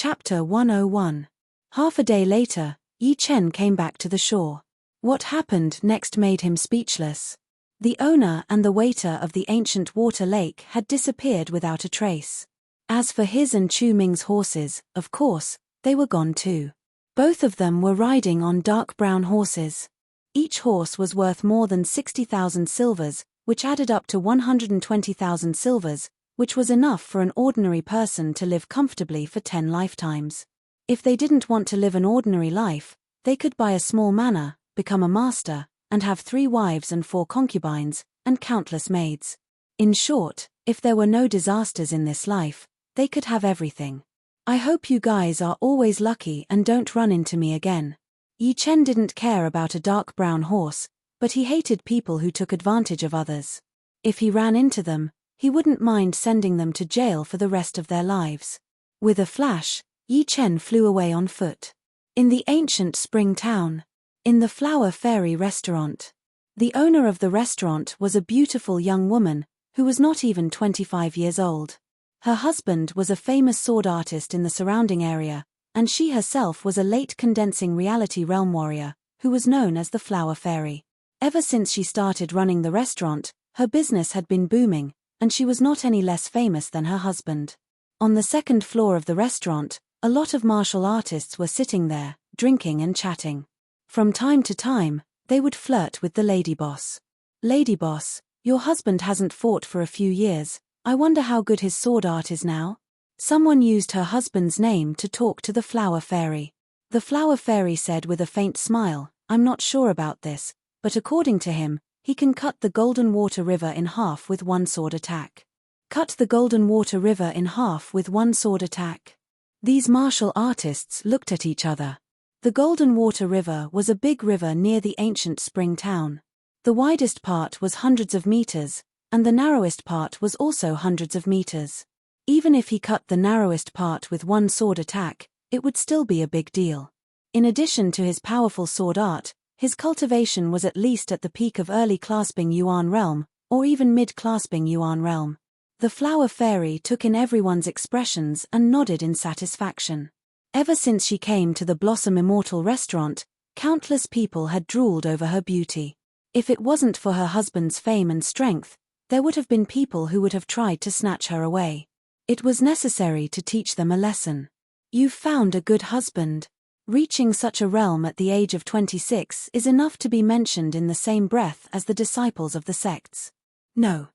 Chapter 101. Half a day later, Yi Chen came back to the shore. What happened next made him speechless. The owner and the waiter of the ancient water lake had disappeared without a trace. As for his and Chu Ming's horses, of course, they were gone too. Both of them were riding on dark brown horses. Each horse was worth more than 60,000 silvers, which added up to 120,000 silvers, which was enough for an ordinary person to live comfortably for 10 lifetimes. If they didn't want to live an ordinary life, they could buy a small manor, become a master, and have 3 wives and 4 concubines, and countless maids. In short, if there were no disasters in this life, they could have everything. I hope you guys are always lucky and don't run into me again. Yi Chen didn't care about a dark brown horse, but he hated people who took advantage of others. If he ran into them, he wouldn't mind sending them to jail for the rest of their lives. With a flash, Yi Chen flew away on foot. In the ancient spring town. In the Flower Fairy restaurant. The owner of the restaurant was a beautiful young woman, who was not even 25 years old. Her husband was a famous sword artist in the surrounding area, and she herself was a late condensing reality realm warrior, who was known as the Flower Fairy. Ever since she started running the restaurant, her business had been booming, and she was not any less famous than her husband. On the second floor of the restaurant, a lot of martial artists were sitting there, drinking and chatting. From time to time, they would flirt with the lady boss. "Lady boss, your husband hasn't fought for a few years, I wonder how good his sword art is now?" Someone used her husband's name to talk to the Flower Fairy. The Flower Fairy said with a faint smile, "I'm not sure about this, but according to him, he can cut the Golden Water River in half with 1 sword attack." Cut the Golden Water River in half with 1 sword attack. These martial artists looked at each other. The Golden Water River was a big river near the ancient spring town. The widest part was hundreds of meters, and the narrowest part was also hundreds of meters. Even if he cut the narrowest part with 1 sword attack, it would still be a big deal. In addition to his powerful sword art, his cultivation was at least at the peak of early clasping Yuan realm, or even mid-clasping Yuan realm. The Flower Fairy took in everyone's expressions and nodded in satisfaction. Ever since she came to the Blossom Immortal restaurant, countless people had drooled over her beauty. If it wasn't for her husband's fame and strength, there would have been people who would have tried to snatch her away. It was necessary to teach them a lesson. You've found a good husband. Reaching such a realm at the age of 26 is enough to be mentioned in the same breath as the disciples of the sects. No.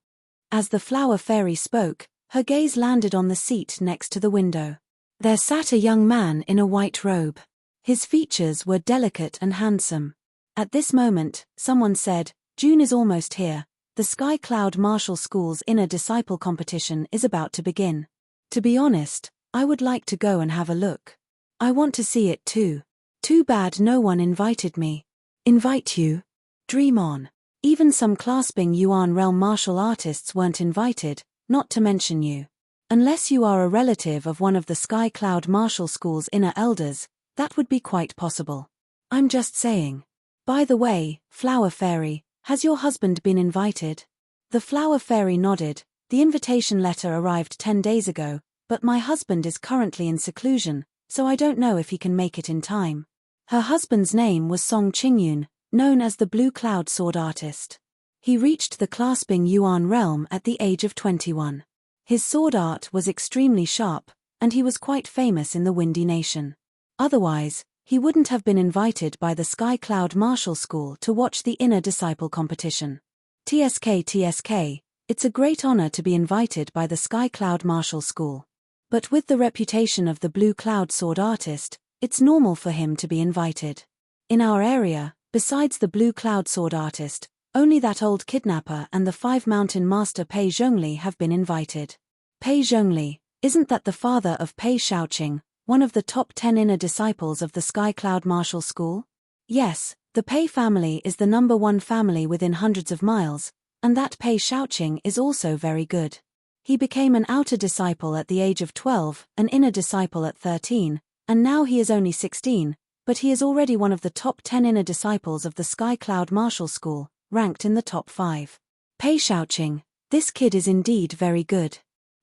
As the Flower Fairy spoke, her gaze landed on the seat next to the window. There sat a young man in a white robe. His features were delicate and handsome. At this moment, someone said, "June is almost here. The Sky Cloud Martial School's inner disciple competition is about to begin. To be honest, I would like to go and have a look. I want to see it too. Too bad no one invited me." "Invite you? Dream on. Even some clasping Yuan realm martial artists weren't invited, not to mention you. Unless you are a relative of one of the Sky Cloud Martial School's inner elders, that would be quite possible. I'm just saying. By the way, Flower Fairy, has your husband been invited?" The Flower Fairy nodded. "The invitation letter arrived 10 days ago, but my husband is currently in seclusion, so I don't know if he can make it in time." Her husband's name was Song Qingyun, known as the Blue Cloud Sword Artist. He reached the clasping Yuan realm at the age of 21. His sword art was extremely sharp, and he was quite famous in the Windy Nation. Otherwise, he wouldn't have been invited by the Sky Cloud Martial School to watch the inner disciple competition. TSK, it's a great honor to be invited by the Sky Cloud Martial School. But with the reputation of the Blue Cloud Sword Artist, it's normal for him to be invited. In our area, besides the Blue Cloud Sword Artist, only that old kidnapper and the 5 Mountain Master Pei Zhongli have been invited. Pei Zhongli, isn't that the father of Pei Shaoqing, one of the top 10 inner disciples of the Sky Cloud Martial School? Yes, the Pei family is the #1 family within hundreds of miles, and that Pei Shaoqing is also very good. He became an outer disciple at the age of 12, an inner disciple at 13, and now he is only 16, but he is already one of the top 10 inner disciples of the Sky Cloud Martial School, ranked in the top 5. Pei Shaoqing, this kid is indeed very good.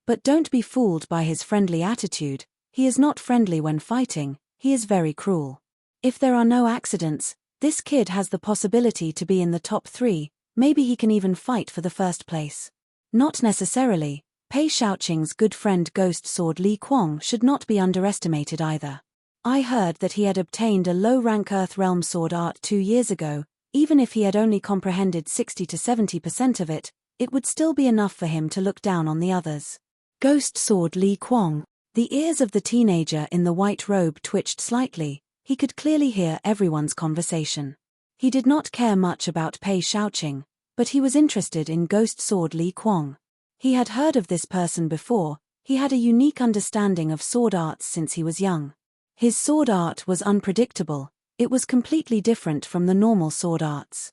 But don't be fooled by his friendly attitude, He is not friendly when fighting, he is very cruel. If there are no accidents, this kid has the possibility to be in the top 3, maybe he can even fight for the first place. Not necessarily. Pei Shaoqing's good friend Ghost Sword Li Kuang should not be underestimated either. I heard that he had obtained a low-rank Earth Realm sword art 2 years ago. Even if he had only comprehended 60 to 70% of it, it would still be enough for him to look down on the others. Ghost Sword Li Kuang. The ears of the teenager in the white robe twitched slightly. He could clearly hear everyone's conversation. He did not care much about Pei Shaoqing, but he was interested in Ghost Sword Li Kuang. He had heard of this person before. He had a unique understanding of sword arts since he was young. His sword art was unpredictable. It was completely different from the normal sword arts.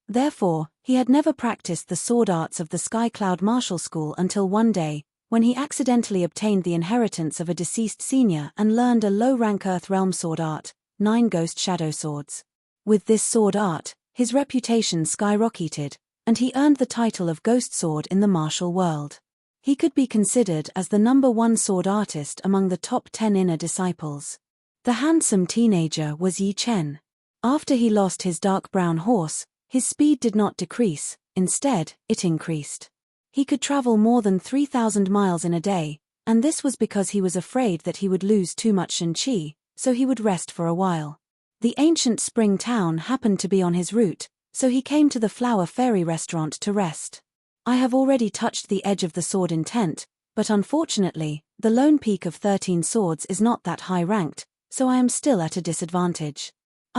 Therefore, he had never practiced the sword arts of the Sky Cloud Martial School until one day, when he accidentally obtained the inheritance of a deceased senior and learned a low-rank Earth Realm sword art, 9 Ghost Shadow Swords. With this sword art, his reputation skyrocketed, and he earned the title of Ghost Sword in the martial world. He could be considered as the #1 sword artist among the top 10 inner disciples. The handsome teenager was Yi Chen. After he lost his dark brown horse, his speed did not decrease, instead, it increased. He could travel more than 3,000 miles in a day, and this was because he was afraid that he would lose too much Shen Qi, so he would rest for a while. The ancient spring town happened to be on his route, so he came to the Flower Fairy restaurant to rest. I have already touched the edge of the sword intent, but unfortunately, the lone peak of 13 swords is not that high ranked, so I am still at a disadvantage.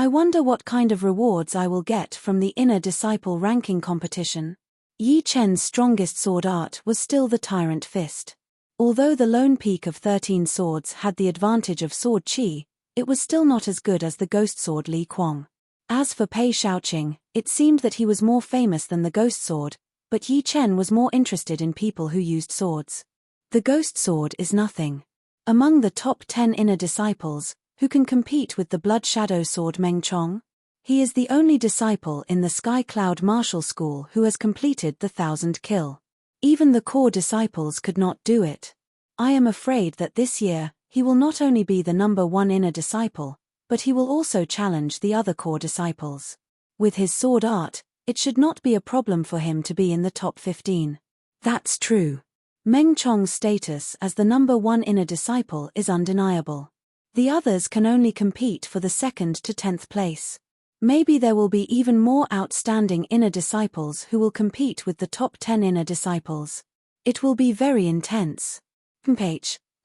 I wonder what kind of rewards I will get from the inner disciple ranking competition. Yi Chen's strongest sword art was still the Tyrant Fist. Although the lone peak of 13 swords had the advantage of sword qi, it was still not as good as the ghost sword Li Kuang. As for Pei Shaoqing, it seemed that he was more famous than the ghost sword, but Yi Chen was more interested in people who used swords. The ghost sword is nothing. Among the top 10 inner disciples, who can compete with the blood shadow sword Meng Chong? He is the only disciple in the Sky Cloud Martial School who has completed the 1000 kill. Even the core disciples could not do it. I am afraid that this year, he will not only be the #1 inner disciple, but he will also challenge the other core disciples. With his sword art, it should not be a problem for him to be in the top 15. That's true. Meng Chong's status as the #1 inner disciple is undeniable. The others can only compete for the 2nd to 10th place. Maybe there will be even more outstanding inner disciples who will compete with the top 10 inner disciples. It will be very intense.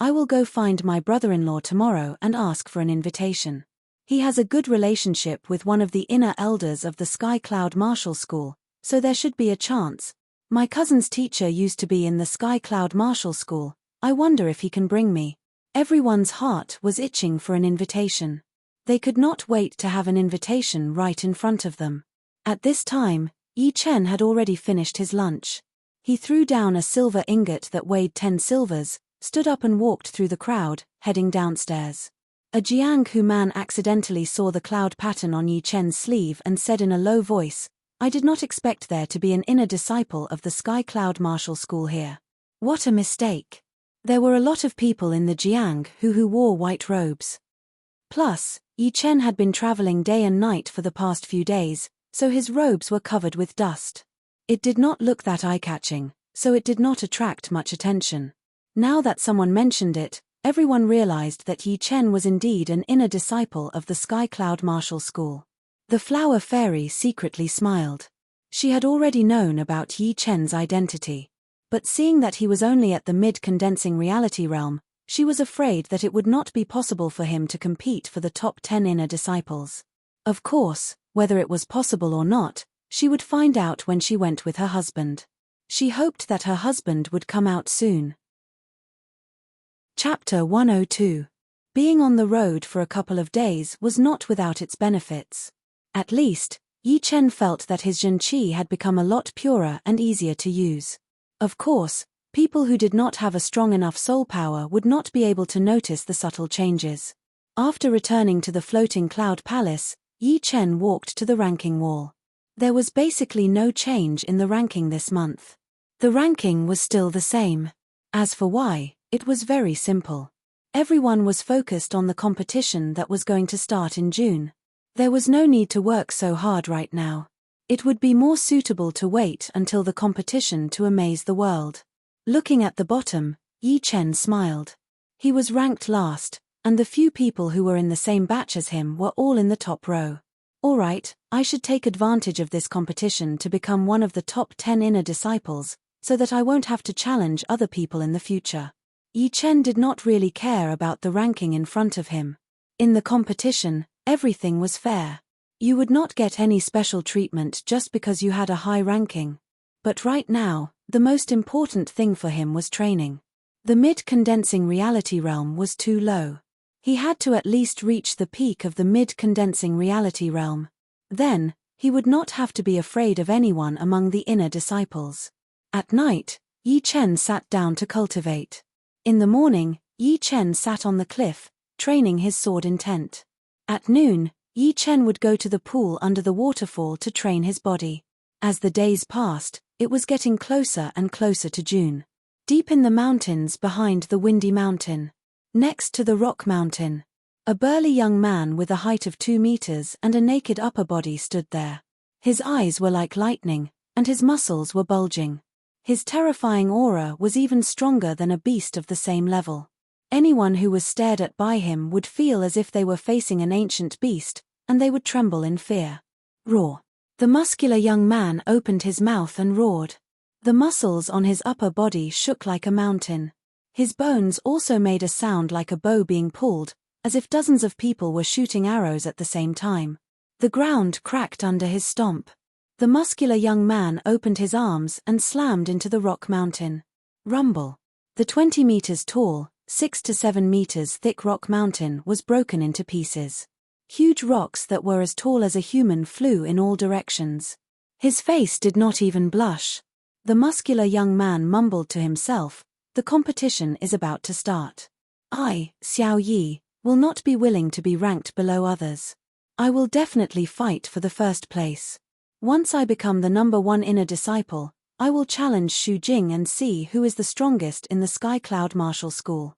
I will go find my brother-in-law tomorrow and ask for an invitation. He has a good relationship with one of the inner elders of the Sky Cloud Martial School, so there should be a chance. My cousin's teacher used to be in the Sky Cloud Martial School. I wonder if he can bring me. Everyone's heart was itching for an invitation. They could not wait to have an invitation right in front of them. At this time, Yi Chen had already finished his lunch. He threw down a silver ingot that weighed 10 silvers, stood up and walked through the crowd, heading downstairs. A Jianghu man accidentally saw the cloud pattern on Yi Chen's sleeve and said in a low voice, "I did not expect there to be an inner disciple of the Sky Cloud Martial School here. What a mistake." There were a lot of people in the Jiang who wore white robes. Plus, Yi Chen had been traveling day and night for the past few days, so his robes were covered with dust. It did not look that eye-catching, so it did not attract much attention. Now that someone mentioned it, everyone realized that Yi Chen was indeed an inner disciple of the Sky Cloud Martial School. The Flower Fairy secretly smiled. She had already known about Yi Chen's identity. But seeing that he was only at the mid-condensing reality realm, she was afraid that it would not be possible for him to compete for the top 10 inner disciples. Of course, whether it was possible or not, she would find out when she went with her husband. She hoped that her husband would come out soon. Chapter 102. Being on the road for a couple of days was not without its benefits. At least, Yi Chen felt that his Shen Qi had become a lot purer and easier to use. Of course, people who did not have a strong enough soul power would not be able to notice the subtle changes. After returning to the floating cloud palace, Yi Chen walked to the ranking wall. There was basically no change in the ranking this month. The ranking was still the same. As for why, it was very simple. Everyone was focused on the competition that was going to start in June. There was no need to work so hard right now. It would be more suitable to wait until the competition to amaze the world. Looking at the bottom, Yi Chen smiled. He was ranked last, and the few people who were in the same batch as him were all in the top row. Alright, I should take advantage of this competition to become one of the top 10 inner disciples, so that I won't have to challenge other people in the future. Yi Chen did not really care about the ranking in front of him. In the competition, everything was fair. You would not get any special treatment just because you had a high ranking. But right now, the most important thing for him was training. The mid-condensing reality realm was too low. He had to at least reach the peak of the mid-condensing reality realm. Then, he would not have to be afraid of anyone among the inner disciples. At night, Yi Chen sat down to cultivate. In the morning, Yi Chen sat on the cliff, training his sword intent. At noon, Yi Chen would go to the pool under the waterfall to train his body. As the days passed, it was getting closer and closer to June. Deep in the mountains behind the windy mountain, next to the rock mountain, a burly young man with a height of 2 meters and a naked upper body stood there. His eyes were like lightning, and his muscles were bulging. His terrifying aura was even stronger than a beast of the same level. Anyone who was stared at by him would feel as if they were facing an ancient beast, and they would tremble in fear. Roar. The muscular young man opened his mouth and roared. The muscles on his upper body shook like a mountain. His bones also made a sound like a bow being pulled, as if dozens of people were shooting arrows at the same time. The ground cracked under his stomp. The muscular young man opened his arms and slammed into the rock mountain. Rumble. The 20 meters tall, 6 to 7 meters thick rock mountain was broken into pieces. Huge rocks that were as tall as a human flew in all directions. His face did not even blush. The muscular young man mumbled to himself, "The competition is about to start. I, Xiao Yi, will not be willing to be ranked below others. I will definitely fight for the first place. Once I become the #1 inner disciple, I will challenge Xu Jing and see who is the strongest in the Sky Cloud Martial School."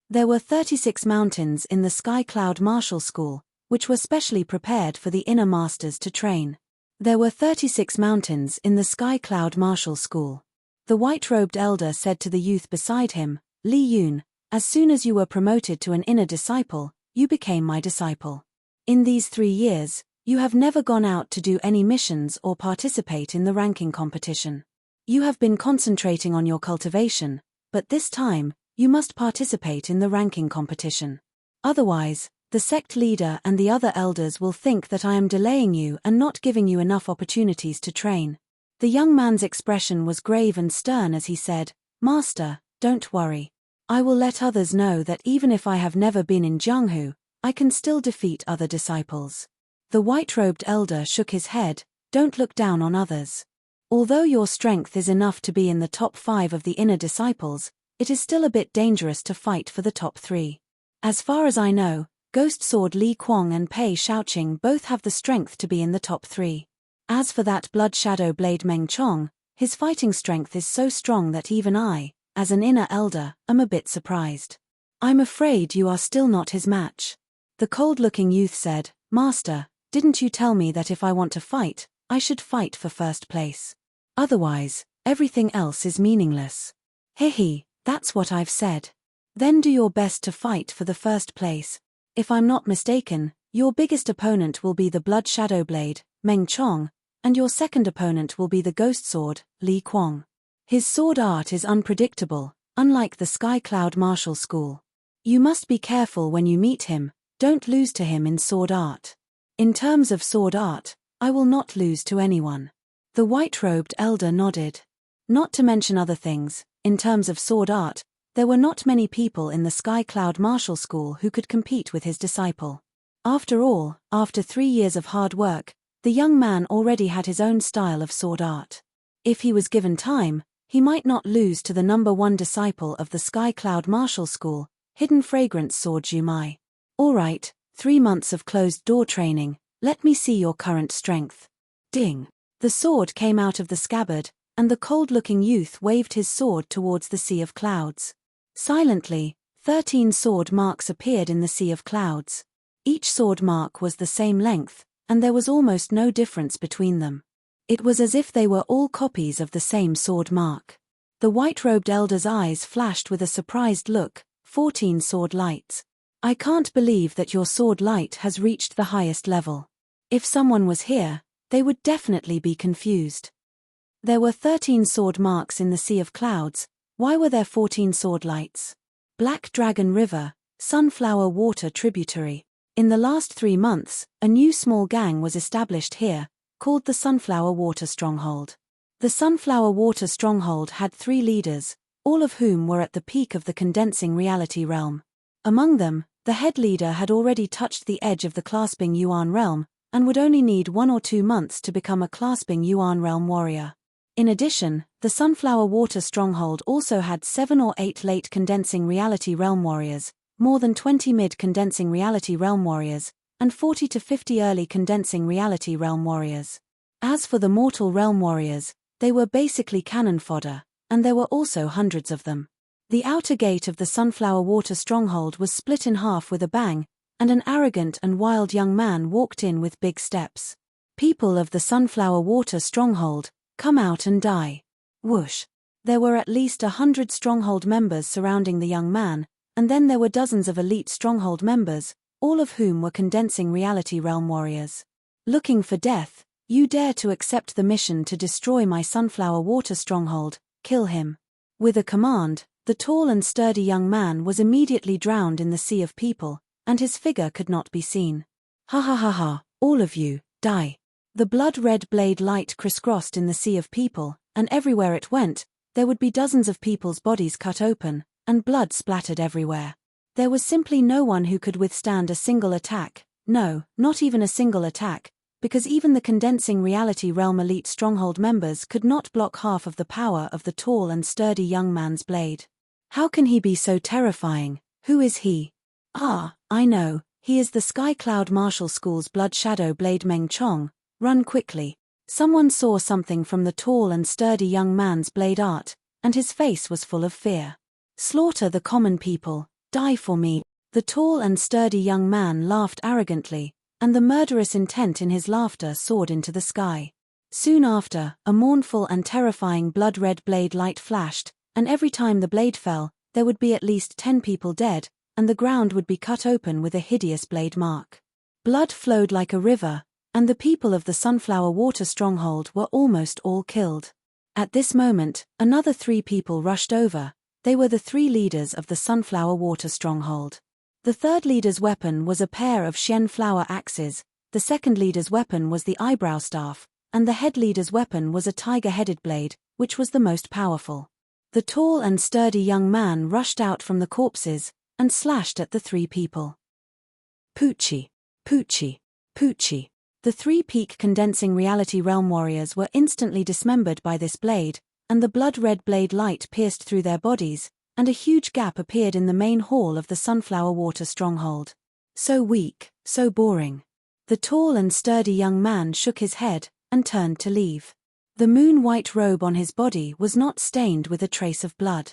There were 36 mountains in the Sky Cloud Martial School, which were specially prepared for the inner masters to train. There were 36 mountains in the Sky Cloud Martial School. The white-robed elder said to the youth beside him, "Li Yun, as soon as you were promoted to an inner disciple, you became my disciple. In these 3 years, you have never gone out to do any missions or participate in the ranking competition. You have been concentrating on your cultivation, but this time, you must participate in the ranking competition. Otherwise, the sect leader and the other elders will think that I am delaying you and not giving you enough opportunities to train." The young man's expression was grave and stern as he said, "Master, don't worry. I will let others know that even if I have never been in Jianghu, I can still defeat other disciples." The white-robed elder shook his head, "Don't look down on others. Although your strength is enough to be in the top 5 of the inner disciples, it is still a bit dangerous to fight for the top 3. As far as I know, Ghost Sword Li Kuang and Pei Shaoqing both have the strength to be in the top 3. As for that Blood Shadow Blade Meng Chong, his fighting strength is so strong that even I, as an inner elder, am a bit surprised. I'm afraid you are still not his match." The cold-looking youth said, "Master, didn't you tell me that if I want to fight, I should fight for first place? Otherwise, everything else is meaningless." "Hehe, that's what I've said. Then do your best to fight for the first place. If I'm not mistaken, your biggest opponent will be the Blood Shadow Blade, Meng Chong, and your second opponent will be the Ghost Sword, Li Kuang. His sword art is unpredictable, unlike the Sky Cloud Martial School. You must be careful when you meet him, don't lose to him in sword art." "In terms of sword art, I will not lose to anyone." The white-robed elder nodded. Not to mention other things, in terms of sword art, there were not many people in the Sky Cloud Martial School who could compete with his disciple. After all, after 3 years of hard work, the young man already had his own style of sword art. If he was given time, he might not lose to the #1 disciple of the Sky Cloud Martial School, Hidden Fragrance Sword Jumai. "Alright, 3 months of closed-door training, let me see your current strength." Ding! The sword came out of the scabbard, and the cold-looking youth waved his sword towards the sea of clouds. Silently, 13 sword marks appeared in the sea of clouds. Each sword mark was the same length, and there was almost no difference between them. It was as if they were all copies of the same sword mark. The white-robed elder's eyes flashed with a surprised look. 14 sword lights. I can't believe that your sword light has reached the highest level. If someone was here, they would definitely be confused. There were 13 sword marks in the sea of clouds. Why were there 14 sword lights? Black Dragon River, Sunflower Water tributary. In the last 3 months, a new small gang was established here, called the Sunflower Water Stronghold. The Sunflower Water Stronghold had 3 leaders, all of whom were at the peak of the condensing reality realm. Among them, the head leader had already touched the edge of the clasping Yuan realm, and would only need 1 or 2 months to become a clasping Yuan realm warrior. In addition, the Sunflower Water Stronghold also had 7 or 8 late condensing reality realm warriors, more than 20 mid condensing reality realm warriors, and 40 to 50 early condensing reality realm warriors. As for the mortal realm warriors, they were basically cannon fodder, and there were also hundreds of them. The outer gate of the Sunflower Water Stronghold was split in half with a bang, and an arrogant and wild young man walked in with big steps. People of the Sunflower Water Stronghold, come out and die. Whoosh. There were at least 100 Stronghold members surrounding the young man, and then there were dozens of elite Stronghold members, all of whom were condensing reality realm warriors. Looking for death, you dare to accept the mission to destroy my Sunflower Water Stronghold, kill him. With a command, the tall and sturdy young man was immediately drowned in the sea of people, and his figure could not be seen. Ha ha ha ha, all of you, die. The blood-red blade light crisscrossed in the sea of people, and everywhere it went, there would be dozens of people's bodies cut open, and blood splattered everywhere. There was simply no one who could withstand a single attack, no, not even a single attack, because even the condensing reality realm elite stronghold members could not block half of the power of the tall and sturdy young man's blade. How can he be so terrifying? Who is he? Ah, I know, he is the Sky Cloud Martial School's Blood Shadow Blade Meng Chong. Run quickly. Someone saw something from the tall and sturdy young man's blade art, and his face was full of fear. Slaughter the common people, die for me. The tall and sturdy young man laughed arrogantly, and the murderous intent in his laughter soared into the sky. Soon after, a mournful and terrifying blood-red blade light flashed, and every time the blade fell, there would be at least 10 people dead, and the ground would be cut open with a hideous blade mark. Blood flowed like a river, and the people of the Sunflower Water Stronghold were almost all killed. At this moment, another 3 people rushed over. They were the 3 leaders of the Sunflower Water Stronghold. The third leader's weapon was a pair of Shen flower axes, the second leader's weapon was the eyebrow staff, and the head leader's weapon was a tiger-headed blade, which was the most powerful. The tall and sturdy young man rushed out from the corpses, and slashed at the 3 people. Poochie, Poochie, Poochie. The 3 peak condensing reality realm warriors were instantly dismembered by this blade, and the blood-red blade light pierced through their bodies, and a huge gap appeared in the main hall of the Sunflower Water Stronghold. So weak, so boring. The tall and sturdy young man shook his head, and turned to leave. The moon-white robe on his body was not stained with a trace of blood.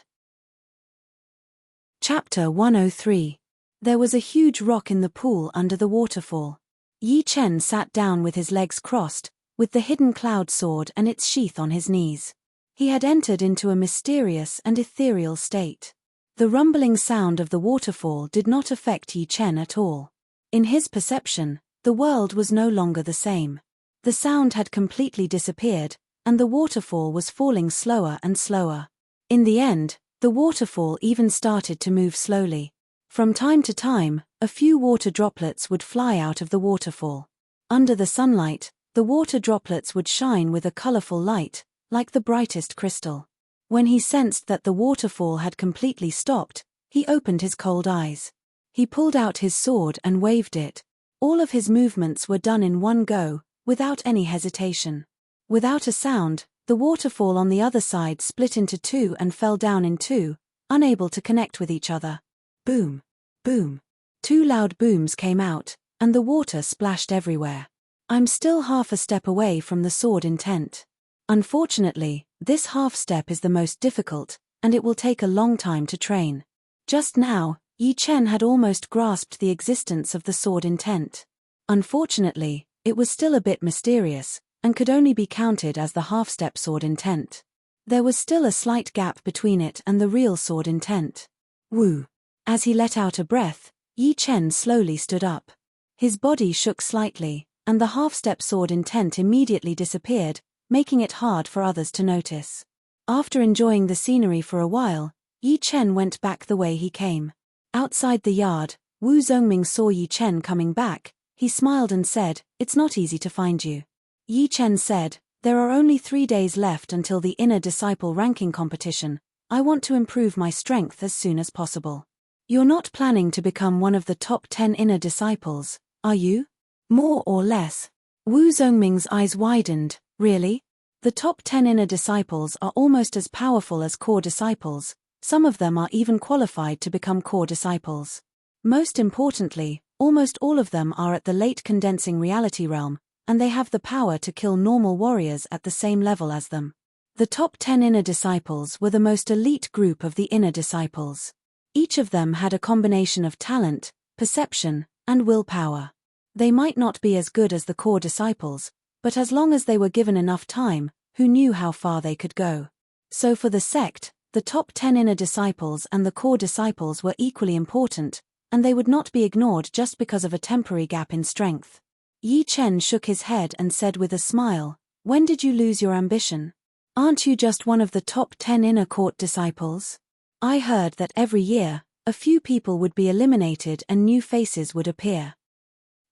Chapter 103. There was a huge rock in the pool under the waterfall. Yi Chen sat down with his legs crossed, with the hidden cloud sword and its sheath on his knees. He had entered into a mysterious and ethereal state. The rumbling sound of the waterfall did not affect Yi Chen at all. In his perception, the world was no longer the same. The sound had completely disappeared, and the waterfall was falling slower and slower. In the end, the waterfall even started to move slowly. From time to time, a few water droplets would fly out of the waterfall. Under the sunlight, the water droplets would shine with a colorful light, like the brightest crystal. When he sensed that the waterfall had completely stopped, he opened his cold eyes. He pulled out his sword and waved it. All of his movements were done in one go, without any hesitation. Without a sound, the waterfall on the other side split into 2 and fell down in 2, unable to connect with each other. Boom! Boom! 2 loud booms came out, and the water splashed everywhere. I'm still half a step away from the sword intent. Unfortunately, this half step is the most difficult, and it will take a long time to train. Just now, Yi Chen had almost grasped the existence of the sword intent. Unfortunately, it was still a bit mysterious, and could only be counted as the half-step sword intent. There was still a slight gap between it and the real sword intent. Woo! As he let out a breath, Yi Chen slowly stood up. His body shook slightly, and the half-step sword intent immediately disappeared, making it hard for others to notice. After enjoying the scenery for a while, Yi Chen went back the way he came. Outside the yard, Wu Zongming saw Yi Chen coming back. He smiled and said, "It's not easy to find you." Yi Chen said, "There are only 3 days left until the inner disciple ranking competition. I want to improve my strength as soon as possible." "You're not planning to become one of the top 10 inner disciples, are you?" "More or less." Wu Zongming's eyes widened. "Really? The top 10 inner disciples are almost as powerful as core disciples. Some of them are even qualified to become core disciples. Most importantly, almost all of them are at the late condensing reality realm, and they have the power to kill normal warriors at the same level as them. The top 10 inner disciples were the most elite group of the inner disciples. Each of them had a combination of talent, perception, and willpower. They might not be as good as the core disciples, but as long as they were given enough time, who knew how far they could go? So for the sect, the top 10 inner disciples and the core disciples were equally important, and they would not be ignored just because of a temporary gap in strength. Yi Chen shook his head and said with a smile, "When did you lose your ambition? Aren't you just one of the top 10 inner court disciples? I heard that every year, a few people would be eliminated and new faces would appear."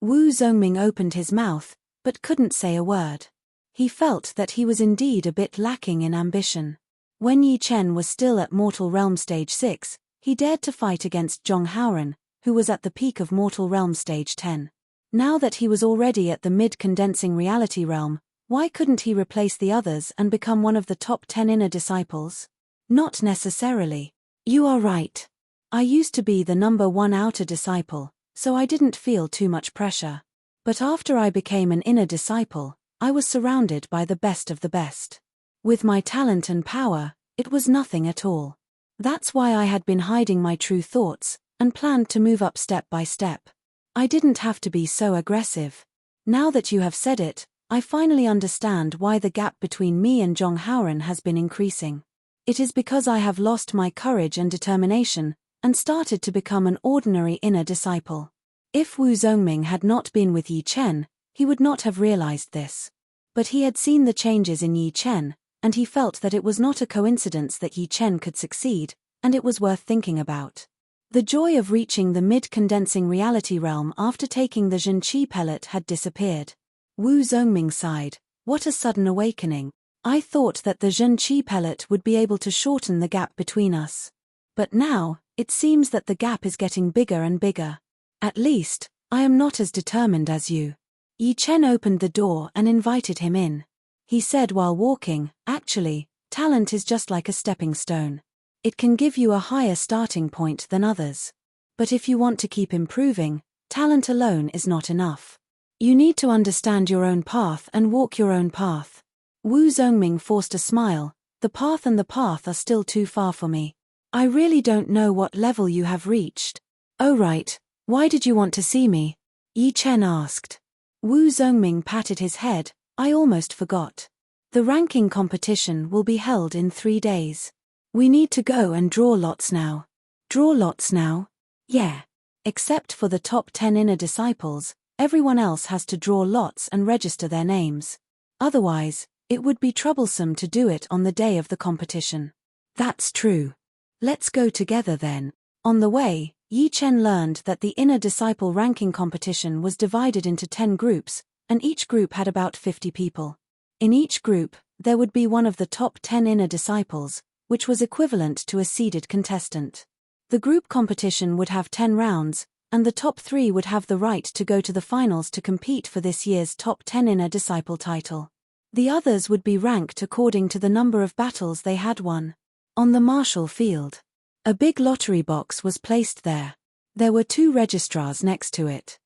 Wu Zongming opened his mouth, but couldn't say a word. He felt that he was indeed a bit lacking in ambition. When Yi Chen was still at Mortal Realm Stage 6, he dared to fight against Zhong Haoren, who was at the peak of Mortal Realm Stage 10. Now that he was already at the mid-condensing reality realm, why couldn't he replace the others and become one of the top 10 inner disciples? Not necessarily. You are right. I used to be the number 1 outer disciple, so I didn't feel too much pressure. But after I became an inner disciple, I was surrounded by the best of the best. With my talent and power, it was nothing at all. That's why I had been hiding my true thoughts, and planned to move up step by step. I didn't have to be so aggressive. Now that you have said it, I finally understand why the gap between me and Zhong Haoren has been increasing. It is because I have lost my courage and determination, and started to become an ordinary inner disciple. If Wu Zongming had not been with Yi Chen, he would not have realized this. But he had seen the changes in Yi Chen, and he felt that it was not a coincidence that Yi Chen could succeed, and it was worth thinking about. The joy of reaching the mid-condensing reality realm after taking the Zhenqi pellet had disappeared. Wu Zongming sighed. What a sudden awakening. I thought that the Zhenqi pellet would be able to shorten the gap between us. But now, it seems that the gap is getting bigger and bigger. At least, I am not as determined as you. Yi Chen opened the door and invited him in. He said while walking, "Actually, talent is just like a stepping stone. It can give you a higher starting point than others. But if you want to keep improving, talent alone is not enough. You need to understand your own path and walk your own path." Wu Zongming forced a smile. "The path and the path are still too far for me. I really don't know what level you have reached." "Oh right, why did you want to see me?" Yi Chen asked. Wu Zongming patted his head. "I almost forgot. The ranking competition will be held in 3 days. We need to go and draw lots now." "Draw lots now?" "Yeah. Except for the top 10 inner disciples, everyone else has to draw lots and register their names. Otherwise, it would be troublesome to do it on the day of the competition." "That's true. Let's go together then." On the way, Yi Chen learned that the inner disciple ranking competition was divided into 10 groups, and each group had about 50 people. In each group, there would be one of the top 10 inner disciples, which was equivalent to a seeded contestant. The group competition would have 10 rounds, and the top 3 would have the right to go to the finals to compete for this year's top 10 inner disciple title. The others would be ranked according to the number of battles they had won. On the martial field, a big lottery box was placed there. There were 2 registrars next to it.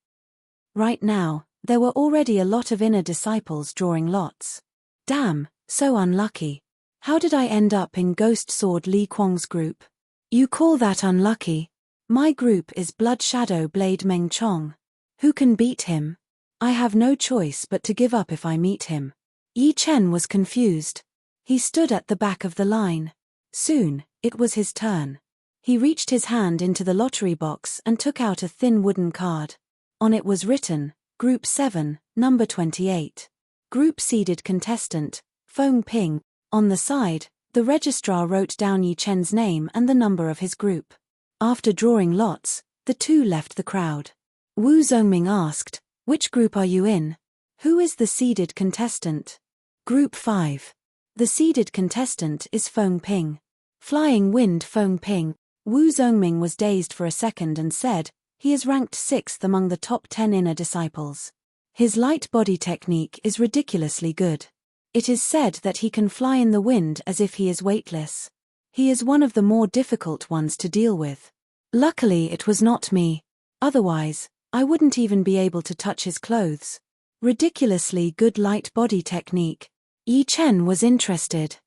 Right now, there were already a lot of inner disciples drawing lots. Damn, so unlucky. How did I end up in Ghost Sword Li Kuang's group? You call that unlucky? My group is Blood Shadow Blade Meng Chong. Who can beat him? I have no choice but to give up if I meet him. Yi Chen was confused. He stood at the back of the line. Soon, it was his turn. He reached his hand into the lottery box and took out a thin wooden card. On it was written, Group 7, number 28. Group seeded contestant, Feng Ping. On the side, the registrar wrote down Yi Chen's name and the number of his group. After drawing lots, the two left the crowd. Wu Zhongming asked, which group are you in? Who is the seeded contestant? Group 5. The seeded contestant is Feng Ping. Flying Wind Feng Ping. Wu Zhongming was dazed for a second and said, he is ranked 6th among the top 10 inner disciples. His light body technique is ridiculously good. It is said that he can fly in the wind as if he is weightless. He is one of the more difficult ones to deal with. Luckily it was not me. Otherwise, I wouldn't even be able to touch his clothes. Ridiculously good light body technique. Yi Chen was interested.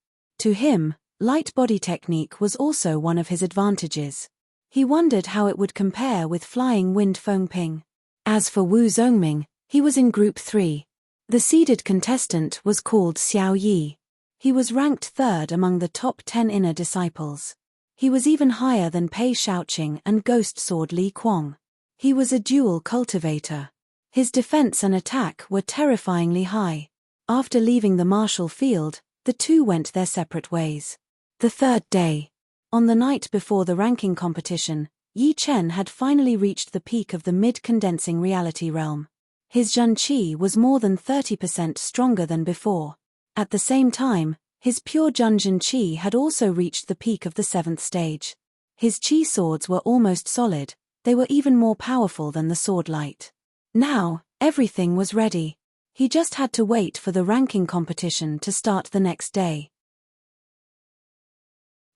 To him, light body technique was also one of his advantages. He wondered how it would compare with Flying Wind Feng Ping. As for Wu Zhongming, he was in Group 3. The seeded contestant was called Xiao Yi. He was ranked 3rd among the top 10 inner disciples. He was even higher than Pei Shaoqing and Ghost Sword Li Kuang. He was a dual cultivator. His defense and attack were terrifyingly high. After leaving the martial field, the two went their separate ways. The third day. On the night before the ranking competition, Yi Chen had finally reached the peak of the mid-condensing reality realm. His Zhen Qi was more than 30% stronger than before. At the same time, his pure Zhen Qi had also reached the peak of the 7th stage. His Qi swords were almost solid, they were even more powerful than the sword light. Now, everything was ready. He just had to wait for the ranking competition to start the next day.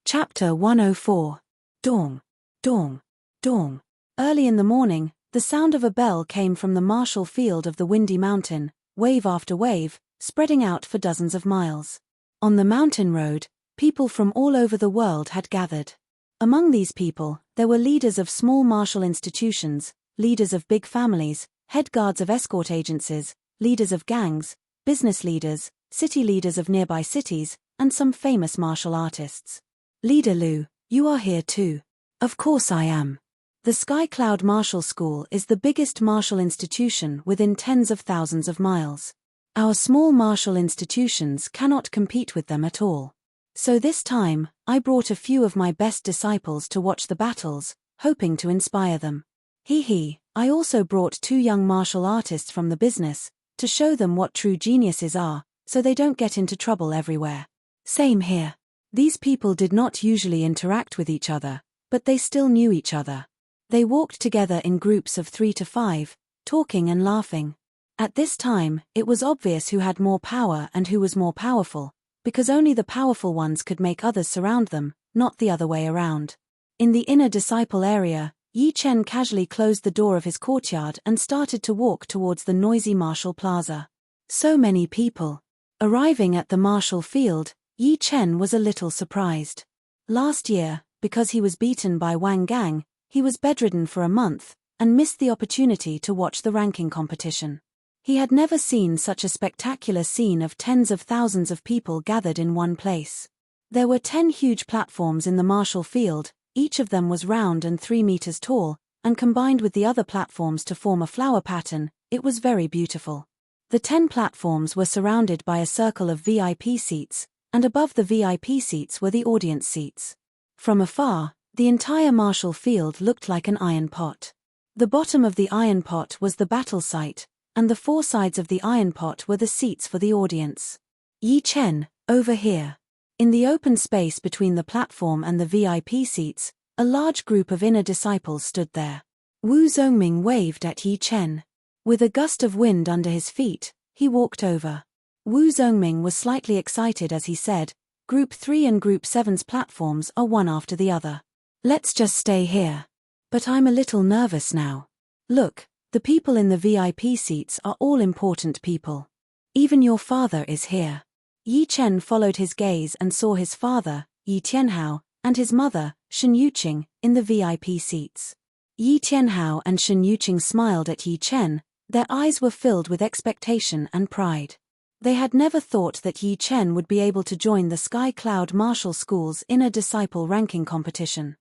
Chapter 104. Dawn. Dawn. Dawn. Early in the morning, the sound of a bell came from the martial field of the windy mountain, wave after wave, spreading out for dozens of miles. On the mountain road, people from all over the world had gathered. Among these people, there were leaders of small martial institutions, leaders of big families, head guards of escort agencies, leaders of gangs, business leaders, city leaders of nearby cities, and some famous martial artists. Leader Lu, you are here too. Of course I am. The Sky Cloud Martial School is the biggest martial institution within tens of thousands of miles. Our small martial institutions cannot compete with them at all. So this time, I brought a few of my best disciples to watch the battles, hoping to inspire them. I also brought 2 young martial artists from the business, to show them what true geniuses are, so they don't get into trouble everywhere. Same here. These people did not usually interact with each other, but they still knew each other. They walked together in groups of 3 to 5, talking and laughing. At this time, it was obvious who had more power and who was more powerful, because only the powerful ones could make others surround them, not the other way around. In the inner disciple area, Yi Chen casually closed the door of his courtyard and started to walk towards the noisy martial plaza. So many people. Arriving at the martial field, Yi Chen was a little surprised. Last year, because he was beaten by Wang Gang, he was bedridden for a month, and missed the opportunity to watch the ranking competition. He had never seen such a spectacular scene of tens of thousands of people gathered in one place. There were 10 huge platforms in the martial field, each of them was round and 3 meters tall, and combined with the other platforms to form a flower pattern, it was very beautiful. The 10 platforms were surrounded by a circle of VIP seats, and above the VIP seats were the audience seats. From afar, the entire martial field looked like an iron pot. The bottom of the iron pot was the battle site, and the 4 sides of the iron pot were the seats for the audience. Yi Chen, over here. In the open space between the platform and the VIP seats, a large group of inner disciples stood there. Wu Zhongming waved at Yi Chen. With a gust of wind under his feet, he walked over. Wu Zhongming was slightly excited as he said, Group 3 and Group 7's platforms are one after the other. Let's just stay here. But I'm a little nervous now. Look, the people in the VIP seats are all important people. Even your father is here. Yi Chen followed his gaze and saw his father, Yi Tianhao, and his mother, Shen Yuqing, in the VIP seats. Yi Tianhao and Shen Yuqing smiled at Yi Chen, their eyes were filled with expectation and pride. They had never thought that Yi Chen would be able to join the Sky Cloud Martial School's inner disciple ranking competition.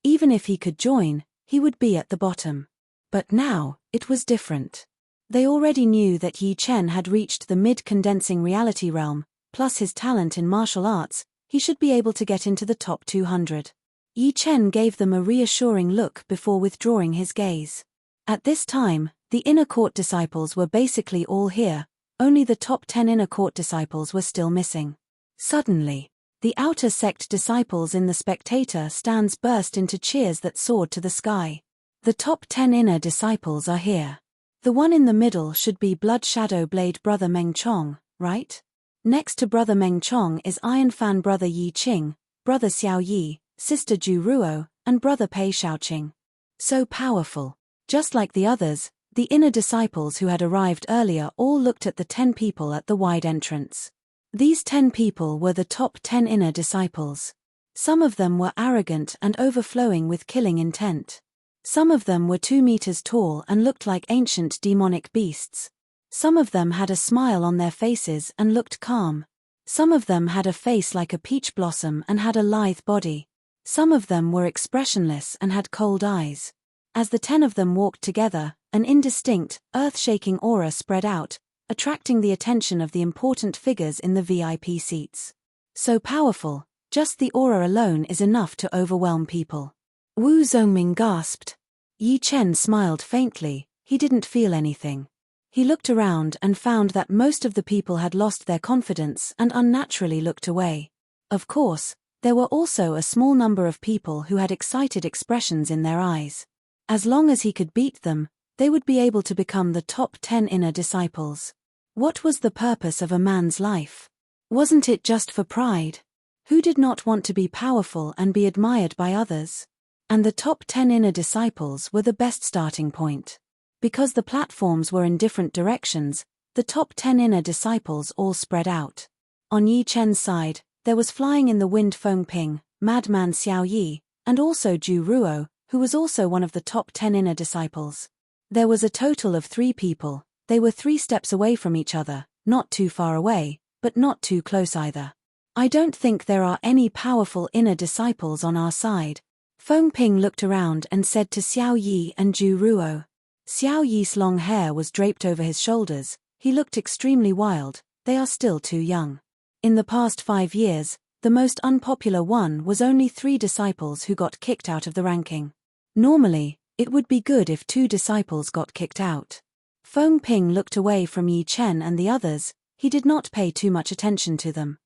Even if he could join, he would be at the bottom. But now, it was different. They already knew that Yi Chen had reached the mid-condensing reality realm, plus his talent in martial arts, he should be able to get into the top 200. Yi Chen gave them a reassuring look before withdrawing his gaze. At this time, the inner court disciples were basically all here, only the top 10 inner court disciples were still missing. Suddenly, the outer sect disciples in the spectator stands burst into cheers that soared to the sky. The top 10 inner disciples are here. The one in the middle should be Blood Shadow Blade Brother Meng Chong, right? Next to Brother Meng Chong is Iron Fan Brother Yi Qing, Brother Xiao Yi, Sister Ju Ruo, and Brother Pei Shaoqing. So powerful. Just like the others, the inner disciples who had arrived earlier all looked at the 10 people at the wide entrance. These 10 people were the top 10 inner disciples. Some of them were arrogant and overflowing with killing intent. Some of them were 2 meters tall and looked like ancient demonic beasts. Some of them had a smile on their faces and looked calm. Some of them had a face like a peach blossom and had a lithe body. Some of them were expressionless and had cold eyes. As the 10 of them walked together, an indistinct, earth-shaking aura spread out, attracting the attention of the important figures in the VIP seats. So powerful, just the aura alone is enough to overwhelm people. Wu Zongming gasped. Yi Chen smiled faintly, he didn't feel anything. He looked around and found that most of the people had lost their confidence and unnaturally looked away. Of course, there were also a small number of people who had excited expressions in their eyes. As long as he could beat them, they would be able to become the top 10 inner disciples. What was the purpose of a man's life? Wasn't it just for pride? Who did not want to be powerful and be admired by others? And the top 10 inner disciples were the best starting point. Because the platforms were in different directions, the top 10 inner disciples all spread out. On Yi Chen's side, there was flying in the wind Feng Ping, Madman Xiao Yi, and also Ju Ruo, who was also one of the top 10 inner disciples. There was a total of 3 people. They were 3 steps away from each other, not too far away, but not too close either. I don't think there are any powerful inner disciples on our side. Feng Ping looked around and said to Xiao Yi and Ju Ruo. Xiao Yi's long hair was draped over his shoulders, he looked extremely wild, they are still too young. In the past 5 years, the most unpopular one was only 3 disciples who got kicked out of the ranking. Normally, it would be good if 2 disciples got kicked out. Feng Ping looked away from Yi Chen and the others, he did not pay too much attention to them.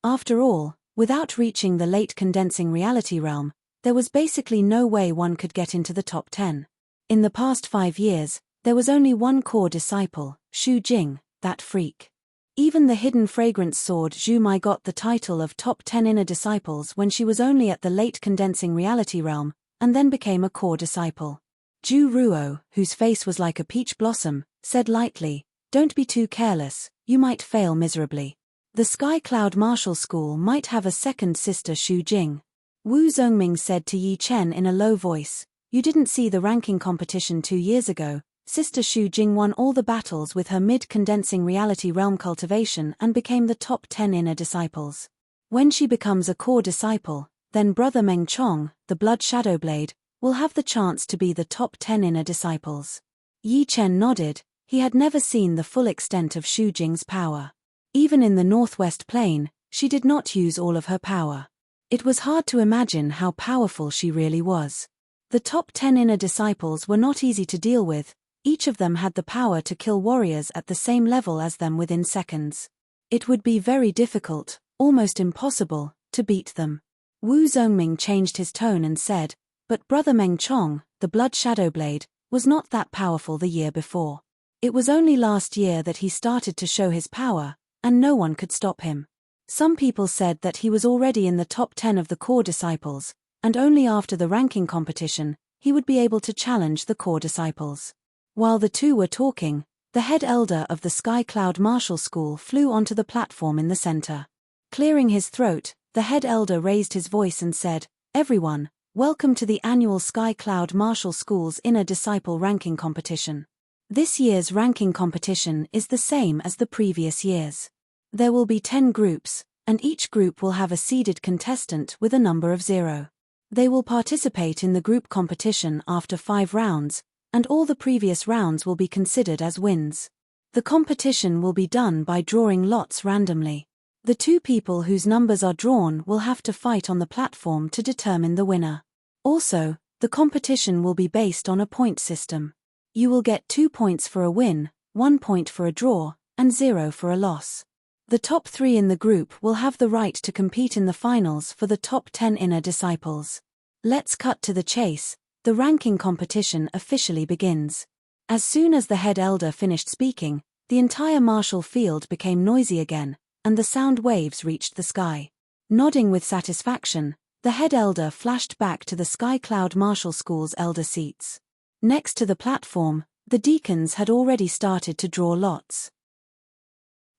After all, without reaching the late condensing reality realm, there was basically no way one could get into the top 10. In the past 5 years, there was only one core disciple, Xu Jing, that freak. Even the hidden fragrance sword Zhu Mai got the title of top 10 inner disciples when she was only at the late condensing reality realm, and then became a core disciple. Ju Ruo, whose face was like a peach blossom, said lightly, "Don't be too careless, you might fail miserably. The Sky Cloud Martial School might have a second sister Xu Jing." Wu Zongming said to Yi Chen in a low voice, "You didn't see the ranking competition 2 years ago. Sister Xu Jing won all the battles with her mid-condensing reality realm cultivation and became the top 10 inner disciples. When she becomes a core disciple, then Brother Meng Chong, the Blood Shadow Blade, will have the chance to be the top 10 inner disciples." Yi Chen nodded, he had never seen the full extent of Xu Jing's power. Even in the Northwest Plain, she did not use all of her power. It was hard to imagine how powerful she really was. The top 10 inner disciples were not easy to deal with, each of them had the power to kill warriors at the same level as them within seconds. It would be very difficult, almost impossible, to beat them. Wu Zongming changed his tone and said, "But Brother Meng Chong, the Blood Shadow Blade, was not that powerful the year before. It was only last year that he started to show his power, and no one could stop him." Some people said that he was already in the top 10 of the core disciples, and only after the ranking competition, he would be able to challenge the core disciples. While the two were talking, the head elder of the Sky Cloud Martial School flew onto the platform in the center. Clearing his throat, the head elder raised his voice and said, "Everyone, welcome to the annual Sky Cloud Martial School's Inner Disciple Ranking Competition. This year's ranking competition is the same as the previous years. There will be 10 groups, and each group will have a seeded contestant with a number of 0. They will participate in the group competition after 5 rounds, and all the previous rounds will be considered as wins. The competition will be done by drawing lots randomly. The 2 people whose numbers are drawn will have to fight on the platform to determine the winner. Also, the competition will be based on a point system. You will get 2 points for a win, 1 point for a draw, and 0 for a loss. The top 3 in the group will have the right to compete in the finals for the top 10 inner disciples. Let's cut to the chase. The ranking competition officially begins. As soon as the head elder finished speaking, the entire martial field became noisy again, and the sound waves reached the sky. Nodding with satisfaction, the head elder flashed back to the Sky Cloud Martial School's elder seats. Next to the platform, the deacons had already started to draw lots.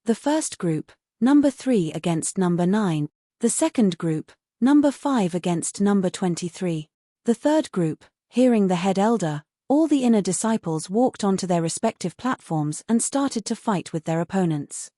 The first group, number 3 against number 9. The second group, number 5 against number 23. The third group, hearing the head elder, all the inner disciples walked onto their respective platforms and started to fight with their opponents.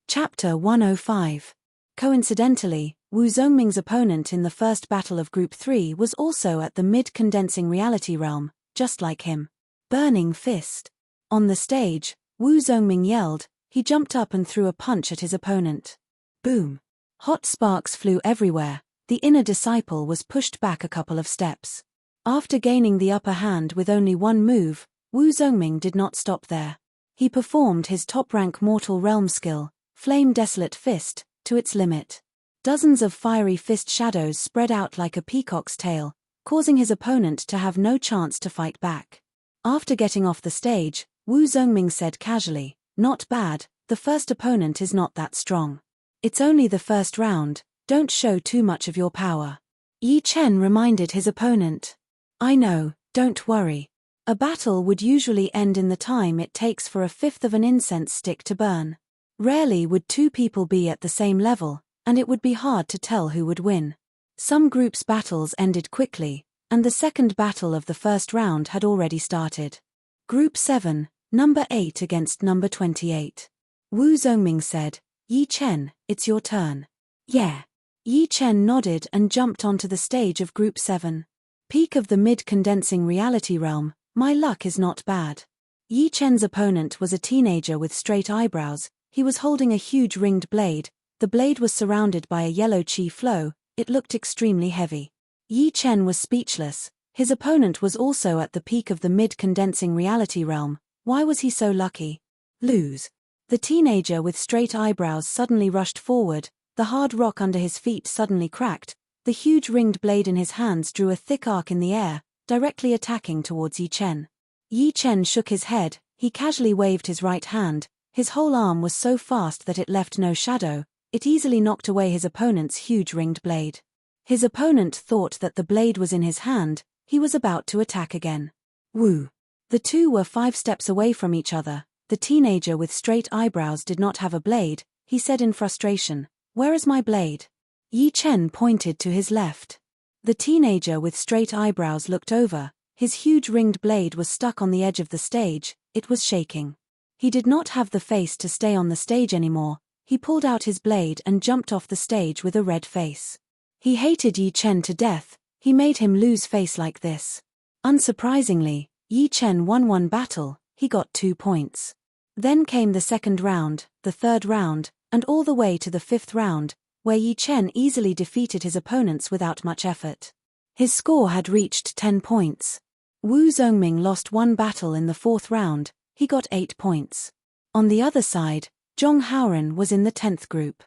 Chapter 105. Coincidentally, Wu Zhongming's opponent in the first battle of Group 3 was also at the mid-condensing reality realm, just like him. Burning Fist. On the stage, Wu Zhongming yelled. He jumped up and threw a punch at his opponent. Boom! Hot sparks flew everywhere. The inner disciple was pushed back a couple of steps. After gaining the upper hand with only one move, Wu Zhongming did not stop there. He performed his top-rank mortal realm skill, Flame Desolate Fist, to its limit. Dozens of fiery fist shadows spread out like a peacock's tail, causing his opponent to have no chance to fight back. After getting off the stage, Wu Zhongming said casually, "Not bad, the first opponent is not that strong. It's only the first round, don't show too much of your power." Yi Chen reminded his opponent. "I know, don't worry. A battle would usually end in the time it takes for a fifth of an incense stick to burn. Rarely would 2 people be at the same level, and it would be hard to tell who would win. Some groups' battles ended quickly, and the second battle of the first round had already started. Group 7, number 8 against number 28. Wu Zhongming said, "Yi Chen, it's your turn." "Yeah." Yi Chen nodded and jumped onto the stage of Group 7. Peak of the mid-condensing reality realm, my luck is not bad. Yi Chen's opponent was a teenager with straight eyebrows. He was holding a huge ringed blade. The blade was surrounded by a yellow qi flow. It looked extremely heavy. Yi Chen was speechless. His opponent was also at the peak of the mid-condensing reality realm. Why was he so lucky? Lose. The teenager with straight eyebrows suddenly rushed forward. The hard rock under his feet suddenly cracked. The huge ringed blade in his hands drew a thick arc in the air, directly attacking towards Yi Chen. Yi Chen shook his head. He casually waved his right hand. His whole arm was so fast that it left no shadow. It easily knocked away his opponent's huge ringed blade. His opponent thought that the blade was in his hand. He was about to attack again. Woo! The 2 were 5 steps away from each other. The teenager with straight eyebrows did not have a blade. He said in frustration, "Where is my blade?" Yi Chen pointed to his left. The teenager with straight eyebrows looked over. His huge ringed blade was stuck on the edge of the stage. It was shaking. He did not have the face to stay on the stage anymore. He pulled out his blade and jumped off the stage with a red face. He hated Yi Chen to death. He made him lose face like this. Unsurprisingly, Yi Chen won one battle. He got 2 points. Then came the second round, the third round, and all the way to the 5th round, where Yi Chen easily defeated his opponents without much effort. His score had reached 10 points. Wu Zhongming lost one battle in the 4th round. He got 8 points. On the other side, Zhong Haoren was in the 10th group.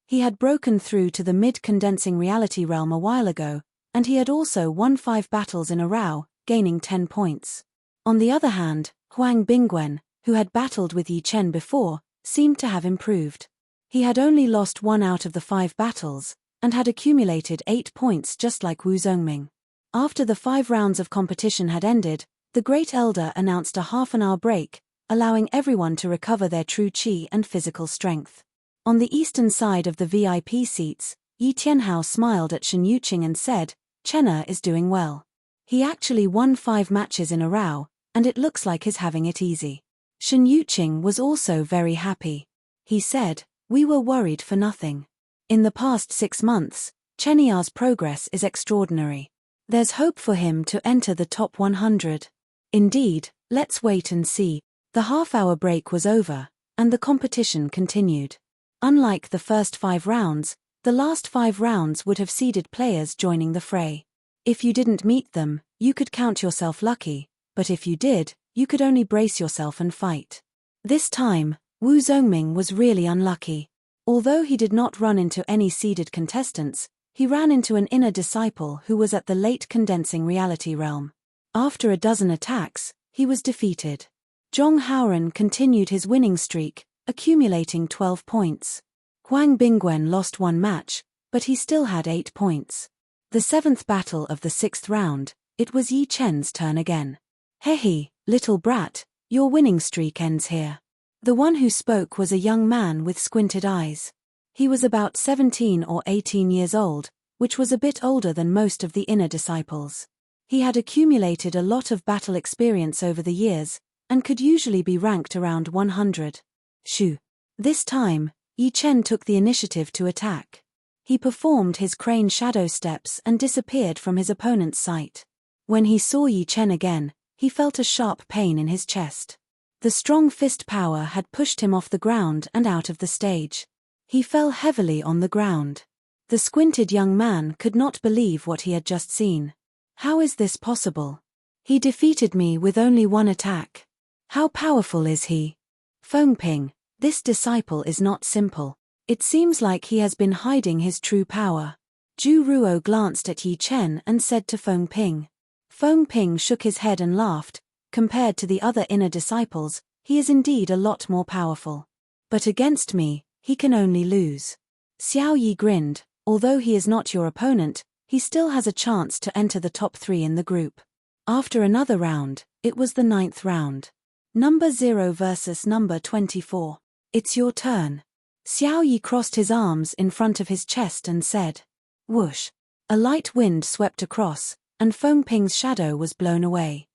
He had broken through to the mid-condensing reality realm a while ago, and he had also won 5 battles in a row, gaining 10 points. On the other hand, Huang Bingwen, who had battled with Yi Chen before, seemed to have improved. He had only lost 1 out of the 5 battles, and had accumulated 8 points just like Wu Zhongming. After the 5 rounds of competition had ended, the Great Elder announced a half-an-hour break, allowing everyone to recover their true qi and physical strength. On the eastern side of the VIP seats, Yi Tianhao smiled at Shen Yuqing and said, "Chenna is doing well. He actually won 5 matches in a row, and it looks like he's having it easy." Shen Yuqing was also very happy. He said, "We were worried for nothing. In the past 6 months, Chenya's progress is extraordinary. There's hope for him to enter the top 100. Indeed, let's wait and see." The half-hour break was over, and the competition continued. Unlike the first 5 rounds, the last 5 rounds would have seeded players joining the fray. If you didn't meet them, you could count yourself lucky, but if you did, you could only brace yourself and fight. This time, Wu Zhongming was really unlucky. Although he did not run into any seeded contestants, he ran into an inner disciple who was at the late condensing reality realm. After a dozen attacks, he was defeated. Zhong Haoren continued his winning streak, accumulating 12 points. Huang Bingwen lost 1 match, but he still had 8 points. The 7th battle of the 6th round, it was Yi Chen's turn again. "Hehe, little brat, your winning streak ends here." The one who spoke was a young man with squinted eyes. He was about 17 or 18 years old, which was a bit older than most of the inner disciples. He had accumulated a lot of battle experience over the years, and could usually be ranked around 100. Shoo. This time, Yi Chen took the initiative to attack. He performed his crane shadow steps and disappeared from his opponent's sight. When he saw Yi Chen again, he felt a sharp pain in his chest. The strong fist power had pushed him off the ground and out of the stage. He fell heavily on the ground. The squinted young man could not believe what he had just seen. "How is this possible? He defeated me with only 1 attack. How powerful is he?" "Feng Ping, this disciple is not simple. It seems like he has been hiding his true power." Zhu Ruo glanced at Yi Chen and said to Feng Ping. Feng Ping shook his head and laughed. "Compared to the other inner disciples, he is indeed a lot more powerful. But against me, he can only lose." Xiao Yi grinned. "Although he is not your opponent, he still has a chance to enter the top 3 in the group." After another round, it was the 9th round. Number 0 versus number 24. "It's your turn." Xiao Yi crossed his arms in front of his chest and said. Whoosh! A light wind swept across, and Feng Ping's shadow was blown away.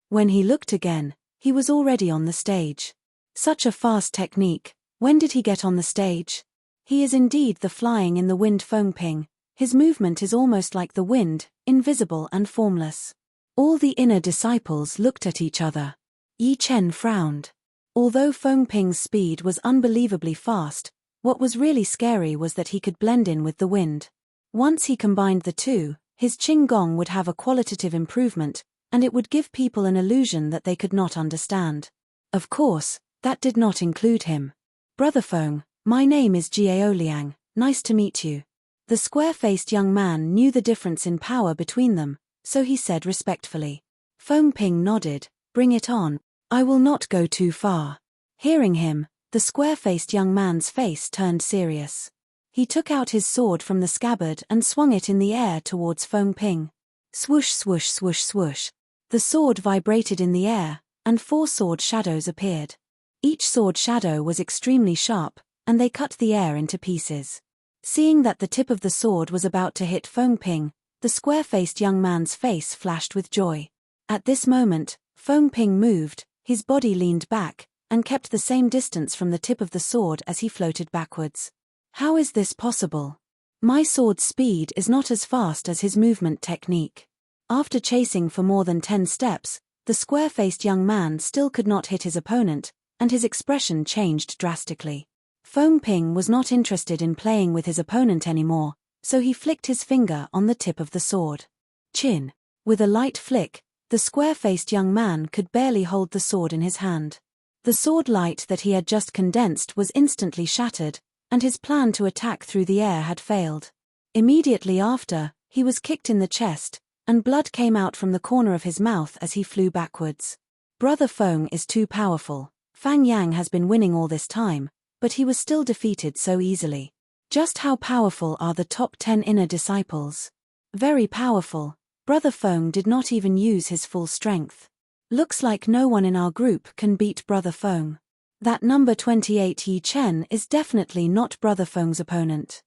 When he looked again, he was already on the stage. Such a fast technique. When did he get on the stage? He is indeed the flying in the wind Feng Ping. His movement is almost like the wind, invisible and formless. All the inner disciples looked at each other. Yi Chen frowned. Although Feng Ping's speed was unbelievably fast, what was really scary was that he could blend in with the wind. Once he combined the two, his Qinggong would have a qualitative improvement, and it would give people an illusion that they could not understand. Of course, that did not include him. "Brother Feng, my name is Jiao Liang, nice to meet you." The square-faced young man knew the difference in power between them, so he said respectfully. Feng Ping nodded. "Bring it on. I will not go too far." Hearing him, the square-faced young man's face turned serious. He took out his sword from the scabbard and swung it in the air towards Feng Ping. Swoosh swoosh swoosh swoosh. The sword vibrated in the air, and 4 sword shadows appeared. Each sword shadow was extremely sharp, and they cut the air into pieces. Seeing that the tip of the sword was about to hit Feng Ping, the square-faced young man's face flashed with joy. At this moment, Feng Ping moved, his body leaned back, and kept the same distance from the tip of the sword as he floated backwards. "How is this possible? My sword's speed is not as fast as his movement technique." After chasing for more than 10 steps, the square-faced young man still could not hit his opponent, and his expression changed drastically. Feng Ping was not interested in playing with his opponent anymore, so he flicked his finger on the tip of the sword. Chin. With a light flick, the square-faced young man could barely hold the sword in his hand. The sword light that he had just condensed was instantly shattered, and his plan to attack through the air had failed. Immediately after, he was kicked in the chest, and blood came out from the corner of his mouth as he flew backwards. Brother Feng is too powerful. Fang Yang has been winning all this time, but he was still defeated so easily. Just how powerful are the top 10 inner disciples? Very powerful. Brother Feng did not even use his full strength. Looks like no one in our group can beat Brother Feng. That number 28 Yi Chen is definitely not Brother Feng's opponent.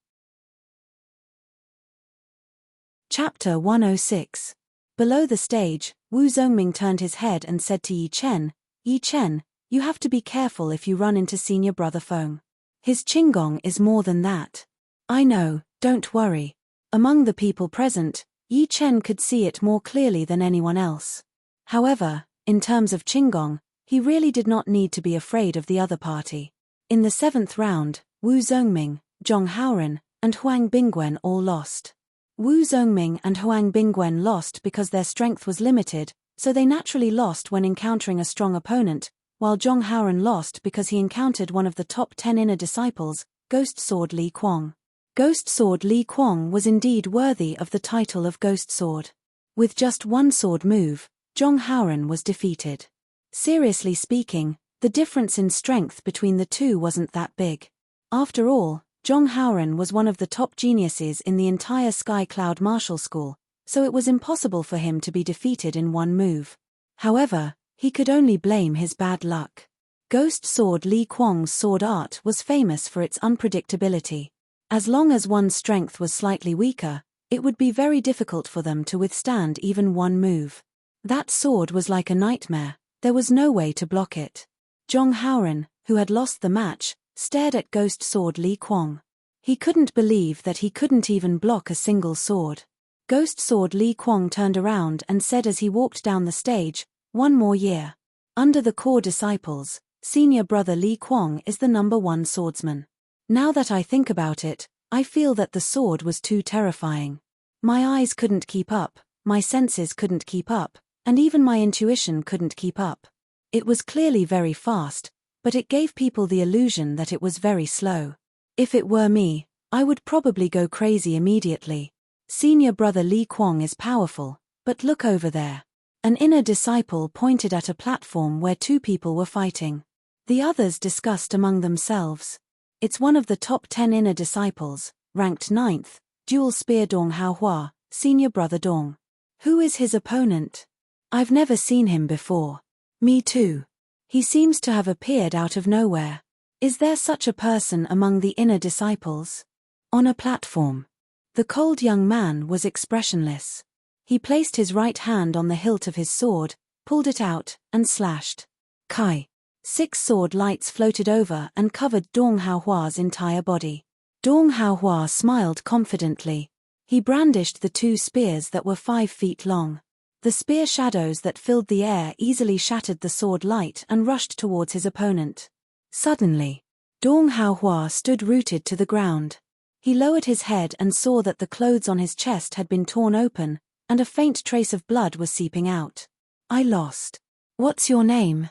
Chapter 106. Below the stage, Wu Zongming turned his head and said to Yi Chen, "Yi Chen, you have to be careful if you run into senior Brother Feng. His Qinggong is more than that." "I know, don't worry." Among the people present, Yi Chen could see it more clearly than anyone else. However, in terms of Qinggong, he really did not need to be afraid of the other party. In the 7th round, Wu Zongming, Zhong Haoren, and Huang Bingwen all lost. Wu Zongming and Huang Bingwen lost because their strength was limited, so they naturally lost when encountering a strong opponent, while Zhong Haoren lost because he encountered one of the top 10 inner disciples, Ghost Sword Li Kuang. Ghost Sword Li Kuang was indeed worthy of the title of Ghost Sword. With just one sword move, Zhong Haoren was defeated. Seriously speaking, the difference in strength between the two wasn't that big. After all, Zhong Haoren was one of the top geniuses in the entire Sky Cloud Martial School, so it was impossible for him to be defeated in one move. However, he could only blame his bad luck. Ghost Sword Li Kuang's sword art was famous for its unpredictability. As long as one's strength was slightly weaker, it would be very difficult for them to withstand even one move. That sword was like a nightmare. There was no way to block it. Zhong Haoren, who had lost the match, stared at Ghost Sword Li Kuang. He couldn't believe that he couldn't even block a single sword. Ghost Sword Li Kuang turned around and said as he walked down the stage, "One more year. Under the core disciples, senior brother Li Kuang is the #1 swordsman. Now that I think about it, I feel that the sword was too terrifying. My eyes couldn't keep up, my senses couldn't keep up, and even my intuition couldn't keep up. It was clearly very fast, but it gave people the illusion that it was very slow. If it were me, I would probably go crazy immediately. Senior brother Li Kuang is powerful, but look over there." An inner disciple pointed at a platform where two people were fighting. The others discussed among themselves. "It's one of the top 10 inner disciples, ranked 9th, dual spear Dong Haohua, senior brother Dong. Who is his opponent? I've never seen him before." "Me too. He seems to have appeared out of nowhere. Is there such a person among the inner disciples?" On a platform. The cold young man was expressionless. He placed his right hand on the hilt of his sword, pulled it out, and slashed. Kai. 6 sword lights floated over and covered Dong Haohua's entire body. Dong Haohua smiled confidently. He brandished the 2 spears that were 5 feet long. The spear shadows that filled the air easily shattered the sword light and rushed towards his opponent. Suddenly, Dong Haohua stood rooted to the ground. He lowered his head and saw that the clothes on his chest had been torn open, and a faint trace of blood was seeping out. "I lost. What's your name?"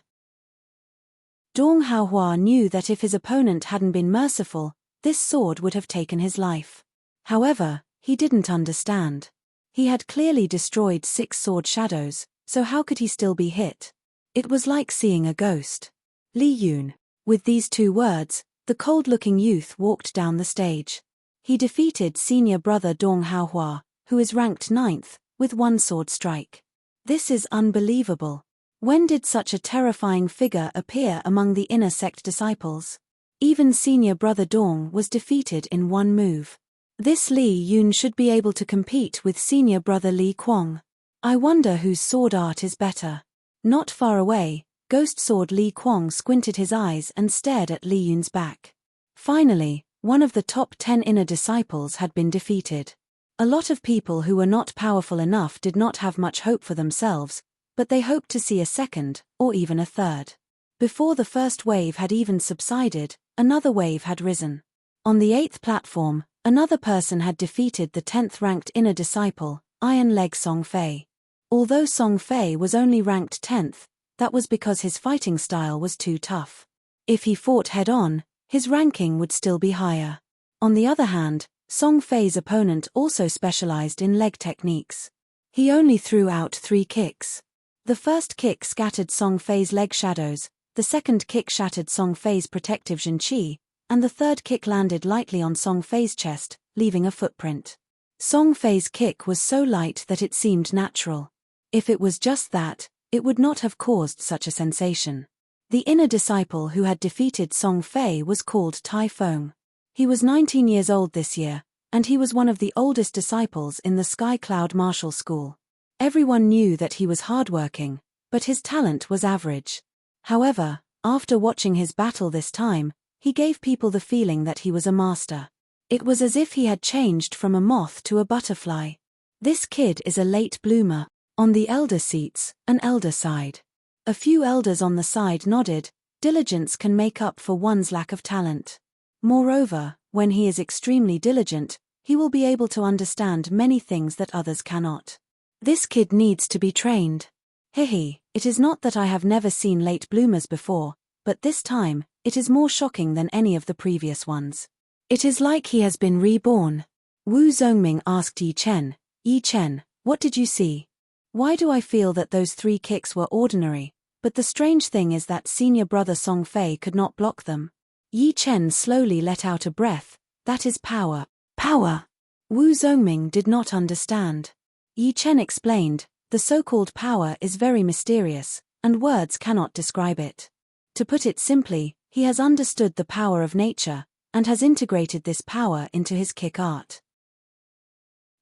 Dong Haohua knew that if his opponent hadn't been merciful, this sword would have taken his life. However, he didn't understand. He had clearly destroyed 6 sword shadows, so how could he still be hit? It was like seeing a ghost. "Li Yun." With these 2 words, the cold-looking youth walked down the stage. He defeated senior brother Dong Haohua, who is ranked 9th, with 1 sword strike. This is unbelievable. When did such a terrifying figure appear among the inner sect disciples? Even senior brother Dong was defeated in 1 move. This Li Yun should be able to compete with senior brother Li Kuang. I wonder whose sword art is better. Not far away, Ghost Sword Li Kuang squinted his eyes and stared at Li Yun's back. Finally, one of the top 10 inner disciples had been defeated. A lot of people who were not powerful enough did not have much hope for themselves, but they hoped to see a second, or even a third. Before the first wave had even subsided, another wave had risen. On the 8th platform, another person had defeated the 10th-ranked inner disciple, Iron Leg Song Fei. Although Song Fei was only ranked 10th, that was because his fighting style was too tough. If he fought head-on, his ranking would still be higher. On the other hand, Song Fei's opponent also specialized in leg techniques. He only threw out 3 kicks. The first kick scattered Song Fei's leg shadows, the second kick shattered Song Fei's protective Jinqi, and the third kick landed lightly on Song Fei's chest, leaving a footprint. Song Fei's kick was so light that it seemed natural. If it was just that, it would not have caused such a sensation. The inner disciple who had defeated Song Fei was called Tai Feng. He was 19 years old this year, and he was one of the oldest disciples in the Sky Cloud Martial School. Everyone knew that he was hardworking, but his talent was average. However, after watching his battle this time, he gave people the feeling that he was a master. It was as if he had changed from a moth to a butterfly. This kid is a late bloomer. On the elder seats, an elder sighed. A few elders on the side nodded. Diligence can make up for one's lack of talent. Moreover, when he is extremely diligent, he will be able to understand many things that others cannot. This kid needs to be trained. Hehe, it is not that I have never seen late bloomers before, but this time, it is more shocking than any of the previous ones. It is like he has been reborn. Wu Zongming asked Yi Chen, "Yi Chen, what did you see? Why do I feel that those 3 kicks were ordinary, but the strange thing is that senior brother Song Fei could not block them?" Yi Chen slowly let out a breath. "That is power." Power! Wu Zongming did not understand. Yi Chen explained, "The so-called power is very mysterious, and words cannot describe it. To put it simply, he has understood the power of nature, and has integrated this power into his kick art.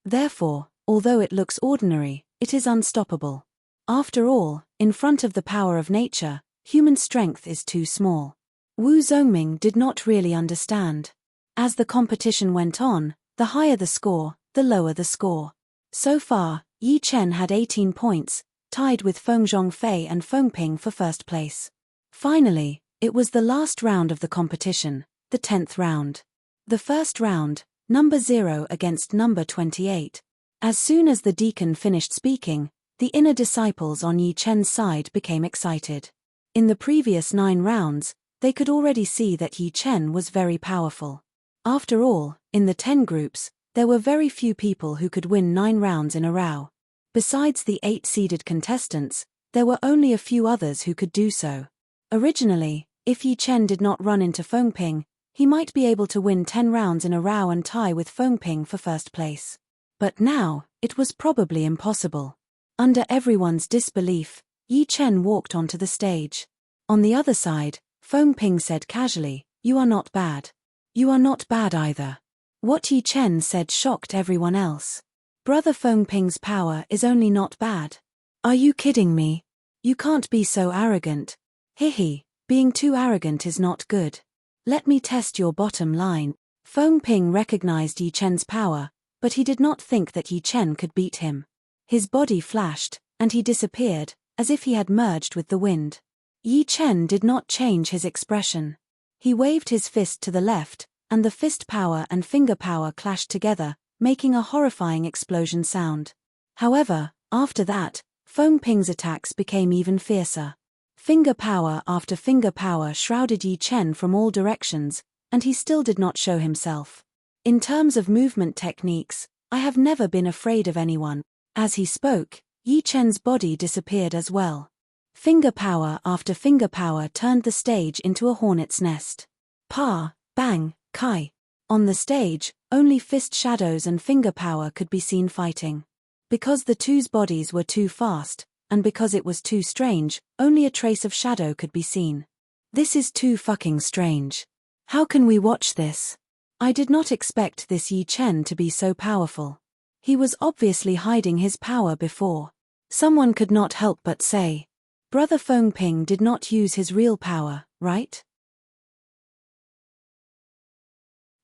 Therefore, although it looks ordinary, it is unstoppable. After all, in front of the power of nature, human strength is too small." Wu Zongming did not really understand. As the competition went on, the higher the score, the lower the score. So far, Yi Chen had 18 points, tied with Feng Zhongfei and Feng Ping for first place. Finally, it was the last round of the competition, the 10th round. The first round, number 0 against number 28. As soon as the deacon finished speaking, the inner disciples on Yi Chen's side became excited. In the previous 9 rounds, they could already see that Yi Chen was very powerful. After all, in the 10 groups, there were very few people who could win 9 rounds in a row. Besides the 8 seeded contestants, there were only a few others who could do so. Originally, if Yi Chen did not run into Feng Ping, he might be able to win 10 rounds in a row and tie with Feng Ping for first place. But now, it was probably impossible. Under everyone's disbelief, Yi Chen walked onto the stage. On the other side, Feng Ping said casually, "You are not bad. You are not bad either." What Yi Chen said shocked everyone else. Brother Feng Ping's power is only not bad. Are you kidding me? You can't be so arrogant. Hehe, being too arrogant is not good. Let me test your bottom line. Feng Ping recognized Yi Chen's power, but he did not think that Yi Chen could beat him. His body flashed, and he disappeared, as if he had merged with the wind. Yi Chen did not change his expression. He waved his fist to the left, and the fist power and finger power clashed together, making a horrifying explosion sound. However, after that, Feng Ping's attacks became even fiercer. Finger power after finger power shrouded Yi Chen from all directions, and he still did not show himself. In terms of movement techniques, I have never been afraid of anyone. As he spoke, Yi Chen's body disappeared as well. Finger power after finger power turned the stage into a hornet's nest. Pa, bang, kai. On the stage, only fist shadows and finger power could be seen fighting. Because the two's bodies were too fast, and because it was too strange, only a trace of shadow could be seen. This is too fucking strange. How can we watch this? I did not expect this Yi Chen to be so powerful. He was obviously hiding his power before. Someone could not help but say, Brother Feng Ping did not use his real power, right?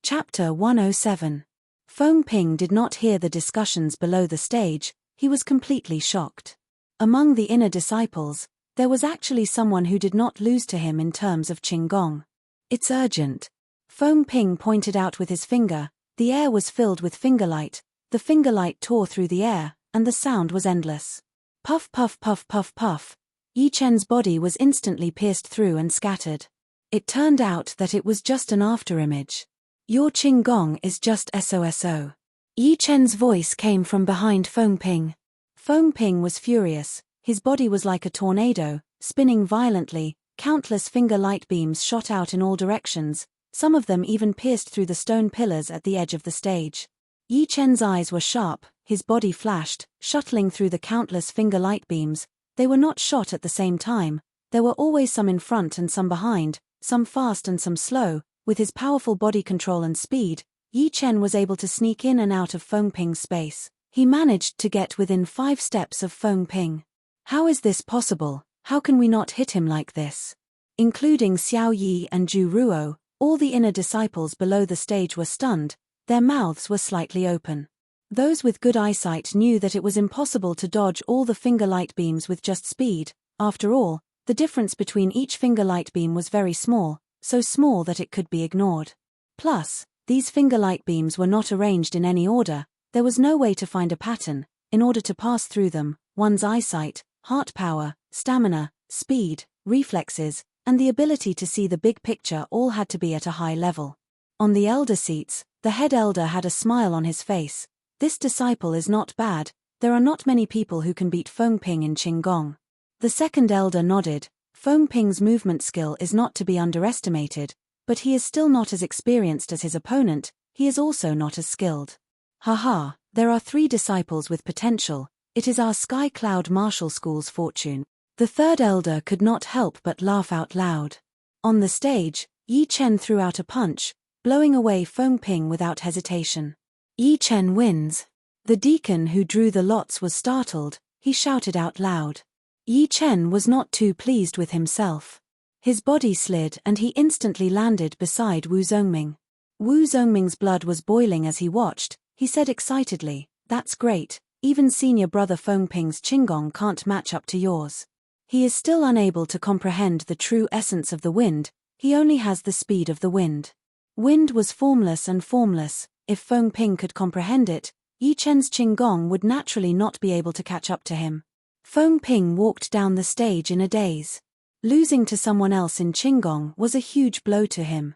Chapter 107. Feng Ping did not hear the discussions below the stage. He was completely shocked. Among the inner disciples, there was actually someone who did not lose to him in terms of Qinggong. It's urgent. Feng Ping pointed out with his finger. The air was filled with fingerlight. The fingerlight tore through the air, and the sound was endless. Puff puff puff puff puff. Yi Chen's body was instantly pierced through and scattered. It turned out that it was just an afterimage. Your Qinggong is just SOSO. Yi Chen's voice came from behind Feng Ping. Feng Ping was furious. His body was like a tornado, spinning violently. Countless finger light beams shot out in all directions, some of them even pierced through the stone pillars at the edge of the stage. Yi Chen's eyes were sharp, his body flashed, shuttling through the countless finger light beams. They were not shot at the same time, There were always some in front and some behind, some fast and some slow. With his powerful body control and speed, Yi Chen was able to sneak in and out of Feng Ping's space. He managed to get within 5 steps of Feng Ping. How is this possible? How can we not hit him like this? Including Xiao Yi and Zhu Ruo, all the inner disciples below the stage were stunned, their mouths were slightly open. Those with good eyesight knew that it was impossible to dodge all the finger light beams with just speed. After all, the difference between each finger light beam was very small, so small that it could be ignored. Plus, these finger light beams were not arranged in any order. There was no way to find a pattern. In order to pass through them, one's eyesight, heart power, stamina, speed, reflexes, and the ability to see the big picture all had to be at a high level. On the elder seats, the head elder had a smile on his face. This disciple is not bad. There are not many people who can beat Feng Ping in Qinggong. The second elder nodded. Feng Ping's movement skill is not to be underestimated, but he is still not as experienced as his opponent. He is also not as skilled. Haha, there are 3 disciples with potential. It is our Sky Cloud Martial School's fortune. The third elder could not help but laugh out loud. On the stage, Yi Chen threw out a punch, blowing away Feng Ping without hesitation. Yi Chen wins. The deacon who drew the lots was startled. He shouted out loud. Yi Chen was not too pleased with himself. His body slid and he instantly landed beside Wu Zongming. Wu Zongming's blood was boiling as he watched. He said excitedly, "That's great, even senior brother Feng Ping's Qinggong can't match up to yours." He is still unable to comprehend the true essence of the wind. He only has the speed of the wind. Wind was formless and formless. If Feng Ping could comprehend it, Yi Chen's Qinggong would naturally not be able to catch up to him. Feng Ping walked down the stage in a daze. Losing to someone else in Qinggong was a huge blow to him.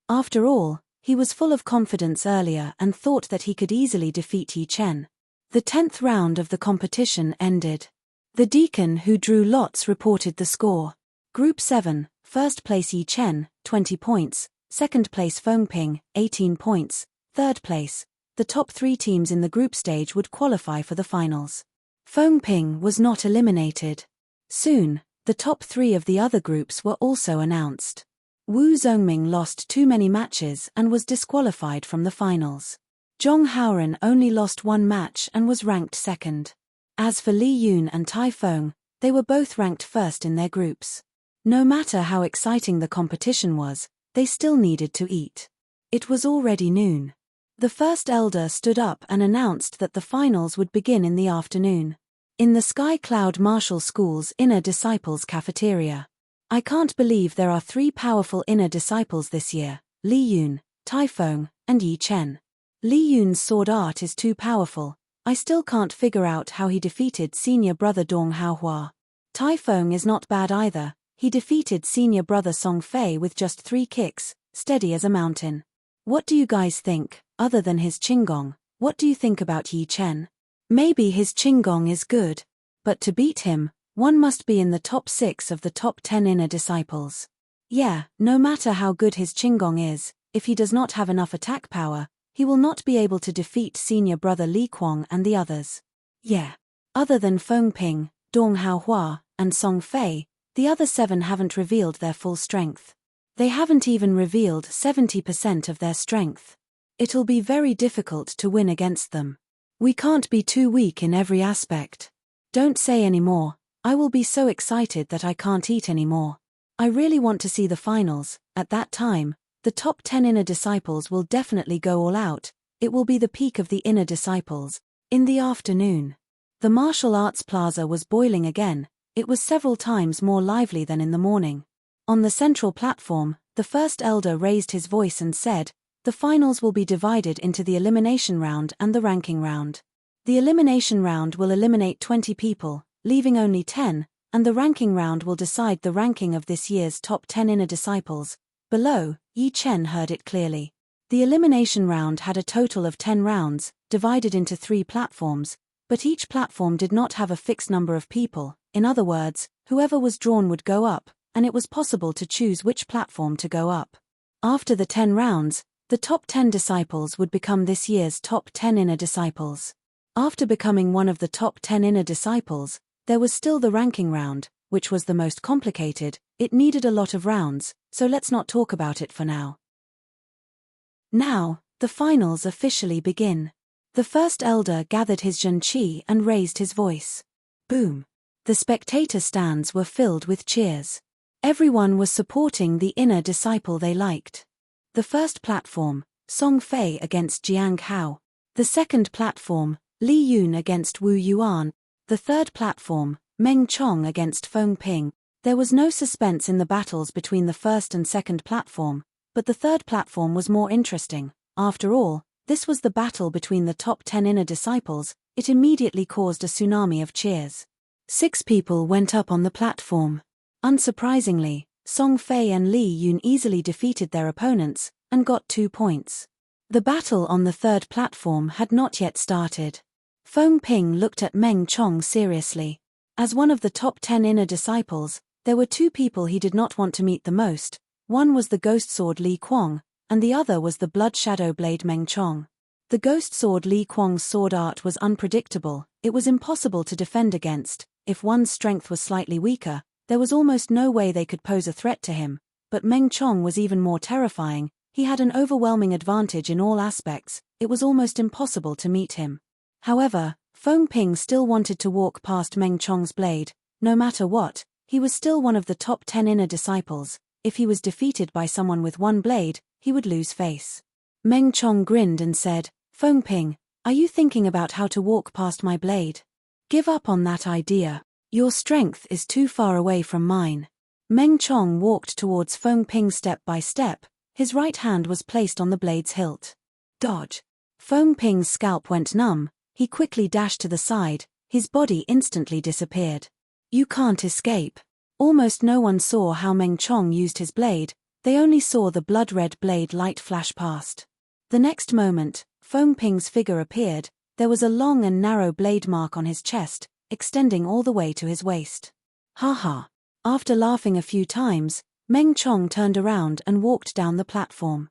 After all, he was full of confidence earlier and thought that he could easily defeat Yi Chen. The 10th round of the competition ended. The deacon who drew lots reported the score. Group 7, first place Yi Chen, 20 points, second place Feng Ping, 18 points, third place. The top 3 teams in the group stage would qualify for the finals. Feng Ping was not eliminated. Soon, the top 3 of the other groups were also announced. Wu Zongming lost too many matches and was disqualified from the finals. Zhong Haoren only lost 1 match and was ranked 2nd. As for Li Yun and Tai Feng, they were both ranked 1st in their groups. No matter how exciting the competition was, they still needed to eat. It was already noon. The first elder stood up and announced that the finals would begin in the afternoon. In the Sky Cloud Martial School's Inner Disciples cafeteria. I can't believe there are 3 powerful inner disciples this year, Li Yun, Tai Feng, and Yi Chen. Li Yun's sword art is too powerful. I still can't figure out how he defeated senior brother Dong Haohua. Tai Feng is not bad either. He defeated senior brother Song Fei with just 3 kicks, steady as a mountain. What do you guys think? Other than his Qinggong, what do you think about Yi Chen? Maybe his Qinggong is good. But to beat him, one must be in the top 6 of the top 10 inner disciples. Yeah, no matter how good his Qinggong is, if he does not have enough attack power, he will not be able to defeat senior brother Li Kuang and the others. Yeah. Other than Feng Ping, Dong Haohua, and Song Fei, the other 7 haven't revealed their full strength. They haven't even revealed 70% of their strength. It'll be very difficult to win against them. We can't be too weak in every aspect. Don't say any more. I will be so excited that I can't eat anymore. I really want to see the finals. At that time, the top 10 inner disciples will definitely go all out. It will be the peak of the inner disciples. In the afternoon, the martial arts plaza was boiling again. It was several times more lively than in the morning. On the central platform, the first elder raised his voice and said, "The finals will be divided into the elimination round and the ranking round. The elimination round will eliminate 20 people, leaving only 10, and the ranking round will decide the ranking of this year's top 10 inner disciples." Below, Yi Chen heard it clearly. The elimination round had a total of 10 rounds, divided into 3 platforms, but each platform did not have a fixed number of people. In other words, whoever was drawn would go up, and it was possible to choose which platform to go up. After the 10 rounds, the top 10 disciples would become this year's top 10 inner disciples. After becoming one of the top 10 inner disciples, there was still the ranking round. which was the most complicated. It needed a lot of rounds, so let's not talk about it for now. Now, the finals officially begin. The first elder gathered his Zhenqi and raised his voice. Boom. The spectator stands were filled with cheers. Everyone was supporting the inner disciple they liked. The first platform, Song Fei against Jiang Hao. The second platform, Li Yun against Wu Yuan. The third platform, Meng Chong against Feng Ping. There was no suspense in the battles between the first and second platform, but the third platform was more interesting. After all, this was the battle between the top 10 inner disciples. It immediately caused a tsunami of cheers. 6 people went up on the platform. Unsurprisingly, Song Fei and Li Yun easily defeated their opponents and got 2 points. The battle on the third platform had not yet started. Feng Ping looked at Meng Chong seriously. As one of the top 10 inner disciples, there were 2 people he did not want to meet the most. One was the ghost sword Li Kuang, and the other was the blood shadow blade Meng Chong. The ghost sword Li Kuang's sword art was unpredictable. It was impossible to defend against. If one's strength was slightly weaker, there was almost no way they could pose a threat to him. But Meng Chong was even more terrifying. He had an overwhelming advantage in all aspects. It was almost impossible to meet him. However, Feng Ping still wanted to walk past Meng Chong's blade. No matter what, he was still one of the top 10 inner disciples. If he was defeated by someone with one blade, he would lose face. Meng Chong grinned and said, Feng Ping, are you thinking about how to walk past my blade? Give up on that idea. Your strength is too far away from mine. Meng Chong walked towards Feng Ping step by step. His right hand was placed on the blade's hilt. Dodge. Feng Ping's scalp went numb. He quickly dashed to the side. His body instantly disappeared. You can't escape. Almost no one saw how Meng Chong used his blade. They only saw the blood-red blade light flash past. The next moment, Feng Ping's figure appeared. There was a long and narrow blade mark on his chest, extending all the way to his waist. Ha ha. After laughing a few times, Meng Chong turned around and walked down the platform.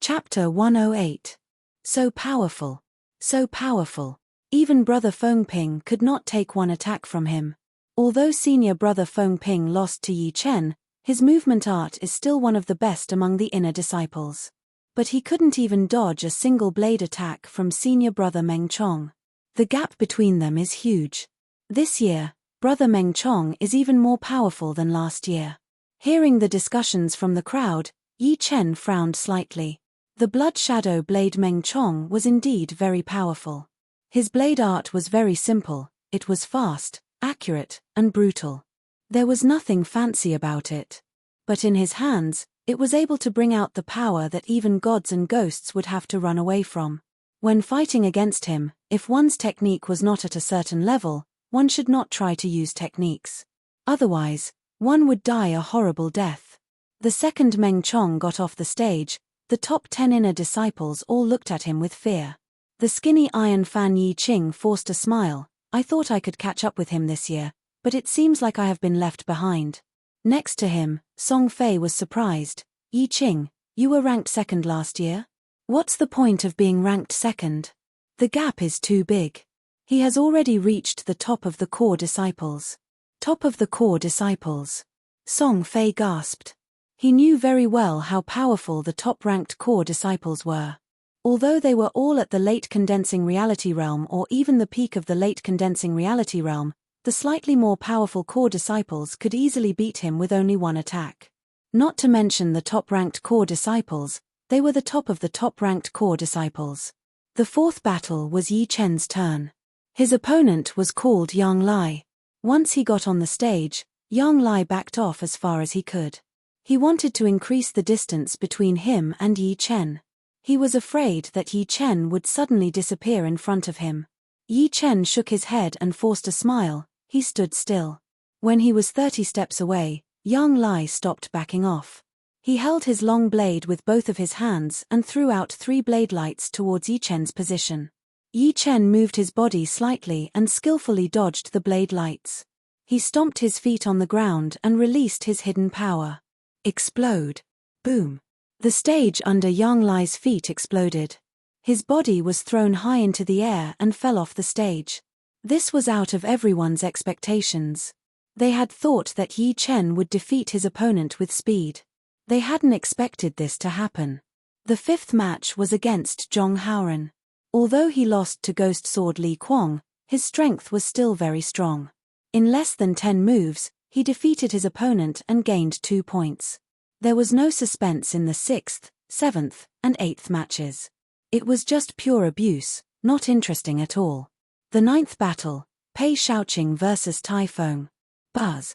Chapter 108. So powerful. So powerful. Even brother Feng Ping could not take one attack from him. Although senior brother Feng Ping lost to Yi Chen, his movement art is still one of the best among the inner disciples. But he couldn't even dodge a single blade attack from senior brother Meng Chong. The gap between them is huge. This year, brother Meng Chong is even more powerful than last year. Hearing the discussions from the crowd, Yi Chen frowned slightly. The blood shadow blade Meng Chong was indeed very powerful. His blade art was very simple. It was fast, accurate, and brutal. There was nothing fancy about it. But in his hands, it was able to bring out the power that even gods and ghosts would have to run away from. When fighting against him, if one's technique was not at a certain level, one should not try to use techniques. Otherwise, one would die a horrible death. The second Meng Chong got off the stage. The top 10 inner disciples all looked at him with fear. The skinny Iron Fan Yi Qing forced a smile. I thought I could catch up with him this year, but it seems like I have been left behind. Next to him, Song Fei was surprised. Yi Qing, you were ranked second last year? What's the point of being ranked second? The gap is too big. He has already reached the top of the core disciples. Top of the core disciples. Song Fei gasped. He knew very well how powerful the top-ranked core disciples were. Although they were all at the late condensing reality realm or even the peak of the late condensing reality realm, the slightly more powerful core disciples could easily beat him with only one attack. Not to mention the top-ranked core disciples, they were the top of the top-ranked core disciples. The fourth battle was Yi Chen's turn. His opponent was called Yang Lai. Once he got on the stage, Yang Lai backed off as far as he could. He wanted to increase the distance between him and Yi Chen. He was afraid that Yi Chen would suddenly disappear in front of him. Yi Chen shook his head and forced a smile. He stood still. When he was 30 steps away, Yang Lai stopped backing off. He held his long blade with both of his hands and threw out 3 blade lights towards Yi Chen's position. Yi Chen moved his body slightly and skillfully dodged the blade lights. He stomped his feet on the ground and released his hidden power. Explode. Boom. The stage under Yang Lai's feet exploded. His body was thrown high into the air and fell off the stage. This was out of everyone's expectations. They had thought that Yi Chen would defeat his opponent with speed. They hadn't expected this to happen. The fifth match was against Zhong Haoren. Although he lost to Ghost Sword Li Kuang, his strength was still very strong. In less than 10 moves, he defeated his opponent and gained 2 points. There was no suspense in the 6th, 7th, and 8th matches. It was just pure abuse, not interesting at all. The 9th battle, Pei Shaoqing vs Typhone. Buzz.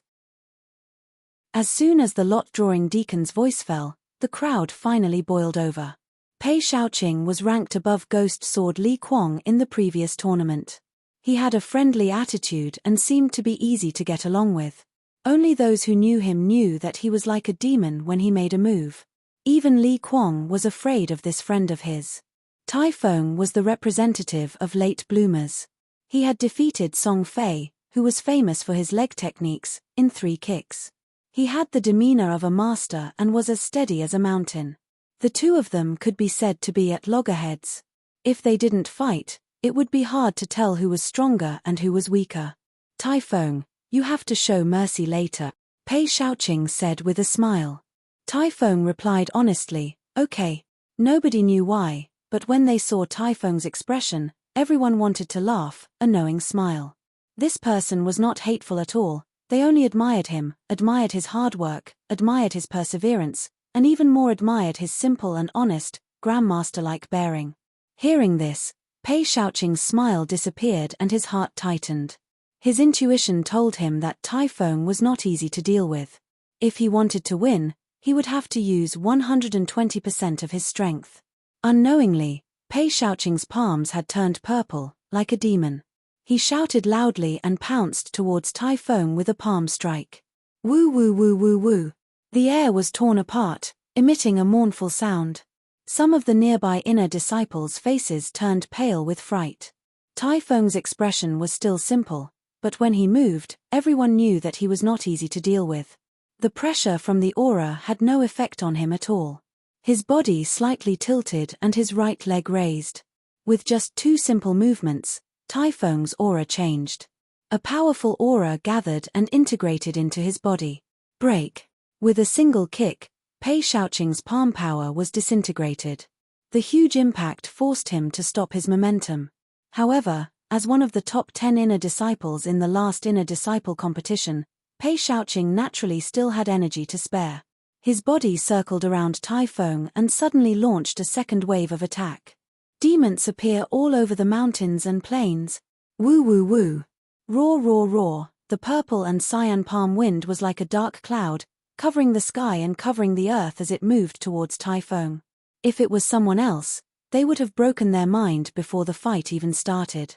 As soon as the lot-drawing deacon's voice fell, the crowd finally boiled over. Pei Shaoqing was ranked above Ghost Sword Li Kuang in the previous tournament. He had a friendly attitude and seemed to be easy to get along with. Only those who knew him knew that he was like a demon when he made a move. Even Li Kuang was afraid of this friend of his. Typhone was the representative of late bloomers. He had defeated Song Fei, who was famous for his leg techniques, in 3 kicks. He had the demeanor of a master and was as steady as a mountain. The two of them could be said to be at loggerheads. If they didn't fight, it would be hard to tell who was stronger and who was weaker. Typhone, you have to show mercy later, Pei Shaoqing said with a smile. Typhone replied honestly, okay. Nobody knew why, but when they saw Typhone's expression, everyone wanted to laugh, a knowing smile. This person was not hateful at all, they only admired him, admired his hard work, admired his perseverance, and even more admired his simple and honest, grandmaster-like bearing. Hearing this, Pei Shaoqing's smile disappeared and his heart tightened. His intuition told him that Typhone was not easy to deal with. If he wanted to win, he would have to use 120% of his strength. Unknowingly, Pei Shaoqing's palms had turned purple, like a demon. He shouted loudly and pounced towards Typhone with a palm strike. Woo woo woo woo woo. The air was torn apart, emitting a mournful sound. Some of the nearby inner disciples' faces turned pale with fright. Typhone's expression was still simple, but when he moved, everyone knew that he was not easy to deal with. The pressure from the aura had no effect on him at all. His body slightly tilted and his right leg raised. With just 2 simple movements, Typhone's aura changed. A powerful aura gathered and integrated into his body. Break. With a single kick, Pei Shaoqing's palm power was disintegrated. The huge impact forced him to stop his momentum. However, as one of the top 10 inner disciples in the last inner disciple competition, Pei Shaoqing naturally still had energy to spare. His body circled around Typhone and suddenly launched a second wave of attack. Demons appear all over the mountains and plains. Woo woo woo. Roar roar roar. The purple and cyan palm wind was like a dark cloud, covering the sky and covering the earth as it moved towards Typhone. If it was someone else, they would have broken their mind before the fight even started.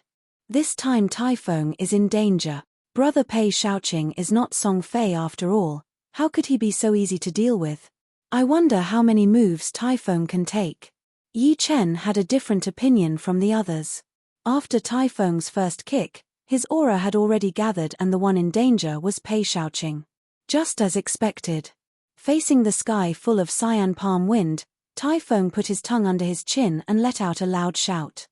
This time Typhone is in danger. Brother Pei Shaoqing is not Song Fei after all. How could he be so easy to deal with? I wonder how many moves Typhone can take. Yi Chen had a different opinion from the others. After Typhone's first kick, his aura had already gathered and the one in danger was Pei Shaoqing. Just as expected. Facing the sky full of cyan palm wind, Typhone put his tongue under his chin and let out a loud shout.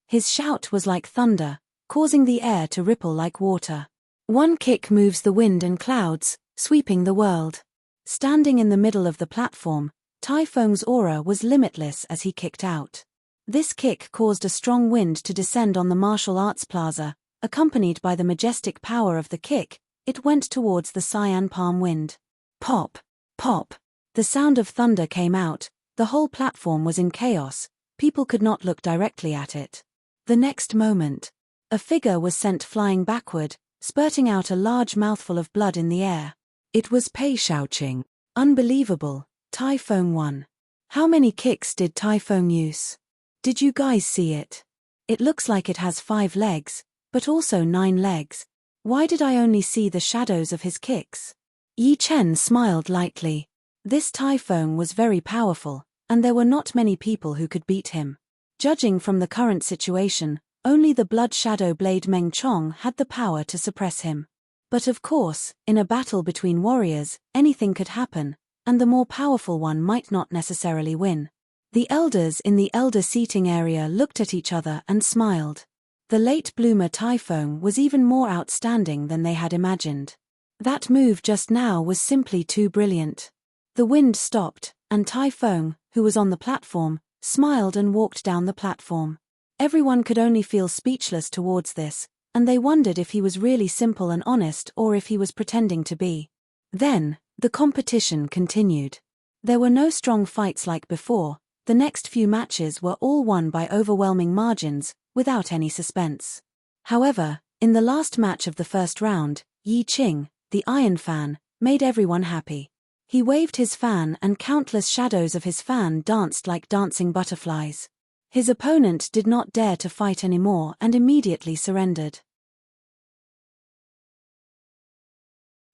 His shout was like thunder, causing the air to ripple like water. One kick moves the wind and clouds, sweeping the world. Standing in the middle of the platform, Typhone's aura was limitless as he kicked out. This kick caused a strong wind to descend on the martial arts plaza. Accompanied by the majestic power of the kick, it went towards the cyan palm wind. Pop! Pop! The sound of thunder came out, the whole platform was in chaos, people could not look directly at it. The next moment, a figure was sent flying backward, spurting out a large mouthful of blood in the air. It was Pei Shaoqing. Unbelievable, Typhone won. How many kicks did Typhone use? Did you guys see it? It looks like it has 5 legs, but also 9 legs. Why did I only see the shadows of his kicks? Yi Chen smiled lightly. This Typhone was very powerful, and there were not many people who could beat him. Judging from the current situation, only the Blood Shadow Blade Meng Chong had the power to suppress him. But of course, in a battle between warriors, anything could happen, and the more powerful one might not necessarily win. The elders in the elder seating area looked at each other and smiled. The late bloomer Typhoon was even more outstanding than they had imagined. That move just now was simply too brilliant. The wind stopped, and Typhoon, who was on the platform, smiled and walked down the platform. Everyone could only feel speechless towards this, and they wondered if he was really simple and honest or if he was pretending to be. Then, the competition continued. There were no strong fights like before. The next few matches were all won by overwhelming margins, without any suspense. However, in the last match of the first round, Yi Qing, the Iron Fan, made everyone happy. He waved his fan and countless shadows of his fan danced like dancing butterflies. His opponent did not dare to fight anymore and immediately surrendered.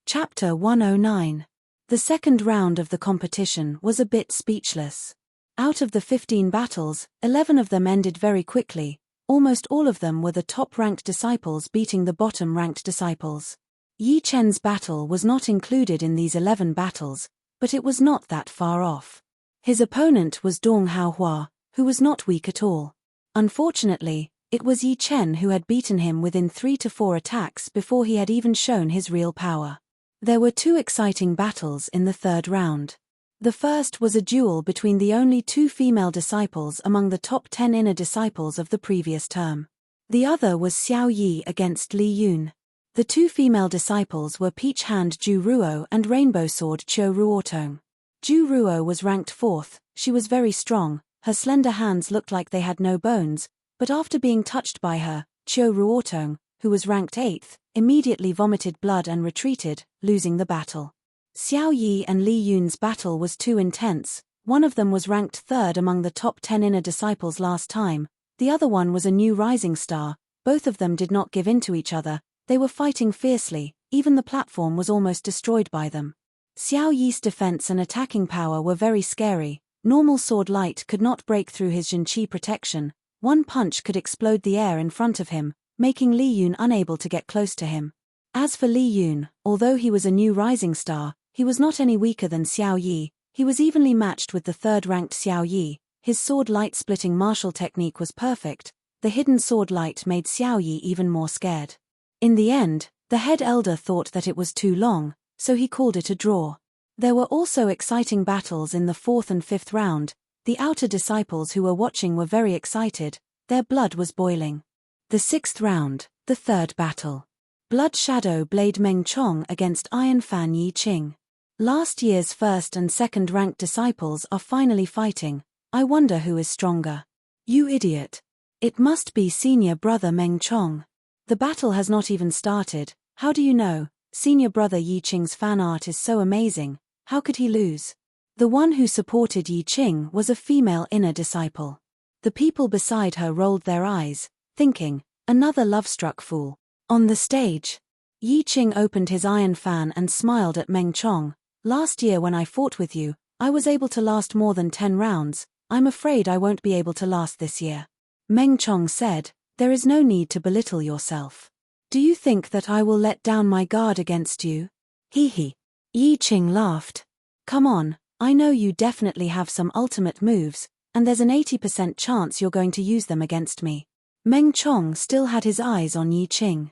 Chapter 109. The second round of the competition was a bit speechless. Out of the 15 battles, 11 of them ended very quickly. Almost all of them were the top-ranked disciples beating the bottom-ranked disciples. Yi Chen's battle was not included in these 11 battles, but it was not that far off. His opponent was Dong Haohua, who was not weak at all. Unfortunately, it was Yi Chen who had beaten him within 3 to 4 attacks before he had even shown his real power. There were 2 exciting battles in the third round. The first was a duel between the only 2 female disciples among the top 10 inner disciples of the previous term. The other was Xiao Yi against Li Yun. The 2 female disciples were Peach Hand Ju Ruo and Rainbow Sword Qiu Ruotong. Ju Ruo was ranked 4th, she was very strong, her slender hands looked like they had no bones, but after being touched by her, Qiu Ruotong, who was ranked 8th, immediately vomited blood and retreated, losing the battle. Xiao Yi and Li Yun's battle was too intense. One of them was ranked 3rd among the top 10 inner disciples last time, the other one was a new rising star. Both of them did not give in to each other, they were fighting fiercely, even the platform was almost destroyed by them. Xiao Yi's defense and attacking power were very scary. Normal sword light could not break through his Jinqi protection. One punch could explode the air in front of him, making Li Yun unable to get close to him. As for Li Yun, although he was a new rising star, he was not any weaker than Xiao Yi. He was evenly matched with the 3rd-ranked Xiao Yi. His sword light splitting martial technique was perfect. The hidden sword light made Xiao Yi even more scared. In the end, the head elder thought that it was too long, so he called it a draw. There were also exciting battles in the 4th and 5th round. The outer disciples who were watching were very excited. Their blood was boiling. The 6th round, the 3rd battle. Blood Shadow Blade Meng Chong against Iron Fan Yi Qing. Last year's 1st and 2nd ranked disciples are finally fighting. I wonder who is stronger. You idiot. It must be senior brother Meng Chong. The battle has not even started. How do you know? Senior brother Yi Qing's fan art is so amazing. How could he lose? The one who supported Yi Qing was a female inner disciple. The people beside her rolled their eyes, thinking, another love-struck fool. On the stage, Yi Qing opened his iron fan and smiled at Meng Chong. Last year when I fought with you, I was able to last more than 10 rounds. I'm afraid I won't be able to last this year. Meng Chong said, there is no need to belittle yourself. Do you think that I will let down my guard against you? Hee hee. Yi Qing laughed. Come on, I know you definitely have some ultimate moves, and there's an 80% chance you're going to use them against me. Meng Chong still had his eyes on Yi Qing.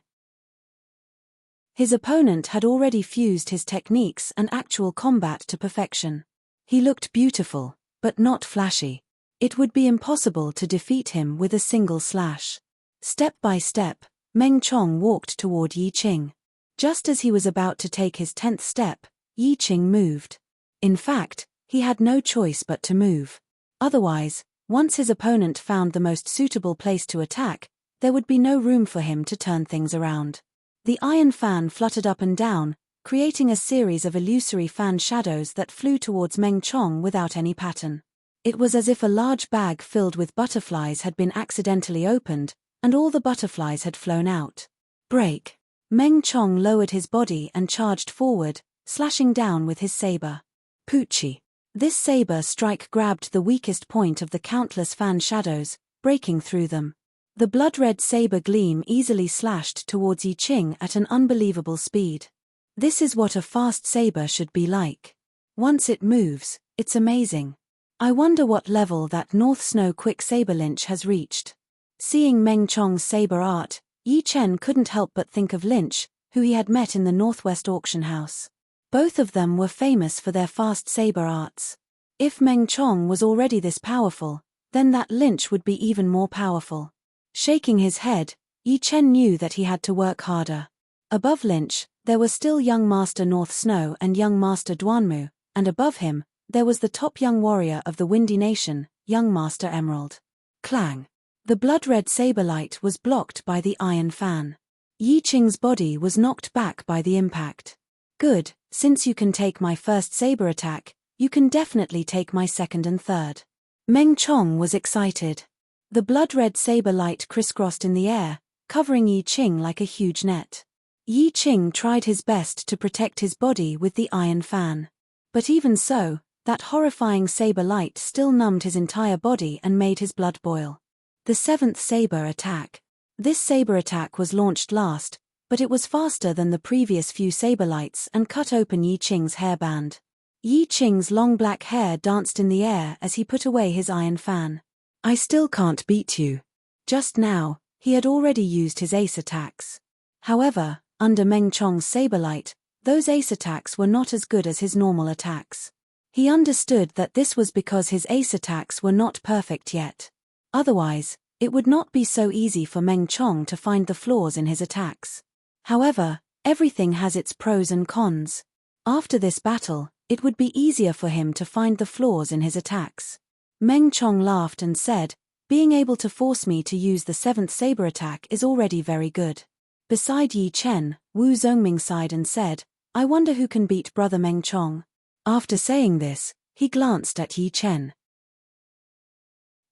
His opponent had already fused his techniques and actual combat to perfection. He looked beautiful, but not flashy. It would be impossible to defeat him with a single slash. Step by step, Meng Chong walked toward Yi Qing. Just as he was about to take his 10th step, Yi Qing moved. In fact, he had no choice but to move. Otherwise, once his opponent found the most suitable place to attack, there would be no room for him to turn things around. The iron fan fluttered up and down, creating a series of illusory fan shadows that flew towards Meng Chong without any pattern. It was as if a large bag filled with butterflies had been accidentally opened, and all the butterflies had flown out. Break. Meng Chong lowered his body and charged forward, slashing down with his saber. Poochie. This saber strike grabbed the weakest point of the countless fan shadows, breaking through them. The blood-red saber gleam easily slashed towards Yi Qing at an unbelievable speed. This is what a fast saber should be like. Once it moves, it's amazing. I wonder what level that North Snow Quick Saber Lynch has reached. Seeing Meng Chong's saber art, Yi Chen couldn't help but think of Lynch, who he had met in the Northwest auction house. Both of them were famous for their fast saber arts. If Meng Chong was already this powerful, then that Lynch would be even more powerful. Shaking his head, Yi Chen knew that he had to work harder. Above Lynch, there were still young Master North Snow and young Master Duanmu, and above him, there was the top young warrior of the Windy Nation, young Master Emerald. Clang! The blood-red saber light was blocked by the iron fan. Yi Qing's body was knocked back by the impact. Good, since you can take my first saber attack, you can definitely take my second and third. Meng Chong was excited. The blood-red saber light crisscrossed in the air, covering Yi Qing like a huge net. Yi Qing tried his best to protect his body with the iron fan. But even so, that horrifying saber light still numbed his entire body and made his blood boil. The seventh saber attack. This saber attack was launched last, but it was faster than the previous few saber lights and cut open Yi Qing's hairband. Yi Qing's long black hair danced in the air as he put away his iron fan. I still can't beat you. Just now, he had already used his ace attacks. However, under Meng Chong's saber light, those ace attacks were not as good as his normal attacks. He understood that this was because his ace attacks were not perfect yet. Otherwise, it would not be so easy for Meng Chong to find the flaws in his attacks. However, everything has its pros and cons. After this battle, it would be easier for him to find the flaws in his attacks. Meng Chong laughed and said, being able to force me to use the seventh saber attack is already very good. Beside Yi Chen, Wu Zongming sighed and said, I wonder who can beat brother Meng Chong. After saying this, he glanced at Yi Chen.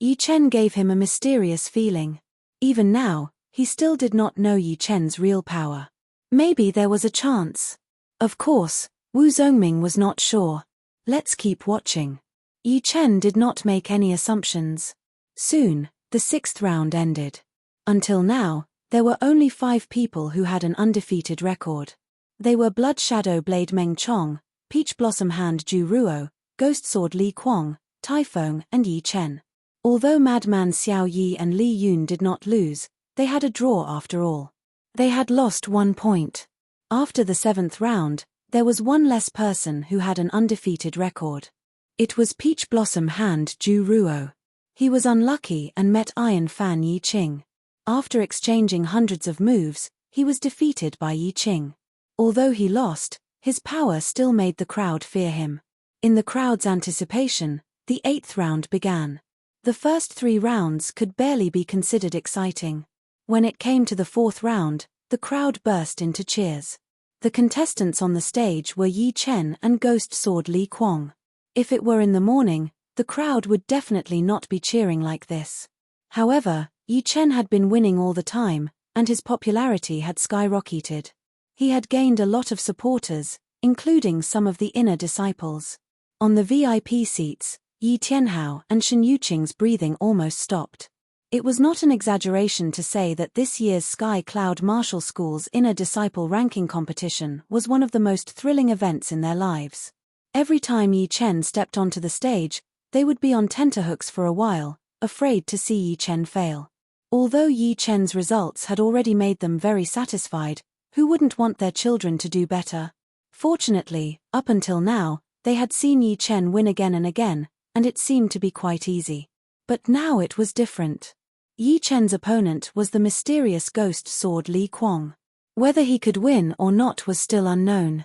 Yi Chen gave him a mysterious feeling. Even now, he still did not know Yi Chen's real power. Maybe there was a chance. Of course, Wu Zongming was not sure. Let's keep watching. Yi Chen did not make any assumptions. Soon, the sixth round ended. Until now, there were only 5 people who had an undefeated record. They were Blood Shadow Blade Meng Chong, Peach Blossom Hand Ju Ruo, Ghost Sword Li Kuang, Taifeng and Yi Chen. Although Madman Xiao Yi and Li Yun did not lose, they had a draw after all. They had lost 1 point. After the 7th round, there was one less person who had an undefeated record. It was Peach Blossom Hand Ju Ruo. He was unlucky and met Iron Fan Yi Qing. After exchanging hundreds of moves, he was defeated by Yi Qing. Although he lost, his power still made the crowd fear him. In the crowd's anticipation, the 8th round began. The first 3 rounds could barely be considered exciting. When it came to the 4th round, the crowd burst into cheers. The contestants on the stage were Yi Chen and Ghost Sword Li Kuang. If it were in the morning, the crowd would definitely not be cheering like this. However, Yi Chen had been winning all the time, and his popularity had skyrocketed. He had gained a lot of supporters, including some of the inner disciples. On the VIP seats, Yi Tianhao and Shen Yuqing's breathing almost stopped. It was not an exaggeration to say that this year's Sky Cloud Martial School's inner disciple ranking competition was one of the most thrilling events in their lives. Every time Yi Chen stepped onto the stage, they would be on tenterhooks for a while, afraid to see Yi Chen fail. Although Yi Chen's results had already made them very satisfied, who wouldn't want their children to do better? Fortunately, up until now, they had seen Yi Chen win again and again, and it seemed to be quite easy. But now it was different. Yi Chen's opponent was the mysterious Ghost Sword Li Kuang. Whether he could win or not was still unknown.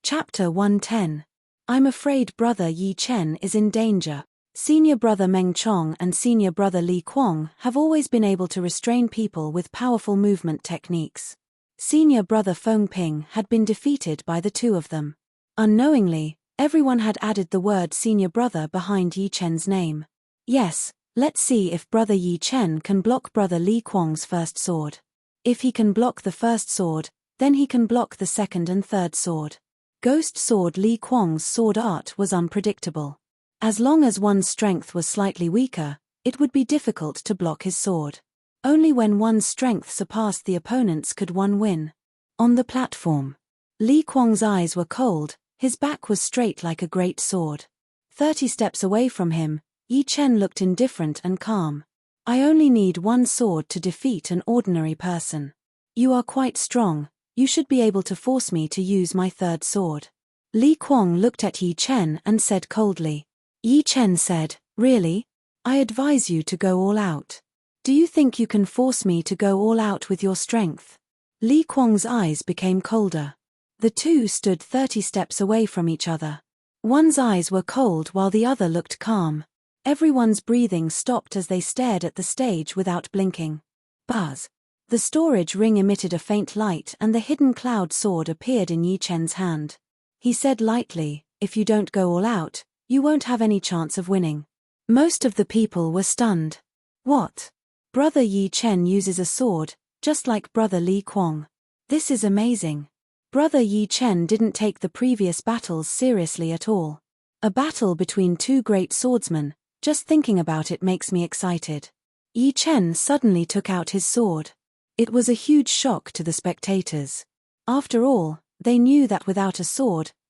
Chapter 110. I'm afraid brother Yi Chen is in danger. Senior brother Meng Chong and senior brother Li Kuang have always been able to restrain people with powerful movement techniques. Senior brother Feng Ping had been defeated by the 2 of them. Unknowingly, everyone had added the word senior brother behind Yi Chen's name. Yes, let's see if brother Yi Chen can block brother Li Kuang's first sword. If he can block the first sword, then he can block the second and third sword. Ghost Sword Li Kuang's sword art was unpredictable. As long as one's strength was slightly weaker, it would be difficult to block his sword. Only when one's strength surpassed the opponent's could one win. On the platform, Li Kuang's eyes were cold, his back was straight like a great sword. 30 steps away from him, Yi Chen looked indifferent and calm. I only need one sword to defeat an ordinary person. You are quite strong, you should be able to force me to use my third sword. Li Kuang looked at Yi Chen and said coldly. Yi Chen said, really? I advise you to go all out. Do you think you can force me to go all out with your strength? Li Kuang's eyes became colder. The two stood 30 steps away from each other. One's eyes were cold while the other looked calm. Everyone's breathing stopped as they stared at the stage without blinking. Buzz. The storage ring emitted a faint light and the hidden cloud sword appeared in Yi Chen's hand. He said lightly, if you don't go all out, you won't have any chance of winning. Most of the people were stunned. What? Brother Yi Chen uses a sword, just like brother Li Kuang. This is amazing. Brother Yi Chen didn't take the previous battles seriously at all. A battle between two great swordsmen, just thinking about it makes me excited. Yi Chen suddenly took out his sword. It was a huge shock to the spectators. After all, they knew that without a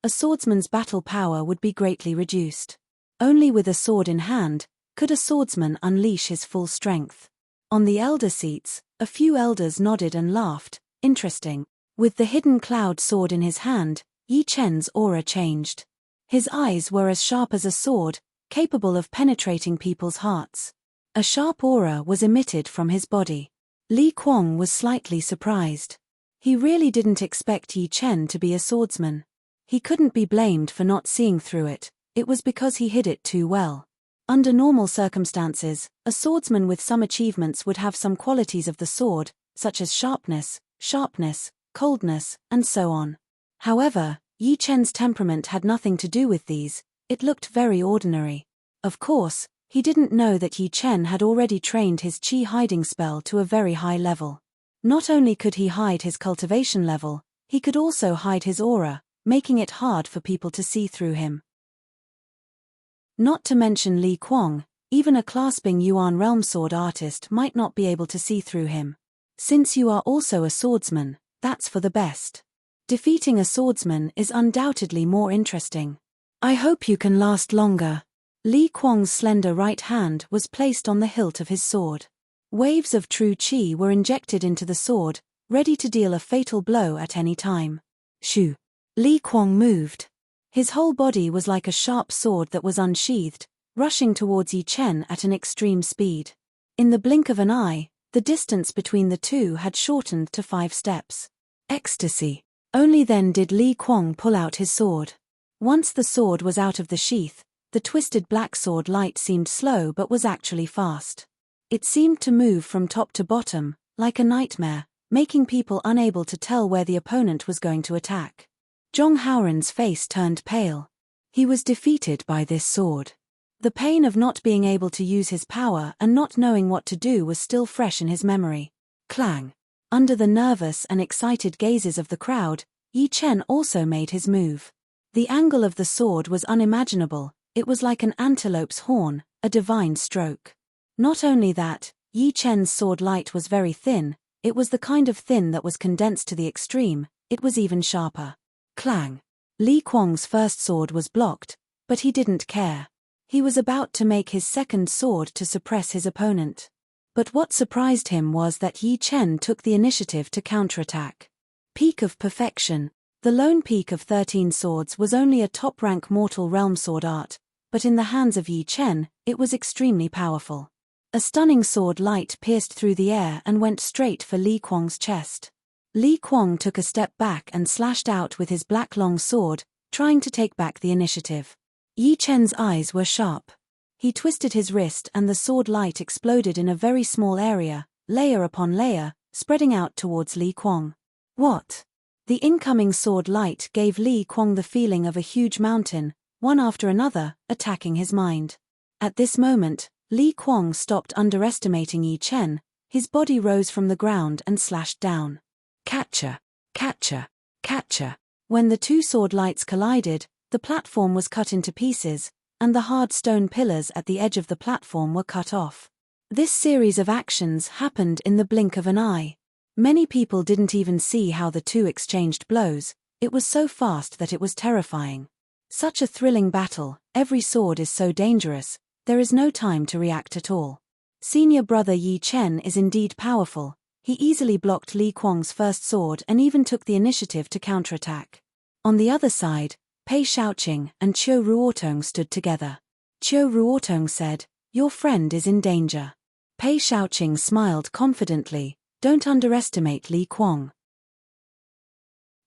swordsman's battle power would be greatly reduced. Only with a sword in hand, could a swordsman unleash his full strength. On the elder seats, a few elders nodded and laughed, interesting. With the hidden cloud sword in his hand, Yi Chen's aura changed. His eyes were as sharp as a sword, capable of penetrating people's hearts. A sharp aura was emitted from his body. Li Kuang was slightly surprised. He really didn't expect Yi Chen to be a swordsman. He couldn't be blamed for not seeing through it, it was because he hid it too well. Under normal circumstances, a swordsman with some achievements would have some qualities of the sword, such as sharpness, coldness, and so on. However, Yi Chen's temperament had nothing to do with these, it looked very ordinary. Of course, he didn't know that Yi Chen had already trained his qi hiding spell to a very high level. Not only could he hide his cultivation level, he could also hide his aura, making it hard for people to see through him. Not to mention Li Kuang, even a clasping Yuan realm sword artist might not be able to see through him. Since you are also a swordsman, that's for the best. Defeating a swordsman is undoubtedly more interesting. I hope you can last longer. Li Kuang's slender right hand was placed on the hilt of his sword. Waves of true qi were injected into the sword, ready to deal a fatal blow at any time. Shoo! Li Kuang moved. His whole body was like a sharp sword that was unsheathed, rushing towards Yi Chen at an extreme speed. In the blink of an eye, the distance between the two had shortened to 5 steps. Ecstasy. Only then did Li Kuang pull out his sword. Once the sword was out of the sheath, the twisted black sword light seemed slow but was actually fast. It seemed to move from top to bottom, like a nightmare, making people unable to tell where the opponent was going to attack. Zhong Haoran's face turned pale. He was defeated by this sword. The pain of not being able to use his power and not knowing what to do was still fresh in his memory. Clang! Under the nervous and excited gazes of the crowd, Yi Chen also made his move. The angle of the sword was unimaginable, it was like an antelope's horn, a divine stroke. Not only that, Yi Chen's sword light was very thin, it was the kind of thin that was condensed to the extreme, it was even sharper. Clang! Li Kuang's first sword was blocked, but he didn't care. He was about to make his second sword to suppress his opponent. But what surprised him was that Yi Chen took the initiative to counterattack. Peak of perfection. The lone peak of 13 swords was only a top-rank mortal realm sword art, but in the hands of Yi Chen, it was extremely powerful. A stunning sword light pierced through the air and went straight for Li Kuang's chest. Li Kuang took a step back and slashed out with his black long sword, trying to take back the initiative. Yi Chen's eyes were sharp. He twisted his wrist and the sword light exploded in a very small area, layer upon layer, spreading out towards Li Kuang. What? The incoming sword light gave Li Kuang the feeling of a huge mountain, one after another, attacking his mind. At this moment, Li Kuang stopped underestimating Yi Chen, his body rose from the ground and slashed down. Catcher! Catcher! Catcher! When the two sword lights collided, the platform was cut into pieces, and the hard stone pillars at the edge of the platform were cut off. This series of actions happened in the blink of an eye. Many people didn't even see how the two exchanged blows, it was so fast that it was terrifying. Such a thrilling battle, every sword is so dangerous, There is no time to react at all. Senior brother Yi Chen is indeed powerful. He easily blocked Li Kuang's first sword and even took the initiative to counterattack. On the other side, Pei Shaoqing and Qiu Ruotong stood together. Qiu Ruotong said, "Your friend is in danger." Pei Shaoqing smiled confidently, "Don't underestimate Li Kuang.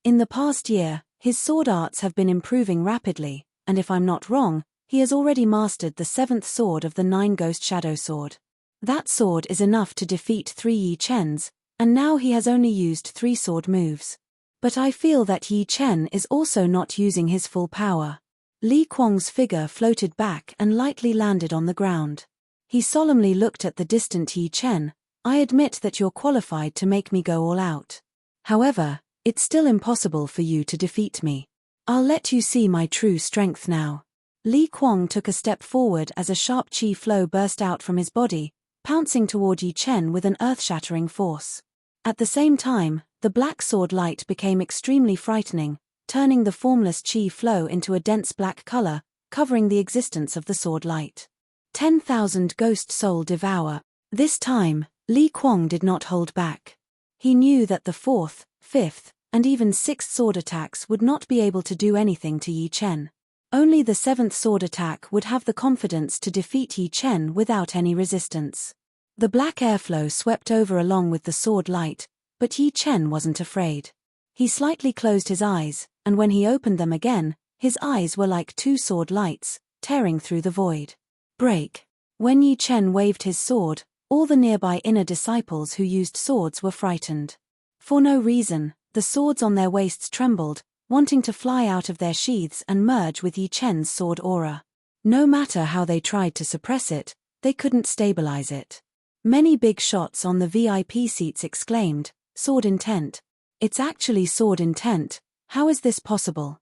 In the past year, his sword arts have been improving rapidly, and if I'm not wrong, he has already mastered the 7th sword of the 9 Ghost Shadow Sword. That sword is enough to defeat 3 Yi Chens, and now he has only used 3 sword moves. But I feel that Yi Chen is also not using his full power." Li Kuang's figure floated back and lightly landed on the ground. He solemnly looked at the distant Yi Chen. "I admit that you're qualified to make me go all out. However, it's still impossible for you to defeat me. I'll let you see my true strength now." Li Kuang took a step forward as a sharp qi flow burst out from his body, pouncing toward Yi Chen with an earth-shattering force. At the same time, the black sword light became extremely frightening, turning the formless qi flow into a dense black color, covering the existence of the sword light. 10,000 Ghost Soul Devour. This time, Li Kuang did not hold back. He knew that the 4th, 5th, and even 6th sword attacks would not be able to do anything to Yi Chen. Only the 7th sword attack would have the confidence to defeat Yi Chen without any resistance. The black airflow swept over along with the sword light, but Yi Chen wasn't afraid. He slightly closed his eyes, and when he opened them again, his eyes were like 2 sword lights, tearing through the void. Break. When Yi Chen waved his sword, all the nearby inner disciples who used swords were frightened. For no reason, the swords on their waists trembled, wanting to fly out of their sheaths and merge with Yi Chen's sword aura. No matter how they tried to suppress it, they couldn't stabilize it. Many big shots on the VIP seats exclaimed, "Sword intent. It's actually sword intent, how is this possible?"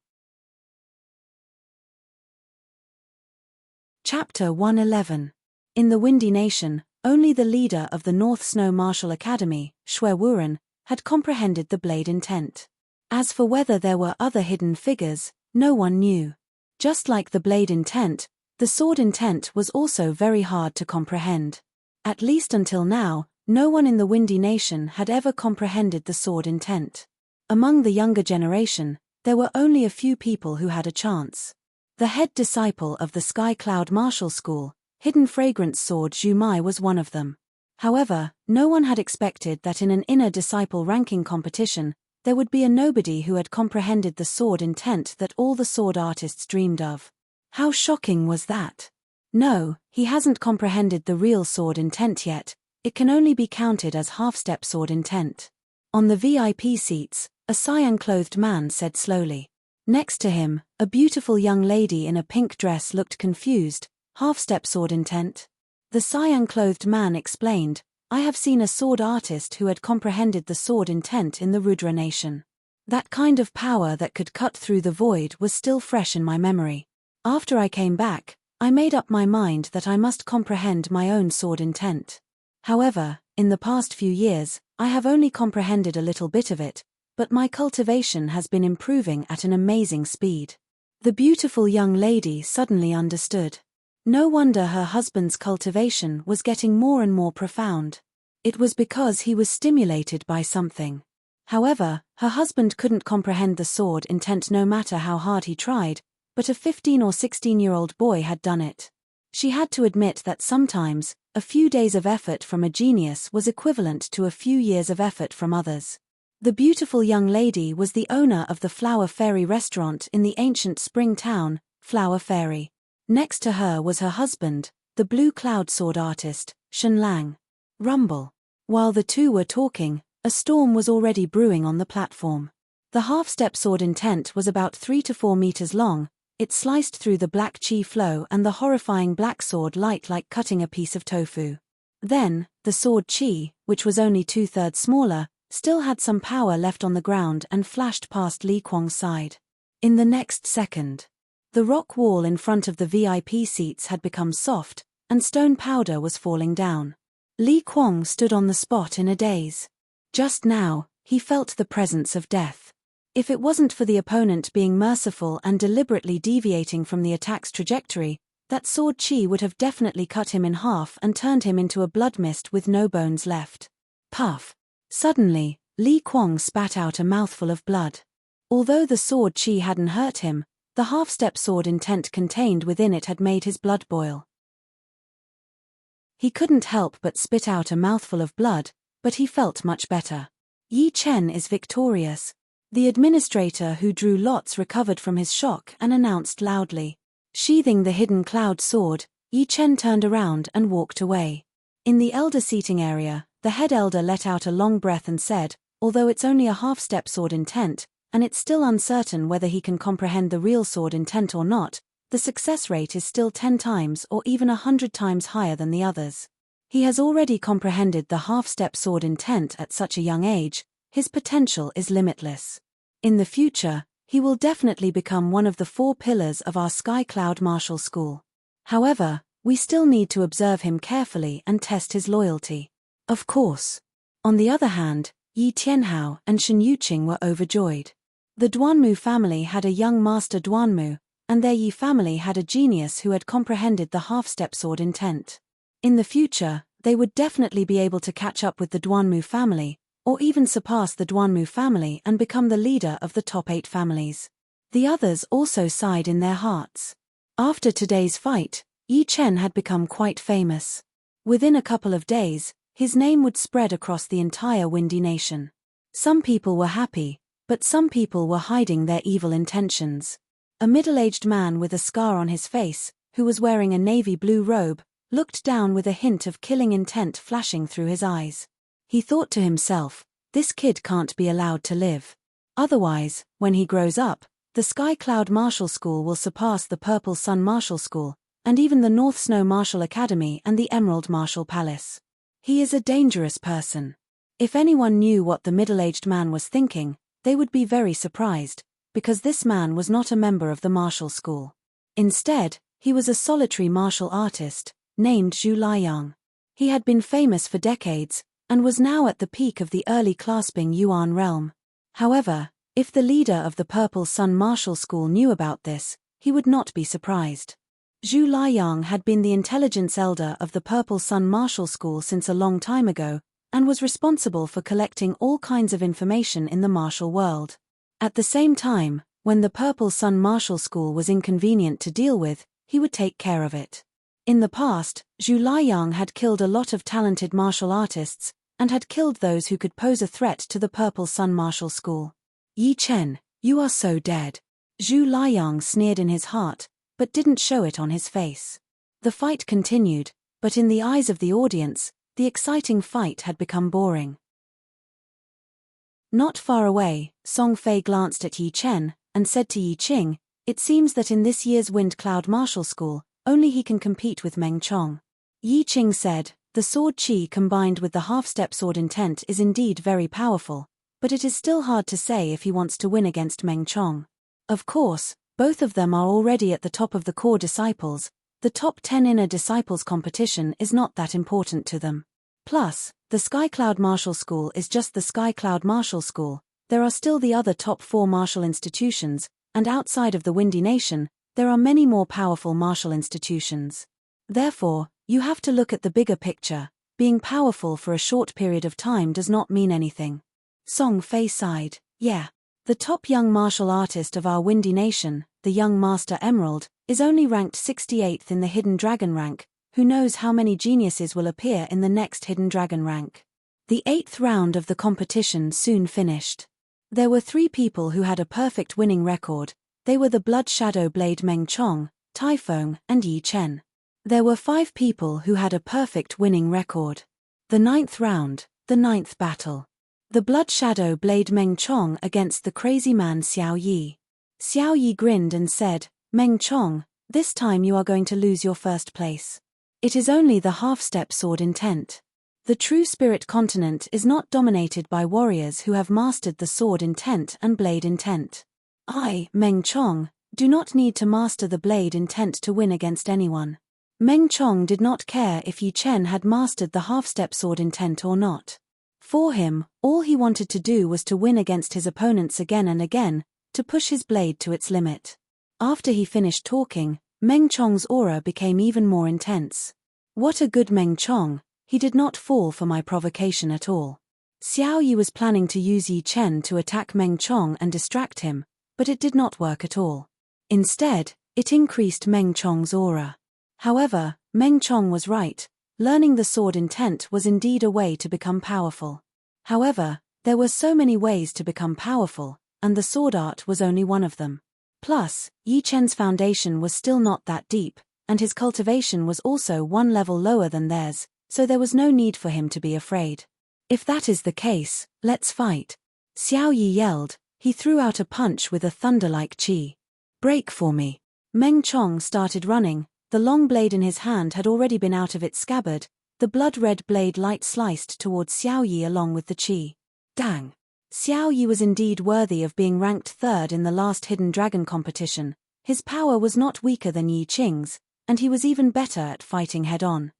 Chapter 111. In the Windy Nation, only the leader of the North Snow Martial Academy, Xue Wuren, had comprehended the blade intent. As for whether there were other hidden figures, no one knew. Just like the blade intent, the sword intent was also very hard to comprehend. At least until now, no one in the Windy Nation had ever comprehended the sword intent. Among the younger generation, there were only a few people who had a chance. The head disciple of the Sky Cloud Martial School, Hidden Fragrance Sword Zhu Mai, was one of them. However, no one had expected that in an inner disciple ranking competition, there would be a nobody who had comprehended the sword intent that all the sword artists dreamed of. How shocking was that? No, he hasn't comprehended the real sword intent yet. It can only be counted as half-step sword intent. On the VIP seats, a cyan-clothed man said slowly. Next to him, a beautiful young lady in a pink dress looked confused. "Half-step sword intent?" The cyan-clothed man explained, "I have seen a sword artist who had comprehended the sword intent in the Rudra Nation. That kind of power that could cut through the void was still fresh in my memory. After I came back, I made up my mind that I must comprehend my own sword intent. However, in the past few years, I have only comprehended a little bit of it, but my cultivation has been improving at an amazing speed." The beautiful young lady suddenly understood. No wonder her husband's cultivation was getting more and more profound. It was because he was stimulated by something. However, her husband couldn't comprehend the sword intent no matter how hard he tried, but a 15 or 16-year-old boy had done it. She had to admit that sometimes, a few days of effort from a genius was equivalent to a few years of effort from others. The beautiful young lady was the owner of the Flower Fairy restaurant in the ancient spring town, Flower Fairy. Next to her was her husband, the blue cloud sword artist, Shen Lang. Rumble. While the two were talking, a storm was already brewing on the platform. The half-step sword intent was about 3 to 4 meters long. It sliced through the black qi flow and the horrifying black sword light like cutting a piece of tofu. Then, the sword qi, which was only 2/3 smaller, still had some power left on the ground and flashed past Li Kuang's side. In the next second, the rock wall in front of the VIP seats had become soft, and stone powder was falling down. Li Kuang stood on the spot in a daze. Just now, he felt the presence of death. If it wasn't for the opponent being merciful and deliberately deviating from the attack's trajectory, That sword chi would have definitely cut him in half and turned him into a blood mist with no bones left. Puff. Suddenly, Li Kuang spat out a mouthful of blood. Although the sword chi hadn't hurt him, the half-step sword intent contained within it had made his blood boil. He couldn't help but spit out a mouthful of blood, but he felt much better. Yi Chen is victorious. The administrator who drew lots recovered from his shock and announced loudly. Sheathing the hidden cloud sword, Yi Chen turned around and walked away. In the elder seating area, the head elder let out a long breath and said, although it's only a half-step sword intent, and it's still uncertain whether he can comprehend the real sword intent or not, the success rate is still 10 times or even 100 times higher than the others. He has already comprehended the half-step sword intent at such a young age. His potential is limitless. In the future, he will definitely become one of the 4 pillars of our Sky Cloud Martial School. However, we still need to observe him carefully and test his loyalty. Of course. On the other hand, Yi Tianhao and Shen Yuqing were overjoyed. The Duanmu family had a young master Duanmu, and their Yi family had a genius who had comprehended the half-step sword intent. In the future, they would definitely be able to catch up with the Duanmu family, or even surpass the Duanmu family and become the leader of the top 8 families. The others also sighed in their hearts. After today's fight, Yi Chen had become quite famous. Within a couple of days, his name would spread across the entire Windy Nation. Some people were happy, but some people were hiding their evil intentions. A middle-aged man with a scar on his face, who was wearing a navy blue robe, looked down with a hint of killing intent flashing through his eyes. He thought to himself, this kid can't be allowed to live. Otherwise, when he grows up, the Sky Cloud Martial School will surpass the Purple Sun Martial School, and even the North Snow Martial Academy and the Emerald Martial Palace. He is a dangerous person. If anyone knew what the middle-aged man was thinking, they would be very surprised, because this man was not a member of the martial school. Instead, he was a solitary martial artist, named Zhu Liang. He had been famous for decades, and was now at the peak of the early clasping Yuan realm. However, if the leader of the Purple Sun Martial School knew about this, he would not be surprised. Zhu Liang had been the intelligence elder of the Purple Sun Martial School since a long time ago, and was responsible for collecting all kinds of information in the martial world. At the same time, when the Purple Sun Martial School was inconvenient to deal with, he would take care of it. In the past, Zhu Liang had killed a lot of talented martial artists, and had killed those who could pose a threat to the Purple Sun Martial School. Yi Chen, you are so dead. Zhu Liang sneered in his heart, but didn't show it on his face. The fight continued, but in the eyes of the audience, the exciting fight had become boring. Not far away, Song Fei glanced at Yi Chen, and said to Yi Qing, it seems that in this year's Wind Cloud Martial School, only he can compete with Meng Chong. Yi Qing said, the sword chi combined with the half-step sword intent is indeed very powerful, but it is still hard to say if he wants to win against Meng Chong. Of course, both of them are already at the top of the core disciples. The top 10 inner disciples competition is not that important to them. Plus, the Sky Cloud Martial School is just the Sky Cloud Martial School. There are still the other top 4 martial institutions, and outside of the Windy Nation, there are many more powerful martial institutions. Therefore, you have to look at the bigger picture. Being powerful for a short period of time does not mean anything. Song Fei sighed. Yeah. The top young martial artist of our Windy Nation, the young Master Emerald, is only ranked 68th in the Hidden Dragon rank. Who knows how many geniuses will appear in the next Hidden Dragon rank. The 8th round of the competition soon finished. There were 3 people who had a perfect winning record. They were the Blood Shadow Blade Meng Chong, Taifeng, and Yi Chen. There were 5 people who had a perfect winning record. The 9th round, the 9th battle. The Blood Shadow Blade Meng Chong against the crazy man Xiao Yi. Xiao Yi grinned and said, Meng Chong, this time you are going to lose your first place. It is only the half-step sword intent. The true spirit continent is not dominated by warriors who have mastered the sword intent and blade intent. I, Meng Chong, do not need to master the blade intent to win against anyone. Meng Chong did not care if Yi Chen had mastered the half-step sword intent or not. For him, all he wanted to do was to win against his opponents again and again, to push his blade to its limit. After he finished talking, Meng Chong's aura became even more intense. What a good Meng Chong, he did not fall for my provocation at all. Xiao Yi was planning to use Yi Chen to attack Meng Chong and distract him, but it did not work at all. Instead, it increased Meng Chong's aura. However, Meng Chong was right, learning the sword intent was indeed a way to become powerful. However, there were so many ways to become powerful, and the sword art was only one of them. Plus, Yi Chen's foundation was still not that deep, and his cultivation was also one level lower than theirs, so there was no need for him to be afraid. If that is the case, let's fight. Xiao Yi yelled. He threw out a punch with a thunder-like chi. Break for me. Meng Chong started running. The long blade in his hand had already been out of its scabbard. The blood-red blade light sliced towards Xiao Yi along with the chi. Dang! Xiao Yi was indeed worthy of being ranked third in the last Hidden Dragon competition. His power was not weaker than Yi Qing's, and he was even better at fighting head-on.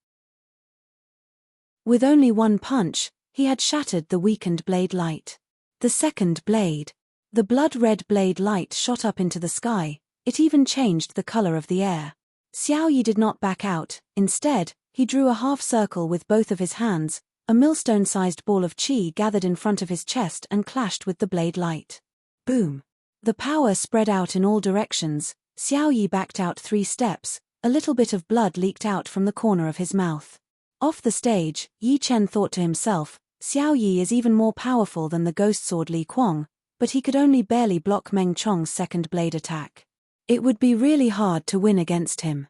With only one punch, he had shattered the weakened blade light. The second blade. The blood-red blade light shot up into the sky. It even changed the color of the air. Xiao Yi did not back out. Instead, he drew a half circle with both of his hands. A millstone-sized ball of chi gathered in front of his chest and clashed with the blade light. Boom! The power spread out in all directions. Xiao Yi backed out 3 steps. A little bit of blood leaked out from the corner of his mouth. Off the stage, Yi Chen thought to himself, Xiao Yi is even more powerful than the ghost sword Li Kuang, but he could only barely block Meng Chong's second blade attack. It would be really hard to win against him.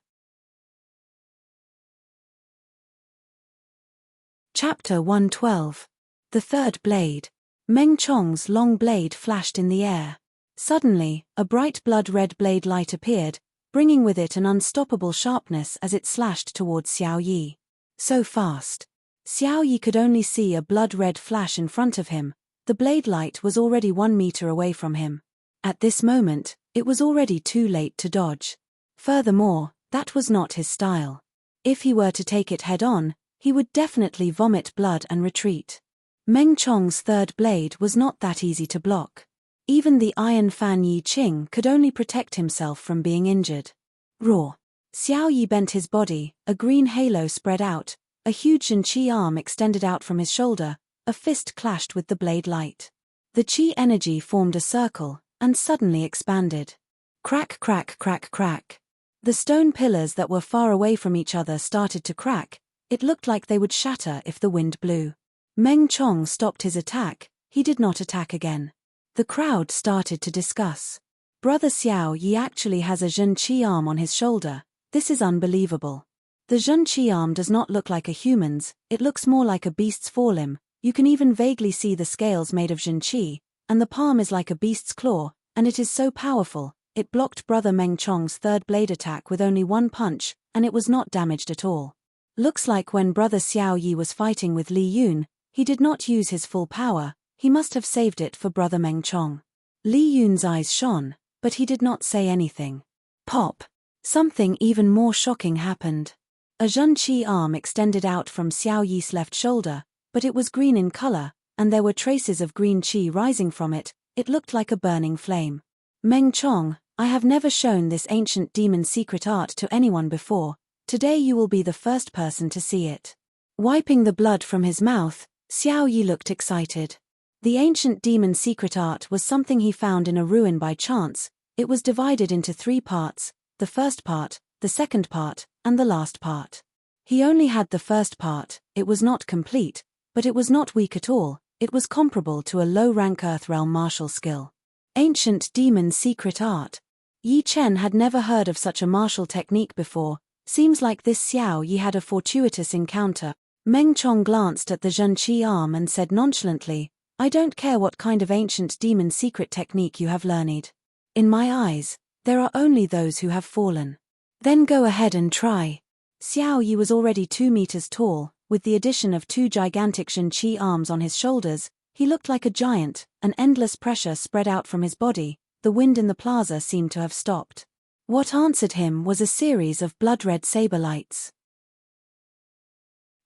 Chapter 112. The Third Blade. Meng Chong's long blade flashed in the air. Suddenly, a bright blood-red blade light appeared, bringing with it an unstoppable sharpness as it slashed towards Xiao Yi. So fast. Xiao Yi could only see a blood-red flash in front of him. The blade light was already 1 meter away from him. At this moment, it was already too late to dodge. Furthermore, that was not his style. If he were to take it head-on, he would definitely vomit blood and retreat. Meng Chong's third blade was not that easy to block. Even the Iron Fan Yi Qing could only protect himself from being injured. Roar! Xiao Yi bent his body, a green halo spread out, a huge Chi arm extended out from his shoulder, a fist clashed with the blade light. The Chi energy formed a circle, and suddenly expanded. Crack, crack, crack, crack. The stone pillars that were far away from each other started to crack. It looked like they would shatter if the wind blew. Meng Chong stopped his attack. He did not attack again. The crowd started to discuss. Brother Xiao Yi actually has a Zhen Qi arm on his shoulder. This is unbelievable. The Zhen Qi arm does not look like a human's, it looks more like a beast's forelimb. You can even vaguely see the scales made of Zhen Qi, and the palm is like a beast's claw, and it is so powerful, it blocked Brother Meng Chong's third blade attack with only one punch, and it was not damaged at all. Looks like when Brother Xiao Yi was fighting with Li Yun, he did not use his full power, he must have saved it for Brother Meng Chong. Li Yun's eyes shone, but he did not say anything. Pop! Something even more shocking happened. A Zhen Qi arm extended out from Xiao Yi's left shoulder, but it was green in color, and there were traces of green qi rising from it. It looked like a burning flame. Meng Chong, I have never shown this ancient demon secret art to anyone before. Today you will be the first person to see it. Wiping the blood from his mouth, Xiao Yi looked excited. The ancient demon secret art was something he found in a ruin by chance. It was divided into 3 parts, the first part, the second part, and the last part. He only had the first part. It was not complete, but it was not weak at all. It was comparable to a low-rank Earthrealm martial skill. Ancient demon secret art. Yi Chen had never heard of such a martial technique before. Seems like this Xiao Yi had a fortuitous encounter. Meng Chong glanced at the Zhen Qi arm and said nonchalantly, I don't care what kind of ancient demon secret technique you have learned. In my eyes, there are only those who have fallen. Then go ahead and try. Xiao Yi was already 2 meters tall. With the addition of 2 gigantic Zhen Qi arms on his shoulders, he looked like a giant. An endless pressure spread out from his body. The wind in the plaza seemed to have stopped. What answered him was a series of blood-red saber lights.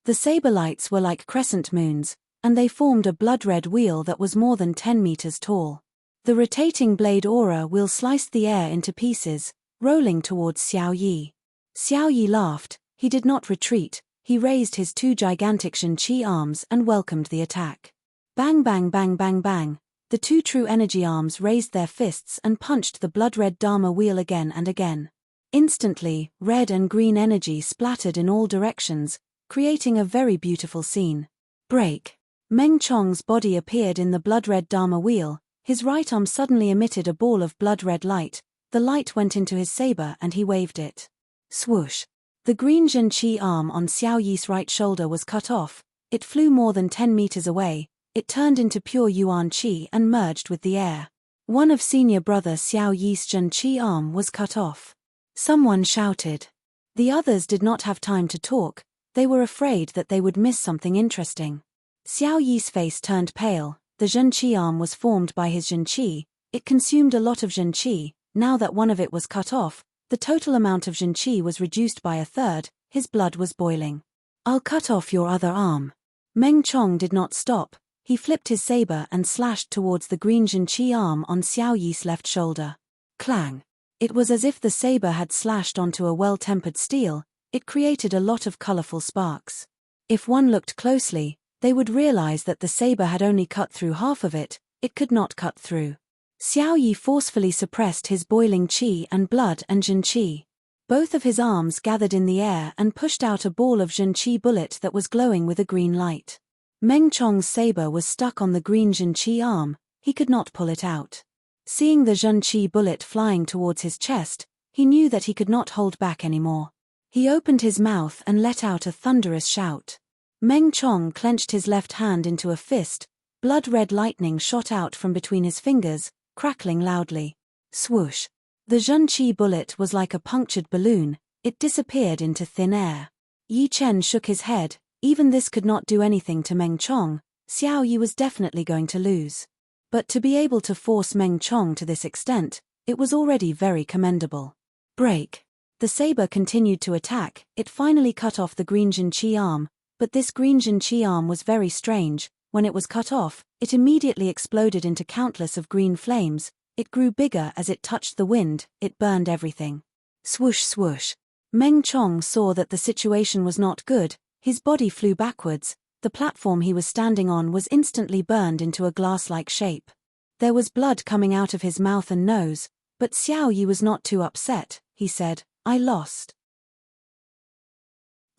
The saber lights were like crescent moons, and they formed a blood-red wheel that was more than 10 meters tall. The rotating blade aura wheel sliced the air into pieces, rolling towards Xiao Yi. Xiao Yi laughed. He did not retreat. He raised his two gigantic Zhenqi arms and welcomed the attack. Bang bang bang bang bang. The two true energy arms raised their fists and punched the blood-red Dharma wheel again and again. Instantly, red and green energy splattered in all directions, creating a very beautiful scene. Break. Meng Chong's body appeared in the blood-red Dharma wheel. His right arm suddenly emitted a ball of blood-red light. The light went into his saber and he waved it. Swoosh. The green Zhenqi arm on Xiao Yi's right shoulder was cut off. It flew more than 10 meters away. It turned into pure Yuan Qi and merged with the air. One of senior brother Xiao Yi's Zhenqi arm was cut off. Someone shouted. The others did not have time to talk. They were afraid that they would miss something interesting. Xiao Yi's face turned pale. The Zhenqi arm was formed by his Zhenqi. It consumed a lot of Zhenqi. Now that one of it was cut off, the total amount of Zhenqi was reduced by a third. His blood was boiling. I'll cut off your other arm. Meng Chong did not stop. He flipped his saber and slashed towards the green Zhenqi arm on Xiao Yi's left shoulder. Clang. It was as if the saber had slashed onto a well-tempered steel. It created a lot of colorful sparks. If one looked closely, they would realize that the saber had only cut through half of it. It could not cut through. Xiao Yi forcefully suppressed his boiling qi and blood and Zhenqi. Both of his arms gathered in the air and pushed out a ball of Zhenqi bullet that was glowing with a green light. Meng Chong's saber was stuck on the green Zhenqi arm. He could not pull it out. Seeing the Zhenqi bullet flying towards his chest, he knew that he could not hold back anymore. He opened his mouth and let out a thunderous shout. Meng Chong clenched his left hand into a fist. Blood-red lightning shot out from between his fingers, crackling loudly. Swoosh. The Zhenqi bullet was like a punctured balloon. It disappeared into thin air. Yi Chen shook his head. Even this could not do anything to Meng Chong. Xiao Yi was definitely going to lose. But to be able to force Meng Chong to this extent, it was already very commendable. Break. The saber continued to attack. It finally cut off the green Zhenqi arm, but this green Zhenqi arm was very strange. When it was cut off, it immediately exploded into countless of green flames. It grew bigger as it touched the wind. It burned everything. Swoosh swoosh. Meng Chong saw that the situation was not good. His body flew backwards. The platform he was standing on was instantly burned into a glass-like shape. There was blood coming out of his mouth and nose, but Xiao Yi was not too upset. He said, I lost.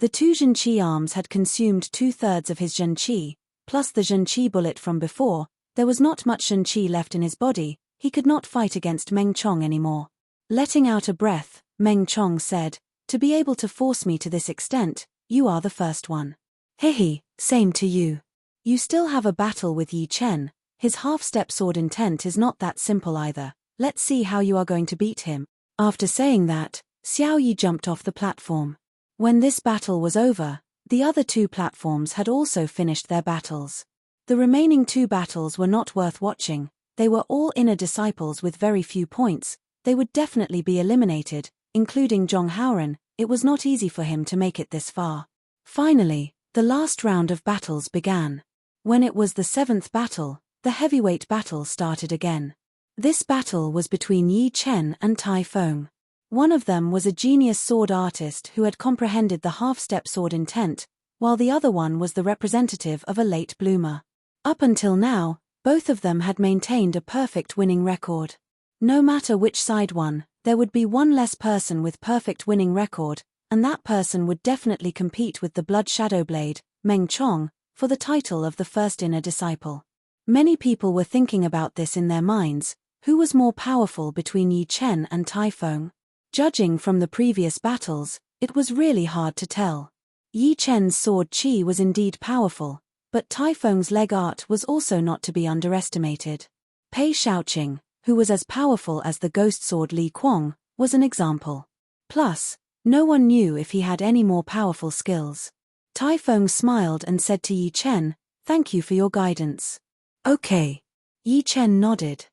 The two Zhenqi arms had consumed 2/3 of his Zhenqi, plus the Zhenqi bullet from before. There was not much Zhenqi left in his body. He could not fight against Meng Chong anymore. Letting out a breath, Meng Chong said, to be able to force me to this extent, you are the first one. Hehe, same to you. You still have a battle with Yi Chen. His half-step sword intent is not that simple either. Let's see how you are going to beat him. After saying that, Xiao Yi jumped off the platform. When this battle was over, the other two platforms had also finished their battles. The remaining two battles were not worth watching. They were all inner disciples with very few points. They would definitely be eliminated, including Zhong Haoren. It was not easy for him to make it this far. Finally, the last round of battles began. When it was the 7th battle, the heavyweight battle started again. This battle was between Yi Chen and Tai Feng. One of them was a genius sword artist who had comprehended the half-step sword intent, while the other one was the representative of a late bloomer. Up until now, both of them had maintained a perfect winning record. No matter which side won, there would be one less person with perfect winning record, and that person would definitely compete with the Blood Shadow Blade, Meng Chong, for the title of the first inner disciple. Many people were thinking about this in their minds. Who was more powerful between Yi Chen and Tai Feng? Judging from the previous battles, it was really hard to tell. Yi Chen's sword qi was indeed powerful, but Tai Feng's leg art was also not to be underestimated. Pei Shaoqing, who was as powerful as the ghost sword Li Kuang, was an example. Plus, no one knew if he had any more powerful skills. Tai Feng smiled and said to Yi Chen, "Thank you for your guidance." "Okay." Yi Chen nodded.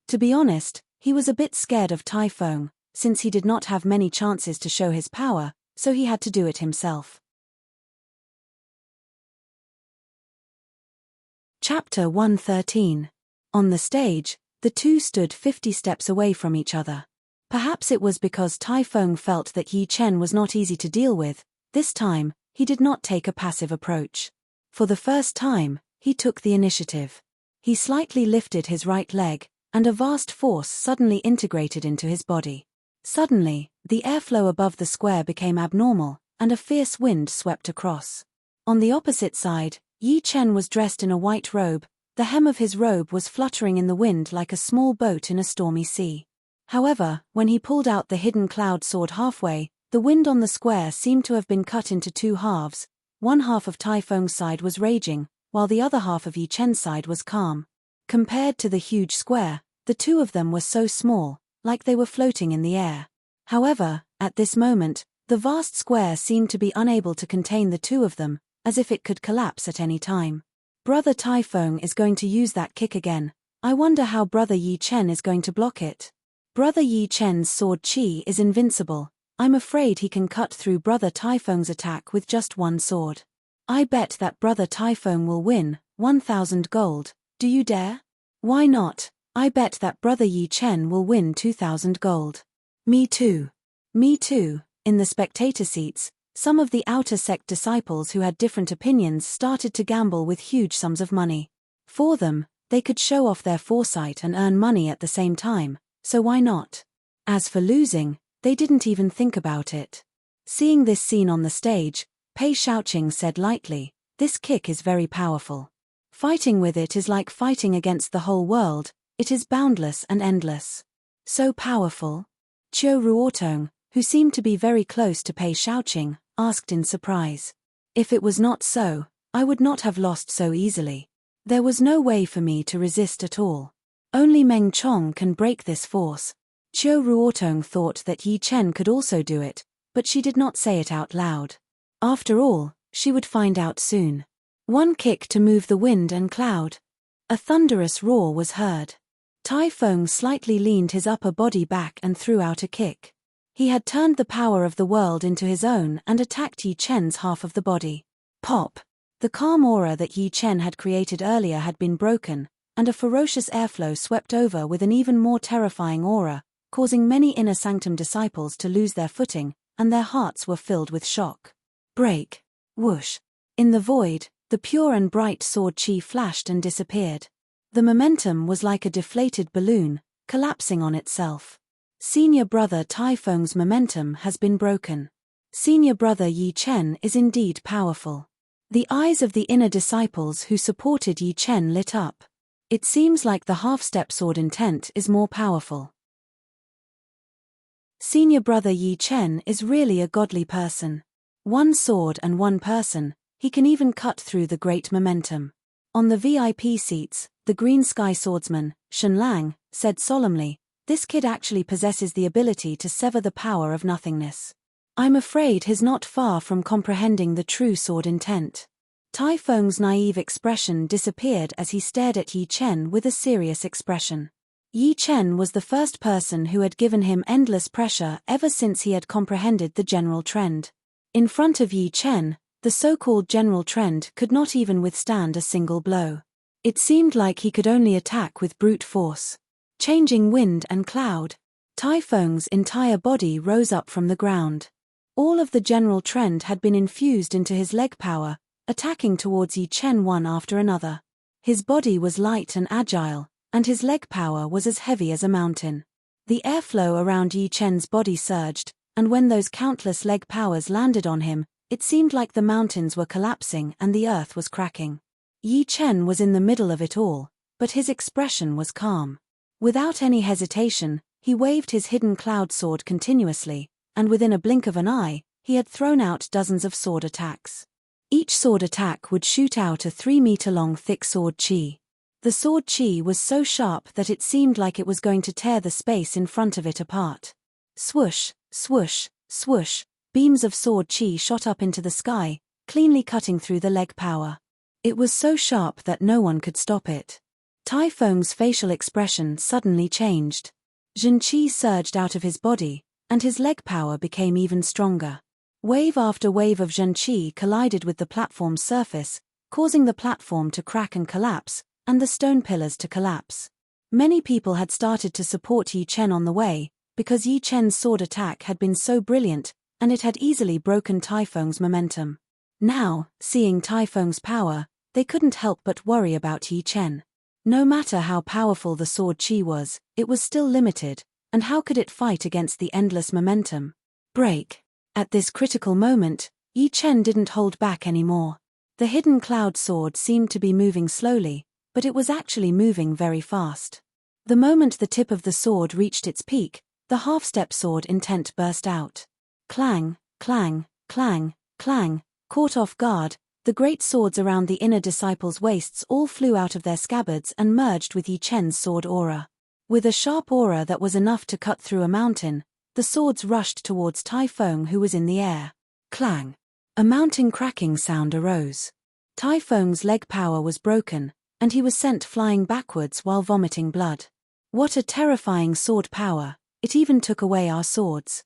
To be honest, he was a bit scared of Tai Feng, since he did not have many chances to show his power, so he had to do it himself. Chapter 113. On the stage, the two stood 50 steps away from each other. Perhaps it was because Tai Feng felt that Yi Chen was not easy to deal with. This time, he did not take a passive approach. For the first time, he took the initiative. He slightly lifted his right leg, and a vast force suddenly integrated into his body. Suddenly, the airflow above the square became abnormal, and a fierce wind swept across. On the opposite side, Yi Chen was dressed in a white robe. The hem of his robe was fluttering in the wind like a small boat in a stormy sea. However, when he pulled out the hidden cloud sword halfway, the wind on the square seemed to have been cut into two halves. One half of Tai Feng's side was raging, while the other half of Yi Chen's side was calm. Compared to the huge square, the two of them were so small, like they were floating in the air. However, at this moment, the vast square seemed to be unable to contain the two of them, as if it could collapse at any time. Brother Tai Feng is going to use that kick again. I wonder how Brother Yi Chen is going to block it. Brother Yi Chen's sword Qi is invincible. I'm afraid he can cut through Brother Tai Feng's attack with just one sword. I bet that Brother Tai Feng will win, 1,000 gold. Do you dare? Why not? I bet that Brother Yi Chen will win 2,000 gold. Me too. Me too. In the spectator seats, some of the outer sect disciples who had different opinions started to gamble with huge sums of money. For them, they could show off their foresight and earn money at the same time, so why not? As for losing, they didn't even think about it. Seeing this scene on the stage, Pei Shaoqing said lightly, "This kick is very powerful. Fighting with it is like fighting against the whole world, it is boundless and endless." So powerful? Qiu Ruotong, who seemed to be very close to Pei Shaoqing, asked in surprise. If it was not so, I would not have lost so easily. There was no way for me to resist at all. Only Meng Chong can break this force. Qiu Ruotong thought that Yi Chen could also do it, but she did not say it out loud. After all, she would find out soon. One kick to move the wind and cloud. A thunderous roar was heard. Tai Feng slightly leaned his upper body back and threw out a kick. He had turned the power of the world into his own and attacked Yi Chen's half of the body. Pop! The calm aura that Yi Chen had created earlier had been broken, and a ferocious airflow swept over with an even more terrifying aura, causing many inner sanctum disciples to lose their footing, and their hearts were filled with shock. Break. Whoosh. In the void, the pure and bright sword Qi flashed and disappeared. The momentum was like a deflated balloon, collapsing on itself. Senior brother Tai Feng's momentum has been broken. Senior brother Yi Chen is indeed powerful. The eyes of the inner disciples who supported Yi Chen lit up. It seems like the half-step sword intent is more powerful. Senior brother Yi Chen is really a godly person. One sword and one person, he can even cut through the great momentum. On the VIP seats, the green sky swordsman, Shen Lang, said solemnly, "This kid actually possesses the ability to sever the power of nothingness. I'm afraid he's not far from comprehending the true sword intent." Tai Feng's naive expression disappeared as he stared at Yi Chen with a serious expression. Yi Chen was the first person who had given him endless pressure ever since he had comprehended the general trend. In front of Yi Chen, the so-called general trend could not even withstand a single blow. It seemed like he could only attack with brute force. Changing wind and cloud, Tai Feng's entire body rose up from the ground. All of the general trend had been infused into his leg power, attacking towards Yi Chen one after another. His body was light and agile, and his leg power was as heavy as a mountain. The airflow around Yi Chen's body surged, and when those countless leg powers landed on him, it seemed like the mountains were collapsing and the earth was cracking. Yi Chen was in the middle of it all, but his expression was calm. Without any hesitation, he waved his hidden cloud sword continuously, and within a blink of an eye, he had thrown out dozens of sword attacks. Each sword attack would shoot out a 3-meter-long thick sword Qi. The sword Qi was so sharp that it seemed like it was going to tear the space in front of it apart. Swoosh, swoosh, swoosh, beams of sword Qi shot up into the sky, cleanly cutting through the leg power. It was so sharp that no one could stop it. Tai Feng's facial expression suddenly changed. Zhen Qi surged out of his body, and his leg power became even stronger. Wave after wave of Zhen Qi collided with the platform's surface, causing the platform to crack and collapse, and the stone pillars to collapse. Many people had started to support Yi Chen on the way, because Yi Chen's sword attack had been so brilliant, and it had easily broken Taifeng's momentum. Now, seeing Taifeng's power, they couldn't help but worry about Yi Chen. No matter how powerful the sword qi was, it was still limited, and how could it fight against the endless momentum? Break. At this critical moment, Yi Chen didn't hold back anymore. The hidden cloud sword seemed to be moving slowly, but it was actually moving very fast. The moment the tip of the sword reached its peak, the half-step sword intent burst out. Clang, clang, clang, clang. Caught off guard, the great swords around the inner disciples' waists all flew out of their scabbards and merged with Yi Chen's sword aura. With a sharp aura that was enough to cut through a mountain, the swords rushed towards Taifeng, who was in the air. Clang! A mounting cracking sound arose. Taifeng's leg power was broken, and he was sent flying backwards while vomiting blood. What a terrifying sword power, it even took away our swords.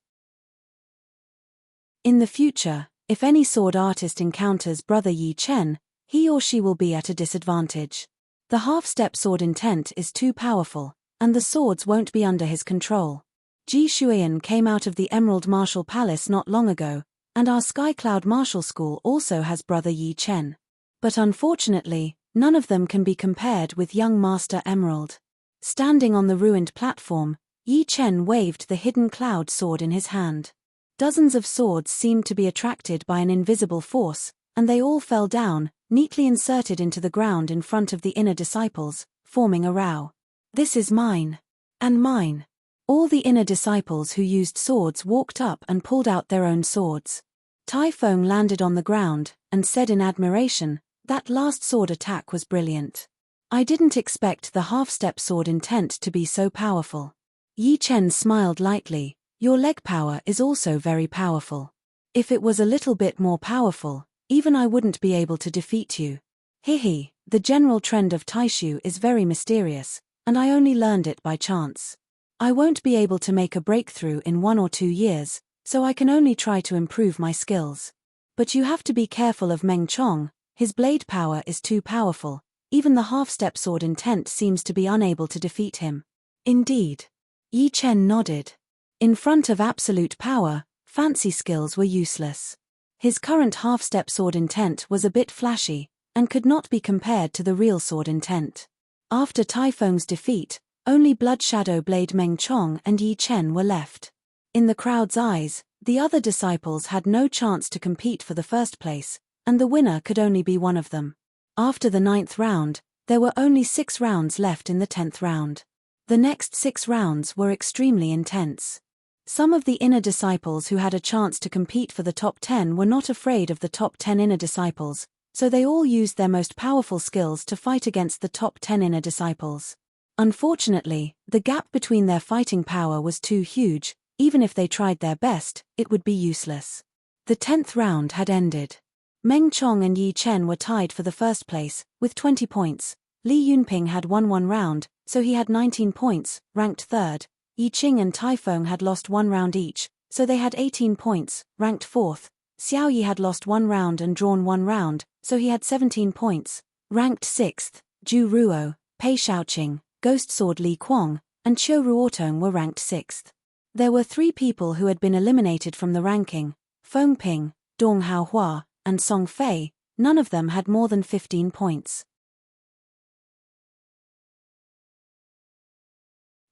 In the future, if any sword artist encounters Brother Yi Chen, he or she will be at a disadvantage. The half-step sword intent is too powerful, and the swords won't be under his control. Ji Shuiyan came out of the Emerald Martial Palace not long ago, and our Sky Cloud Martial School also has Brother Yi Chen. But unfortunately, none of them can be compared with young Master Emerald. Standing on the ruined platform, Yi Chen waved the hidden cloud sword in his hand. Dozens of swords seemed to be attracted by an invisible force, and they all fell down, neatly inserted into the ground in front of the inner disciples, forming a row. This is mine. And mine. All the inner disciples who used swords walked up and pulled out their own swords. Taifeng landed on the ground, and said in admiration, "That last sword attack was brilliant. I didn't expect the half-step sword intent to be so powerful." Yi Chen smiled lightly. "Your leg power is also very powerful. If it was a little bit more powerful, even I wouldn't be able to defeat you. Hihi, the general trend of Taishu is very mysterious, and I only learned it by chance. I won't be able to make a breakthrough in 1 or 2 years, so I can only try to improve my skills. But you have to be careful of Meng Chong, his blade power is too powerful, even the half-step sword intent seems to be unable to defeat him." Indeed. Yi Chen nodded. In front of absolute power, fancy skills were useless. His current half-step sword intent was a bit flashy, and could not be compared to the real sword intent. After Taifeng's defeat, only Blood Shadow Blade Meng Chong and Yi Chen were left. In the crowd's eyes, the other disciples had no chance to compete for the first place, and the winner could only be one of them. After the 9th round, there were only 6 rounds left in the 10th round. The next 6 rounds were extremely intense. Some of the inner disciples who had a chance to compete for the top 10 were not afraid of the top 10 inner disciples, so they all used their most powerful skills to fight against the top 10 inner disciples. Unfortunately, the gap between their fighting power was too huge. Even if they tried their best, it would be useless. The 10th round had ended. Meng Chong and Yi Chen were tied for the first place, with 20 points. Li Yunping had won 1 round, so he had 19 points, ranked 3rd. Yi Qing and Taifeng had lost 1 round each, so they had 18 points, ranked 4th. Xiao Yi had lost 1 round and drawn 1 round, so he had 17 points, ranked 6th. Zhu Ruo, Pei Shaoqing, Ghost Sword Li Kuang, and Qiu Ruotong were ranked 6th. There were 3 people who had been eliminated from the ranking: Feng Ping, Dong Haohua, and Song Fei. None of them had more than 15 points.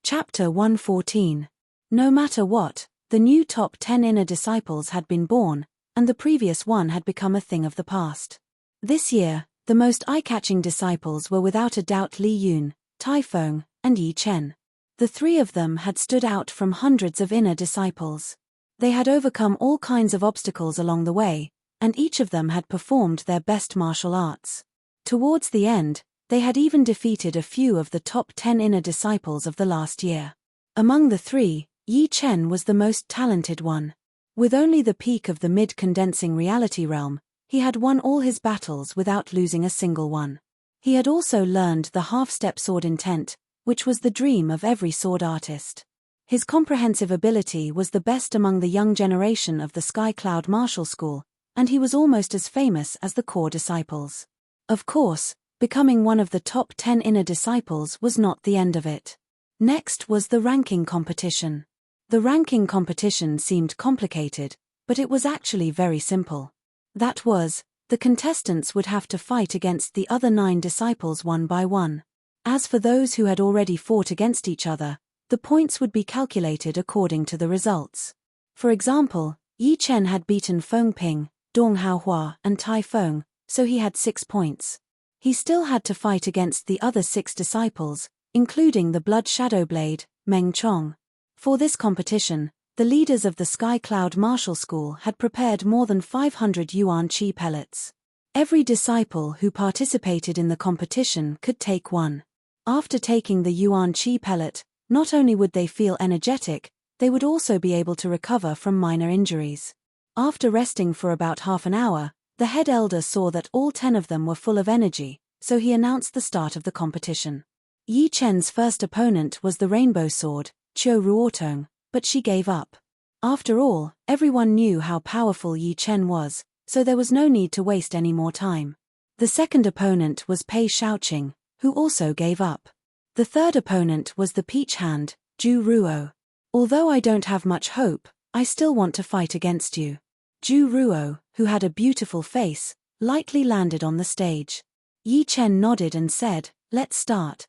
Chapter 114. No matter what, the new top 10 inner disciples had been born, and the previous one had become a thing of the past. This year, the most eye-catching disciples were without a doubt Li Yun, Taifeng, and Yi Chen. The 3 of them had stood out from hundreds of inner disciples. They had overcome all kinds of obstacles along the way, and each of them had performed their best martial arts. Towards the end, they had even defeated a few of the top 10 inner disciples of the last year. Among the 3, Yi Chen was the most talented one. With only the peak of the mid-condensing reality realm, he had won all his battles without losing a single one. He had also learned the half-step sword intent, which was the dream of every sword artist. His comprehensive ability was the best among the young generation of the Sky Cloud Martial School, and he was almost as famous as the core disciples. Of course, becoming one of the top 10 inner disciples was not the end of it. Next was the ranking competition. The ranking competition seemed complicated, but it was actually very simple. That was, the contestants would have to fight against the other 9 disciples one by one. As for those who had already fought against each other, the points would be calculated according to the results. For example, Yi Chen had beaten Feng Ping, Dong Haohua, and Tai Feng, so he had 6 points. He still had to fight against the other 6 disciples, including the Blood Shadow Blade, Meng Chong. For this competition, the leaders of the Sky Cloud Martial School had prepared more than 500 yuan chi pellets. Every disciple who participated in the competition could take one. After taking the yuan chi pellet, not only would they feel energetic, they would also be able to recover from minor injuries. After resting for about half an hour, the head elder saw that all 10 of them were full of energy, so he announced the start of the competition. Yi Chen's first opponent was the Rainbow Sword, Qiu Ruotong, but she gave up. After all, everyone knew how powerful Yi Chen was, so there was no need to waste any more time. The second opponent was Pei Shaoqing, who also gave up. The third opponent was the Peach Hand, Zhu Ruo. Although I don't have much hope, I still want to fight against you. Zhu Ruo, who had a beautiful face, lightly landed on the stage. Yi Chen nodded and said, "Let's start."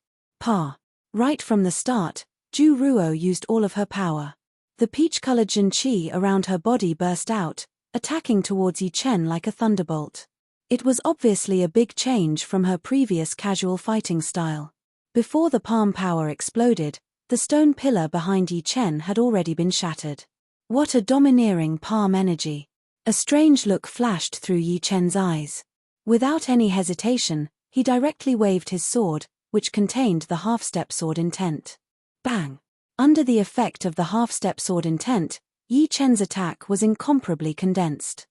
Right from the start, Zhu Ruo used all of her power. The peach-colored Jinqi around her body burst out, attacking towards Yi Chen like a thunderbolt. It was obviously a big change from her previous casual fighting style. Before the palm power exploded, the stone pillar behind Yi Chen had already been shattered. What a domineering palm energy! A strange look flashed through Yi Chen's eyes. Without any hesitation, he directly waved his sword, which contained the half-step sword intent. Bang! Under the effect of the half-step sword intent, Yi Chen's attack was incomparably condensed.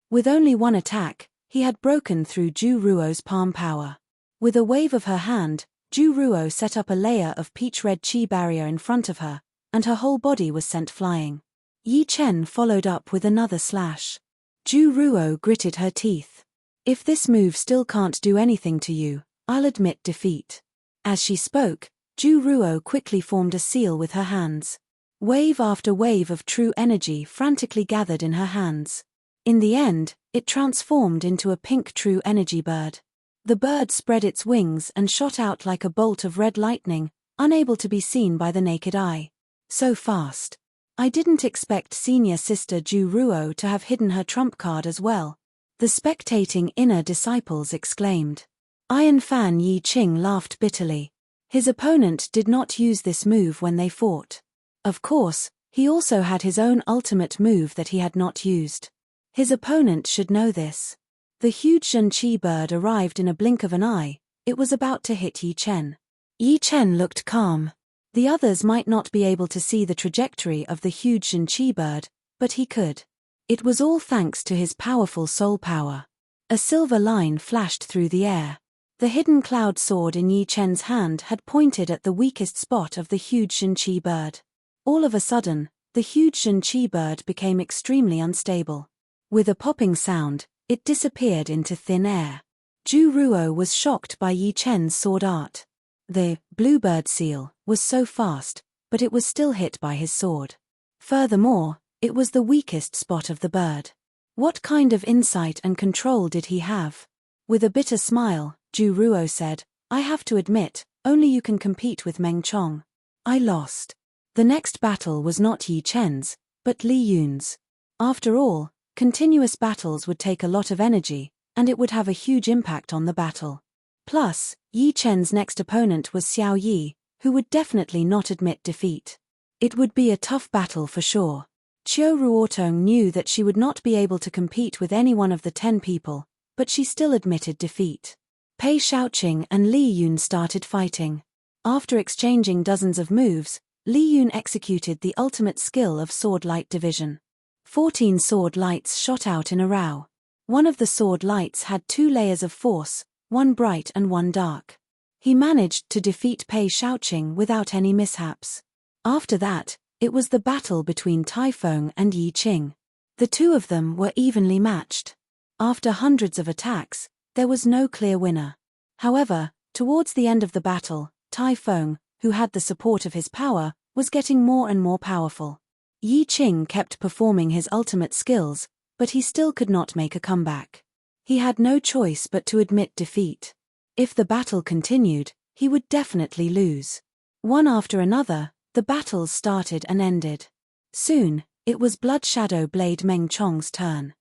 With only one attack, he had broken through Zhu Ruo's palm power. With a wave of her hand, Zhu Ruo set up a layer of peach-red qi barrier in front of her, and her whole body was sent flying. Yi Chen followed up with another slash. Zhu Ruo gritted her teeth. "If this move still can't do anything to you, I'll admit defeat." As she spoke, Zhu Ruo quickly formed a seal with her hands. Wave after wave of true energy frantically gathered in her hands. In the end, it transformed into a pink true energy bird. The bird spread its wings and shot out like a bolt of red lightning, unable to be seen by the naked eye. So fast. I didn't expect senior sister Zhu Ruo to have hidden her trump card as well. The spectating inner disciples exclaimed. Iron Fan Yi Qing laughed bitterly. His opponent did not use this move when they fought. Of course, he also had his own ultimate move that he had not used. His opponent should know this. The huge Zhenqi bird arrived in a blink of an eye. It was about to hit Yi Chen. Yi Chen looked calm. The others might not be able to see the trajectory of the huge Zhenqi bird, but he could. It was all thanks to his powerful soul power. A silver line flashed through the air. The hidden cloud sword in Yi Chen's hand had pointed at the weakest spot of the huge Zhenqi bird. All of a sudden, the huge Zhenqi bird became extremely unstable. With a popping sound, it disappeared into thin air. Zhu Ruo was shocked by Yi Chen's sword art. The bluebird seal was so fast, but it was still hit by his sword. Furthermore, it was the weakest spot of the bird. What kind of insight and control did he have? With a bitter smile, Zhu Ruo said, "I have to admit, only you can compete with Meng Chong. I lost." The next battle was not Yi Chen's, but Li Yun's. After all, continuous battles would take a lot of energy, and it would have a huge impact on the battle. Plus, Yi Chen's next opponent was Xiao Yi, who would definitely not admit defeat. It would be a tough battle for sure. Qiu Ruotong knew that she would not be able to compete with any one of the 10 people, but she still admitted defeat. Pei Shaoqing and Li Yun started fighting. After exchanging dozens of moves, Li Yun executed the ultimate skill of sword light division. 14 sword lights shot out in a row. One of the sword lights had 2 layers of force, one bright and one dark. He managed to defeat Pei Shaoqing without any mishaps. After that, it was the battle between Tai Feng and Yi Qing. The two of them were evenly matched. After hundreds of attacks, there was no clear winner. However, towards the end of the battle, Tai Feng, who had the support of his power, was getting more and more powerful. Yi Qing kept performing his ultimate skills, but he still could not make a comeback. He had no choice but to admit defeat. If the battle continued, he would definitely lose. One after another, the battles started and ended. Soon, it was Blood Shadow Blade Meng Chong's turn.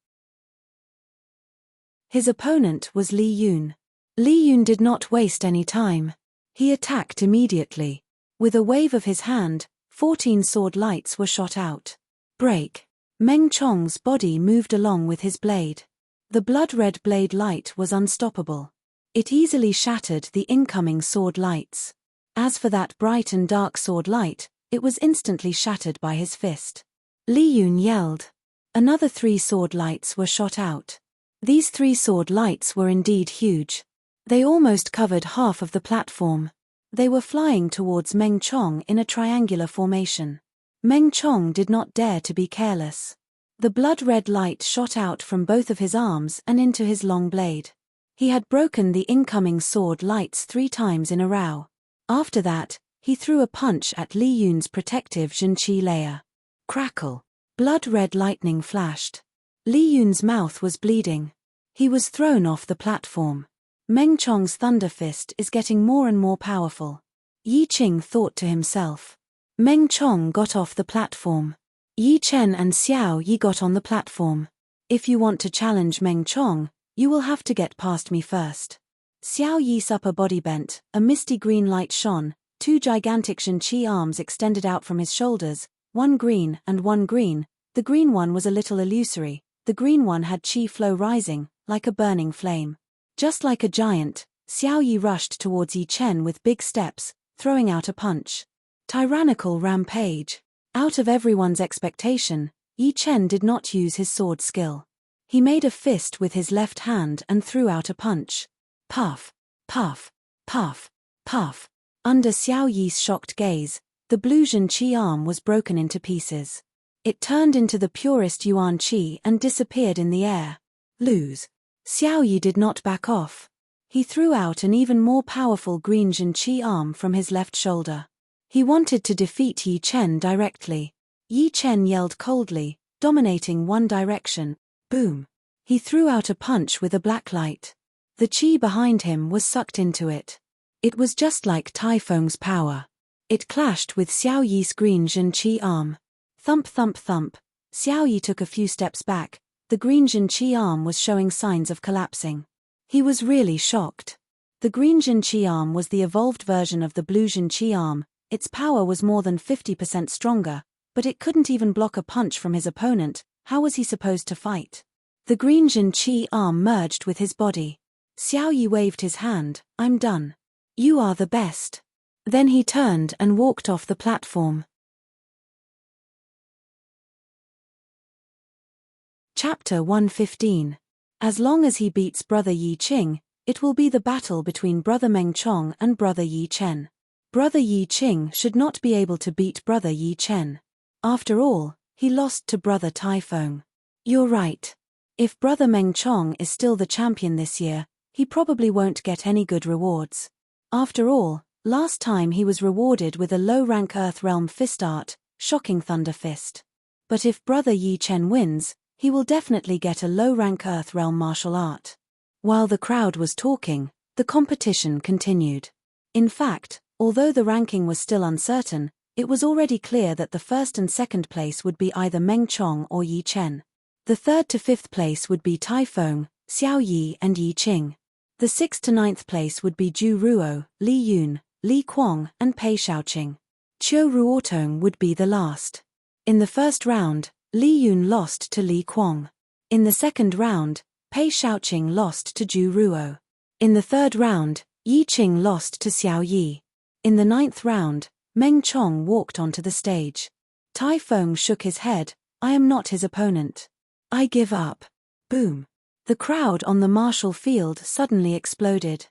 His opponent was Li Yun. Li Yun did not waste any time. He attacked immediately. With a wave of his hand, 14 sword lights were shot out. Break. Meng Chong's body moved along with his blade. The blood-red blade light was unstoppable. It easily shattered the incoming sword lights. As for that bright and dark sword light, it was instantly shattered by his fist. Li Yun yelled. Another 3 sword lights were shot out. These 3 sword lights were indeed huge. They almost covered half of the platform. They were flying towards Meng Chong in a triangular formation. Meng Chong did not dare to be careless. The blood-red light shot out from both of his arms and into his long blade. He had broken the incoming sword lights 3 times in a row. After that, he threw a punch at Li Yun's protective Zhenqi layer. Crackle. Blood-red lightning flashed. Li Yun's mouth was bleeding. He was thrown off the platform. Meng Chong's thunder fist is getting more and more powerful. Yi Qing thought to himself. Meng Chong got off the platform. Yi Chen and Xiao Yi got on the platform. If you want to challenge Meng Chong, you will have to get past me first. Xiao Yi's upper body bent, a misty green light shone, 2 gigantic Zhenqi arms extended out from his shoulders, one green and one green. The green one was a little illusory, the green one had qi flow rising, like a burning flame. Just like a giant, Xiao Yi rushed towards Yi Chen with big steps, throwing out a punch. Tyrannical rampage. Out of everyone's expectation, Yi Chen did not use his sword skill. He made a fist with his left hand and threw out a punch. Puff, puff, puff, puff. Under Xiao Yi's shocked gaze, the blue Zhenqi arm was broken into pieces. It turned into the purest Yuan Qi and disappeared in the air. Lose. Xiao Yi did not back off. He threw out an even more powerful green Zhenqi arm from his left shoulder. He wanted to defeat Yi Chen directly. Yi Chen yelled coldly, dominating one direction. Boom. He threw out a punch with a black light. The qi behind him was sucked into it. It was just like Taifeng's power. It clashed with Xiao Yi's green Zhenqi arm. Thump thump thump. Xiao Yi took a few steps back. The green Zhenqi arm was showing signs of collapsing. He was really shocked. The green Zhenqi arm was the evolved version of the blue Zhenqi arm. Its power was more than 50% stronger, but it couldn't even block a punch from his opponent. How was he supposed to fight? The green Zhenqi arm merged with his body. Xiao Yi waved his hand. I'm done. You are the best. Then he turned and walked off the platform. Chapter 115. As long as he beats Brother Yi Qing, it will be the battle between Brother Meng Chong and Brother Yi Chen. Brother Yi Qing should not be able to beat Brother Yi Chen. After all, he lost to Brother Taifeng. You're right. If Brother Meng Chong is still the champion this year, he probably won't get any good rewards. After all, last time he was rewarded with a low-rank Earth Realm Fist Art, Shocking Thunder Fist. But if Brother Yi Chen wins, he will definitely get a low-rank Earth Realm Martial Art. While the crowd was talking, the competition continued. In fact, although the ranking was still uncertain, it was already clear that the first and second place would be either Meng Chong or Yi Chen. The third to fifth place would be Taifeng, Xiao Yi and Yi Qing. The sixth to ninth place would be Zhu Ruo, Li Yun, Li Kuang and Pei Shaoqing. Qiu Ruotong would be the last. In the first round, Li Yun lost to Li Kuang. In the second round, Pei Shaoqing lost to Zhu Ruo. In the third round, Yi Qing lost to Xiao Yi. In the ninth round, Meng Chong walked onto the stage. Taifeng shook his head. I am not his opponent. I give up. Boom. The crowd on the martial field suddenly exploded.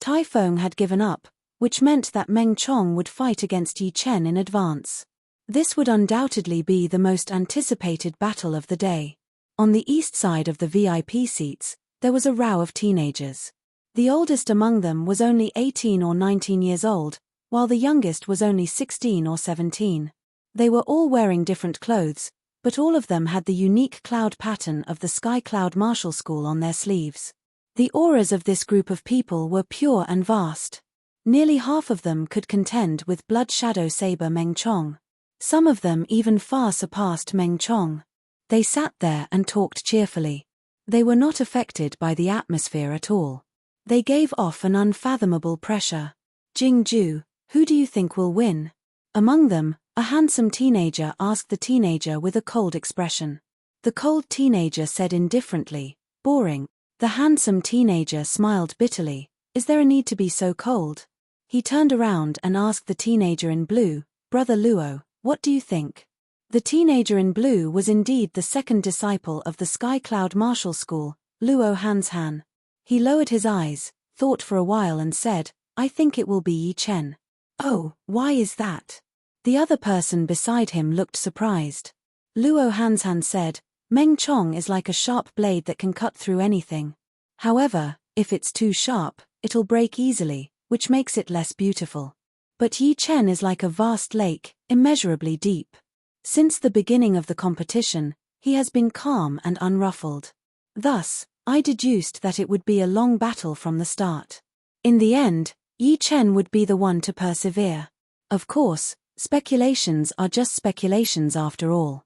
Taifeng had given up, which meant that Meng Chong would fight against Yi Chen in advance. This would undoubtedly be the most anticipated battle of the day. On the east side of the VIP seats, there was a row of teenagers. The oldest among them was only 18 or 19 years old, while the youngest was only 16 or 17. They were all wearing different clothes, but all of them had the unique cloud pattern of the Sky Cloud Martial School on their sleeves. The auras of this group of people were pure and vast. Nearly half of them could contend with Blood Shadow Saber Meng Chong. Some of them even far surpassed Meng Chong. They sat there and talked cheerfully. They were not affected by the atmosphere at all. They gave off an unfathomable pressure. Jingju, who do you think will win? Among them, a handsome teenager asked the teenager with a cold expression. The cold teenager said indifferently, boring. The handsome teenager smiled bitterly. Is there a need to be so cold? He turned around and asked the teenager in blue, Brother Luo, what do you think? The teenager in blue was indeed the second disciple of the Sky Cloud Martial School, Luo Hanshan. He lowered his eyes, thought for a while and said, I think it will be Yi Chen. Oh, why is that? The other person beside him looked surprised. Luo Hanshan said, Meng Chong is like a sharp blade that can cut through anything. However, if it's too sharp, it'll break easily, which makes it less beautiful. But Yi Chen is like a vast lake, immeasurably deep. Since the beginning of the competition, he has been calm and unruffled. Thus, I deduced that it would be a long battle from the start. In the end, Yi Chen would be the one to persevere. Of course, speculations are just speculations after all.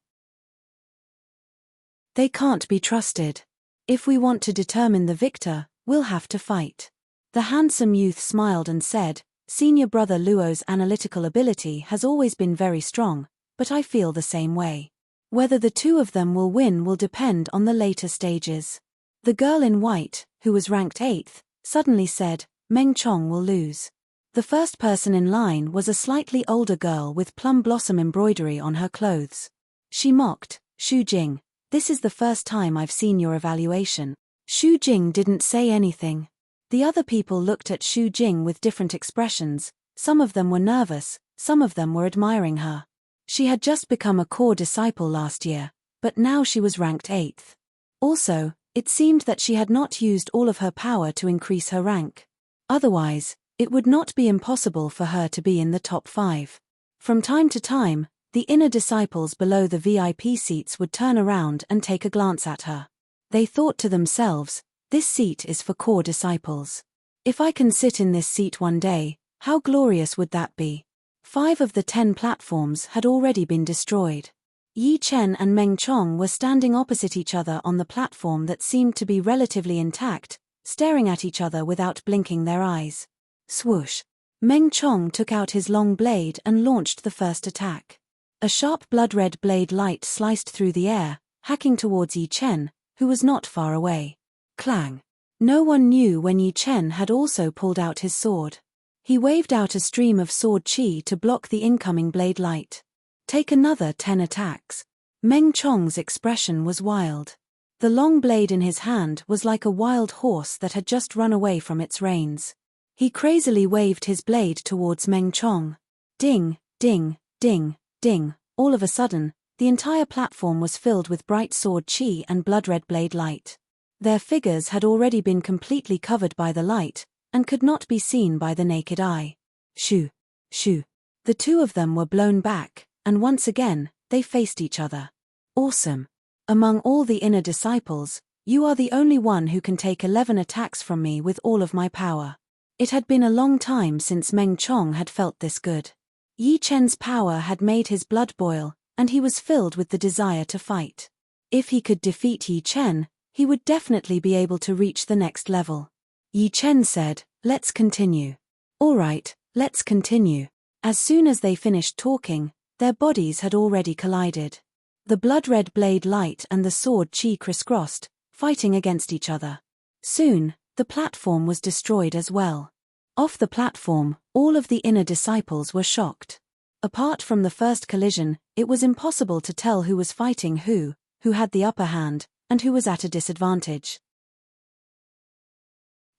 They can't be trusted. If we want to determine the victor, we'll have to fight. The handsome youth smiled and said, Senior Brother Luo's analytical ability has always been very strong, but I feel the same way. Whether the two of them will win will depend on the later stages. The girl in white, who was ranked 8th, suddenly said, Meng Chong will lose. The first person in line was a slightly older girl with plum blossom embroidery on her clothes. She mocked, Shu Jing, this is the first time I've seen your evaluation. Shu Jing didn't say anything. The other people looked at Shu Jing with different expressions, some of them were nervous, some of them were admiring her. She had just become a core disciple last year, but now she was ranked 8th. Also, it seemed that she had not used all of her power to increase her rank. Otherwise, it would not be impossible for her to be in the top 5. From time to time, the inner disciples below the VIP seats would turn around and take a glance at her. They thought to themselves, this seat is for core disciples. If I can sit in this seat one day, how glorious would that be? 5 of the 10 platforms had already been destroyed. Yi Chen and Meng Chong were standing opposite each other on the platform that seemed to be relatively intact, staring at each other without blinking their eyes. Swoosh! Meng Chong took out his long blade and launched the first attack. A sharp blood-red blade light sliced through the air, hacking towards Yi Chen, who was not far away. Clang! No one knew when Yi Chen had also pulled out his sword. He waved out a stream of sword chi to block the incoming blade light. Take another 10 attacks. Meng Chong's expression was wild. The long blade in his hand was like a wild horse that had just run away from its reins. He crazily waved his blade towards Meng Chong. Ding, ding, ding, ding. All of a sudden, the entire platform was filled with bright sword chi and blood-red blade light. Their figures had already been completely covered by the light, and could not be seen by the naked eye. Shoo! Shoo! The two of them were blown back, and once again, they faced each other. Awesome! Among all the inner disciples, you are the only one who can take 11 attacks from me with all of my power. It had been a long time since Meng Chong had felt this good. Yi Chen's power had made his blood boil, and he was filled with the desire to fight. If he could defeat Yi Chen, he would definitely be able to reach the next level. Yi Chen said, let's continue. All right, let's continue. As soon as they finished talking, their bodies had already collided. The blood-red blade light and the sword chi crisscrossed, fighting against each other. Soon, the platform was destroyed as well. Off the platform, all of the inner disciples were shocked. Apart from the first collision, it was impossible to tell who was fighting who had the upper hand, and who was at a disadvantage.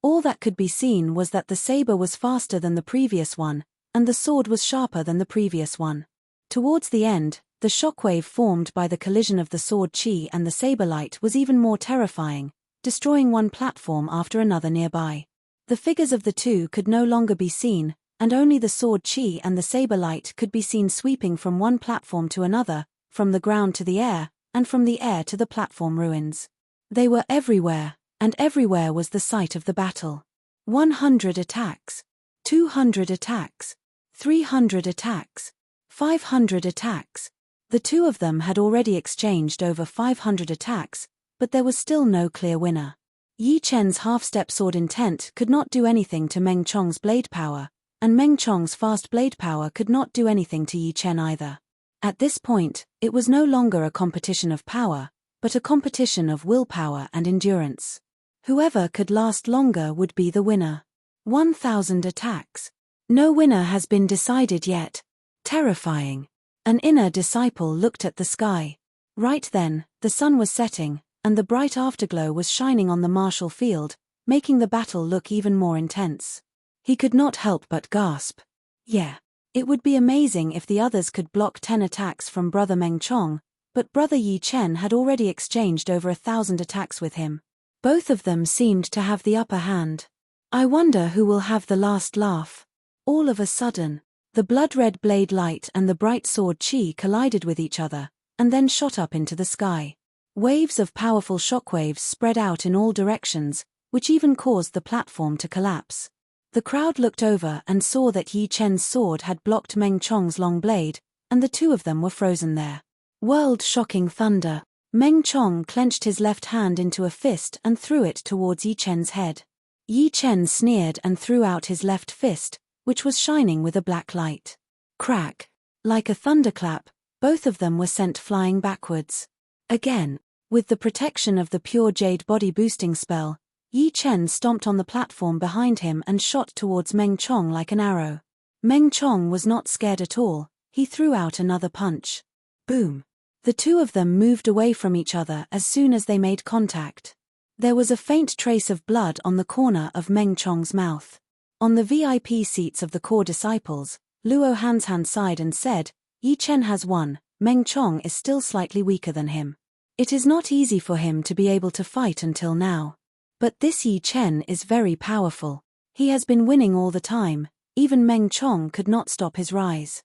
All that could be seen was that the saber was faster than the previous one, and the sword was sharper than the previous one. Towards the end, the shockwave formed by the collision of the sword chi and the saber light was even more terrifying, destroying one platform after another nearby. The figures of the two could no longer be seen, and only the sword chi and the saber light could be seen sweeping from one platform to another, from the ground to the air, and from the air to the platform ruins. They were everywhere, and everywhere was the site of the battle. 100 attacks, 200 attacks, 300 attacks, 500 attacks. The two of them had already exchanged over 500 attacks, but there was still no clear winner. Yi Chen's half-step sword intent could not do anything to Meng Chong's blade power, and Meng Chong's fast blade power could not do anything to Yi Chen either. At this point, it was no longer a competition of power, but a competition of willpower and endurance. Whoever could last longer would be the winner. 1,000 attacks. No winner has been decided yet. Terrifying. An inner disciple looked at the sky. Right then, the sun was setting, and the bright afterglow was shining on the martial field, making the battle look even more intense. He could not help but gasp. Yeah. It would be amazing if the others could block 10 attacks from Brother Meng Chong, but Brother Yi Chen had already exchanged over 1,000 attacks with him. Both of them seemed to have the upper hand. I wonder who will have the last laugh. All of a sudden, the blood-red blade light and the bright sword chi collided with each other, and then shot up into the sky. Waves of powerful shockwaves spread out in all directions, which even caused the platform to collapse. The crowd looked over and saw that Yi Chen's sword had blocked Meng Chong's long blade, and the two of them were frozen there. World-shocking thunder. Meng Chong clenched his left hand into a fist and threw it towards Yi Chen's head. Yi Chen sneered and threw out his left fist, which was shining with a black light. Crack. Like a thunderclap, both of them were sent flying backwards. Again, with the protection of the pure jade body boosting spell, Yi Chen stomped on the platform behind him and shot towards Meng Chong like an arrow. Meng Chong was not scared at all. He threw out another punch. Boom. The two of them moved away from each other as soon as they made contact. There was a faint trace of blood on the corner of Meng Chong's mouth. On the VIP seats of the core disciples, Luo Hansan sighed and said, Yi Chen has won. Meng Chong is still slightly weaker than him. It is not easy for him to be able to fight until now. But this Yi Chen is very powerful. He has been winning all the time. Even Meng Chong could not stop his rise.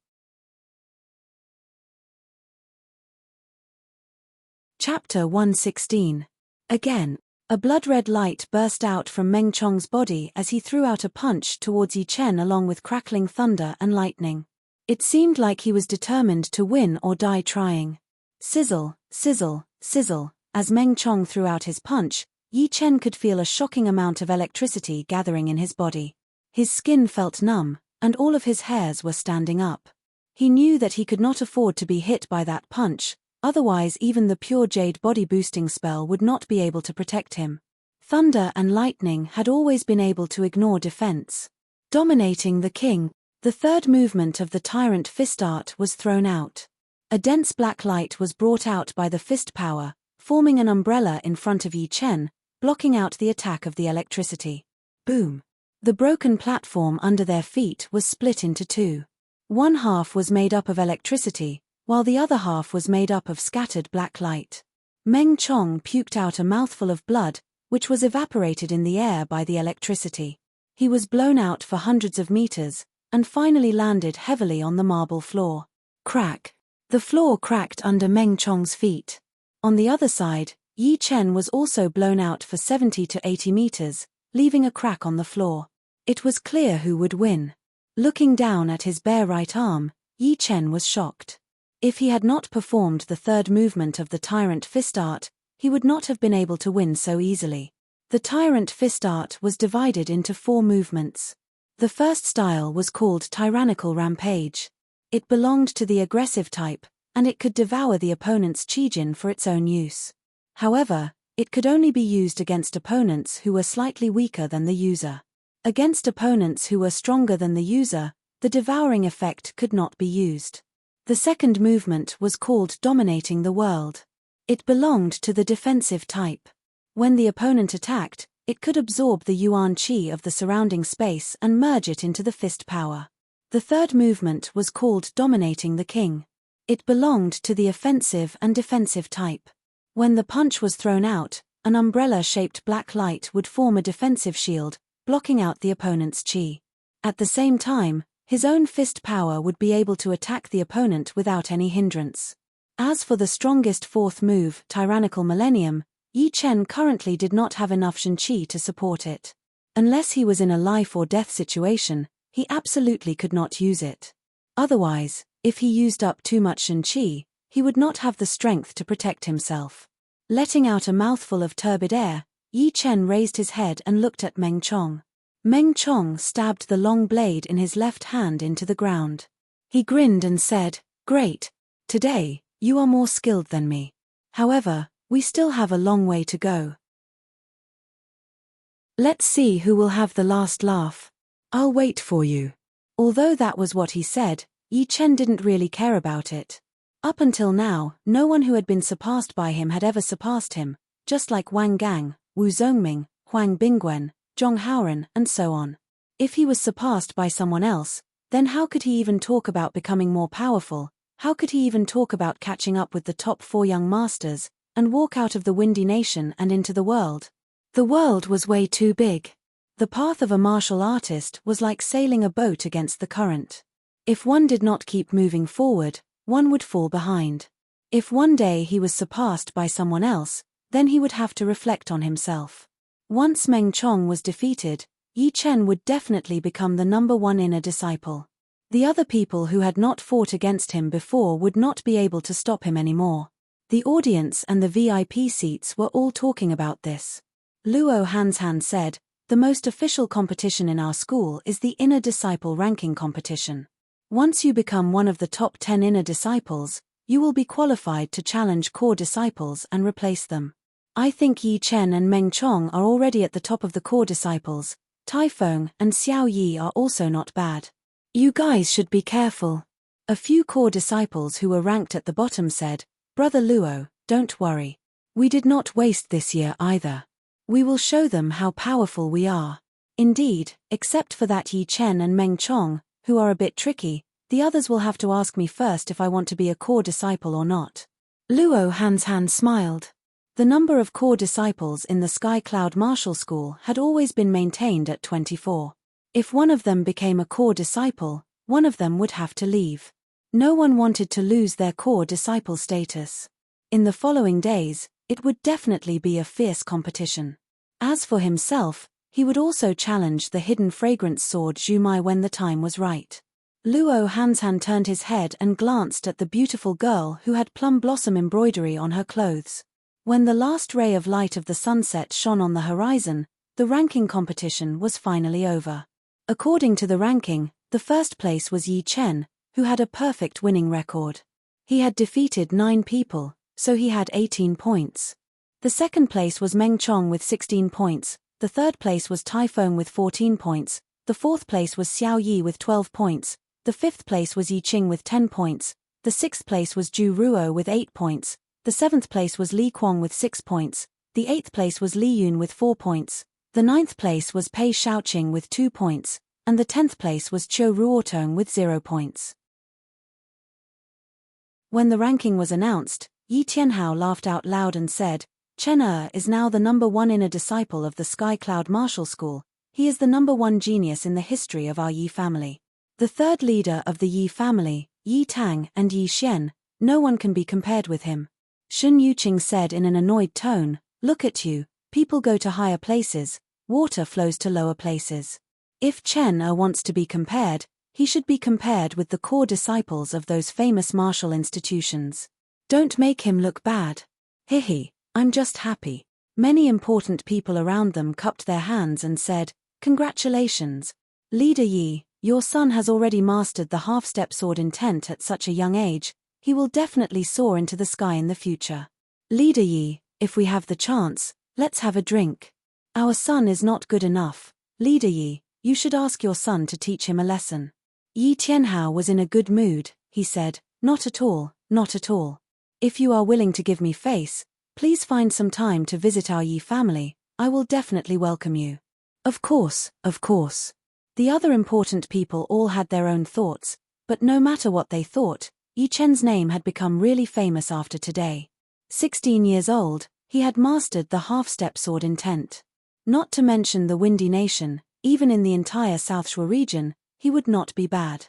Chapter 116. Again, a blood-red light burst out from Meng Chong's body as he threw out a punch towards Yi Chen along with crackling thunder and lightning. It seemed like he was determined to win or die trying. Sizzle, sizzle, sizzle. As Meng Chong threw out his punch, Yi Chen could feel a shocking amount of electricity gathering in his body. His skin felt numb, and all of his hairs were standing up. He knew that he could not afford to be hit by that punch, otherwise even the pure jade body boosting spell would not be able to protect him. Thunder and lightning had always been able to ignore defense. Dominating the king, the third movement of the tyrant fist art was thrown out. A dense black light was brought out by the fist power, forming an umbrella in front of Yi Chen, blocking out the attack of the electricity. Boom. The broken platform under their feet was split into two. One half was made up of electricity, while the other half was made up of scattered black light. Meng Chong puked out a mouthful of blood, which was evaporated in the air by the electricity. He was blown out for hundreds of meters, and finally landed heavily on the marble floor. Crack. The floor cracked under Meng Chong's feet. On the other side, Yi Chen was also blown out for 70 to 80 meters, leaving a crack on the floor. It was clear who would win. Looking down at his bare right arm, Yi Chen was shocked. If he had not performed the third movement of the Tyrant Fist Art, he would not have been able to win so easily. The Tyrant Fist Art was divided into 4 movements. The first style was called Tyrannical Rampage. It belonged to the aggressive type, and it could devour the opponent's Qijin for its own use. However, it could only be used against opponents who were slightly weaker than the user. Against opponents who were stronger than the user, the devouring effect could not be used. The second movement was called Dominating the World. It belonged to the defensive type. When the opponent attacked, it could absorb the yuan qi of the surrounding space and merge it into the fist power. The third movement was called Dominating the King. It belonged to the offensive and defensive type. When the punch was thrown out, an umbrella-shaped black light would form a defensive shield, blocking out the opponent's qi. At the same time, his own fist power would be able to attack the opponent without any hindrance. As for the strongest fourth move, Tyrannical Millennium, Yi Chen currently did not have enough Shen-Qi to support it. Unless he was in a life or death situation, he absolutely could not use it. Otherwise, if he used up too much Shen-Qi, he would not have the strength to protect himself. Letting out a mouthful of turbid air, Yi Chen raised his head and looked at Meng Chong. Meng Chong stabbed the long blade in his left hand into the ground. He grinned and said, "Great. Today, you are more skilled than me. However, we still have a long way to go. Let's see who will have the last laugh. I'll wait for you." Although that was what he said, Yi Chen didn't really care about it. Up until now, no one who had been surpassed by him had ever surpassed him, just like Wang Gang, Wu Zongming, Huang Bingwen, Zhong Haoren, and so on. If he was surpassed by someone else, then how could he even talk about becoming more powerful? How could he even talk about catching up with the top 4 young masters, and walk out of the Windy Nation and into the world? The world was way too big. The path of a martial artist was like sailing a boat against the current. If one did not keep moving forward, one would fall behind. If one day he was surpassed by someone else, then he would have to reflect on himself. Once Meng Chong was defeated, Yi Chen would definitely become the number 1 inner disciple. The other people who had not fought against him before would not be able to stop him anymore. The audience and the VIP seats were all talking about this. Luo Hanshan said, "The most official competition in our school is the Inner Disciple Ranking Competition. Once you become one of the top 10 Inner Disciples, you will be qualified to challenge core disciples and replace them. I think Yi Chen and Meng Chong are already at the top of the core disciples. Tai Feng and Xiao Yi are also not bad. You guys should be careful." A few core disciples who were ranked at the bottom said, "Brother Luo, don't worry. We did not waste this year either. We will show them how powerful we are." Indeed, except for that Yi Chen and Meng Chong, who are a bit tricky, the others will have to ask me first if I want to be a core disciple or not. Luo Hanshan smiled. The number of core disciples in the Sky Cloud Martial School had always been maintained at 24. If one of them became a core disciple, one of them would have to leave. No one wanted to lose their core disciple status. In the following days, it would definitely be a fierce competition. As for himself, he would also challenge the hidden fragrance sword Zhumai when the time was right. Luo Hanshan turned his head and glanced at the beautiful girl who had plum blossom embroidery on her clothes. When the last ray of light of the sunset shone on the horizon, the ranking competition was finally over. According to the ranking, the first place was Yi Chen, who had a perfect winning record. He had defeated 9 people, so he had 18 points. The second place was Meng Chong with 16 points, the third place was Tai Feng with 14 points, the fourth place was Xiao Yi with 12 points, the fifth place was Yi Qing with 10 points, the sixth place was Zhu Ruo with 8 points, the seventh place was Li Kuang with 6 points, the eighth place was Li Yun with 4 points, the ninth place was Pei Shaoqing with 2 points, and the 10th place was Qiu Ruotong with 0 points. When the ranking was announced, Yi Tianhao laughed out loud and said, "Chen is now the number 1 inner disciple of the Sky Cloud Martial School. He is the number 1 genius in the history of our Yi family. The third leader of the Yi family, Yi Tang and Yi Xian, no one can be compared with him." Shun Yuqing said in an annoyed tone, "Look at you, people go to higher places, water flows to lower places. If Chen wants to be compared, he should be compared with the core disciples of those famous martial institutions. Don't make him look bad." "Hihi, I'm just happy." Many important people around them cupped their hands and said, "Congratulations. Leader Yi, your son has already mastered the half-step sword intent at such a young age. He will definitely soar into the sky in the future. Leader Yi, if we have the chance, let's have a drink. Our son is not good enough. Leader Yi, you should ask your son to teach him a lesson." Yi Tianhao was in a good mood. He said, "Not at all, not at all. If you are willing to give me face, please find some time to visit our Yi family. I will definitely welcome you." Of course, of course. The other important people all had their own thoughts, but no matter what they thought, Yi Chen's name had become really famous after today. 16 years old, he had mastered the half-step sword intent. Not to mention the Windy Nation, even in the entire South Shore region, he would not be bad.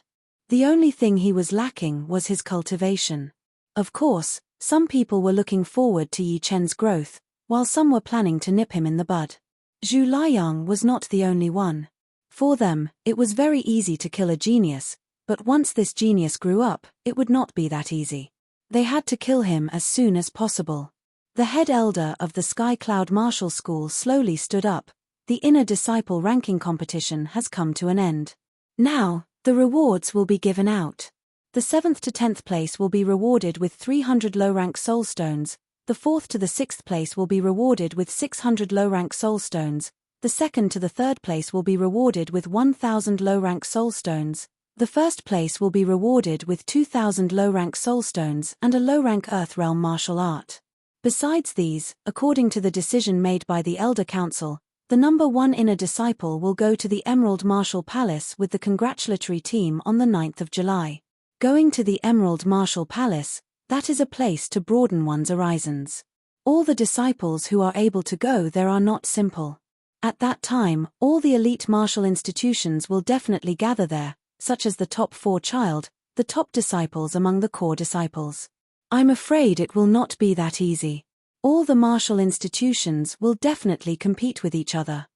The only thing he was lacking was his cultivation. Of course, some people were looking forward to Yi Chen's growth, while some were planning to nip him in the bud. Zhu Liang was not the only one. For them, it was very easy to kill a genius, but once this genius grew up, it would not be that easy. They had to kill him as soon as possible. The head elder of the Sky Cloud Martial School slowly stood up. The inner disciple ranking competition has come to an end. Now, the rewards will be given out. The 7th to 10th place will be rewarded with 300 low-rank soul stones, the 4th to the 6th place will be rewarded with 600 low-rank soul stones, the 2nd to the 3rd place will be rewarded with 1,000 low-rank soul stones, the 1st place will be rewarded with 2,000 low-rank soul stones and a low-rank Earth Realm martial art. Besides these, according to the decision made by the Elder Council, the number 1 inner disciple will go to the Emerald Martial Palace with the congratulatory team on the 9th of July. Going to the Emerald Martial Palace, that is a place to broaden one's horizons. All the disciples who are able to go there are not simple. At that time, all the elite martial institutions will definitely gather there, such as the top 4 child, the top disciples among the core disciples. I'm afraid it will not be that easy. All the martial institutions will definitely compete with each other.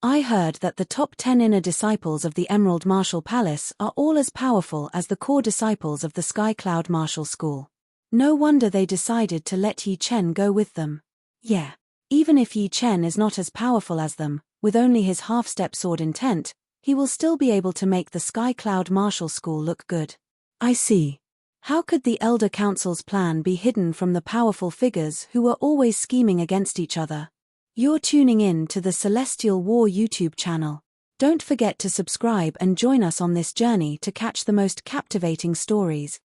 I heard that the top 10 inner disciples of the Emerald Martial Palace are all as powerful as the core disciples of the Sky Cloud Martial School. No wonder they decided to let Yi Chen go with them. Yeah. Even if Yi Chen is not as powerful as them, with only his half-step sword intent, he will still be able to make the Sky Cloud Martial School look good. I see. How could the Elder Council's plan be hidden from the powerful figures who were always scheming against each other? You're tuning in to the Celestial War YouTube channel. Don't forget to subscribe and join us on this journey to catch the most captivating stories.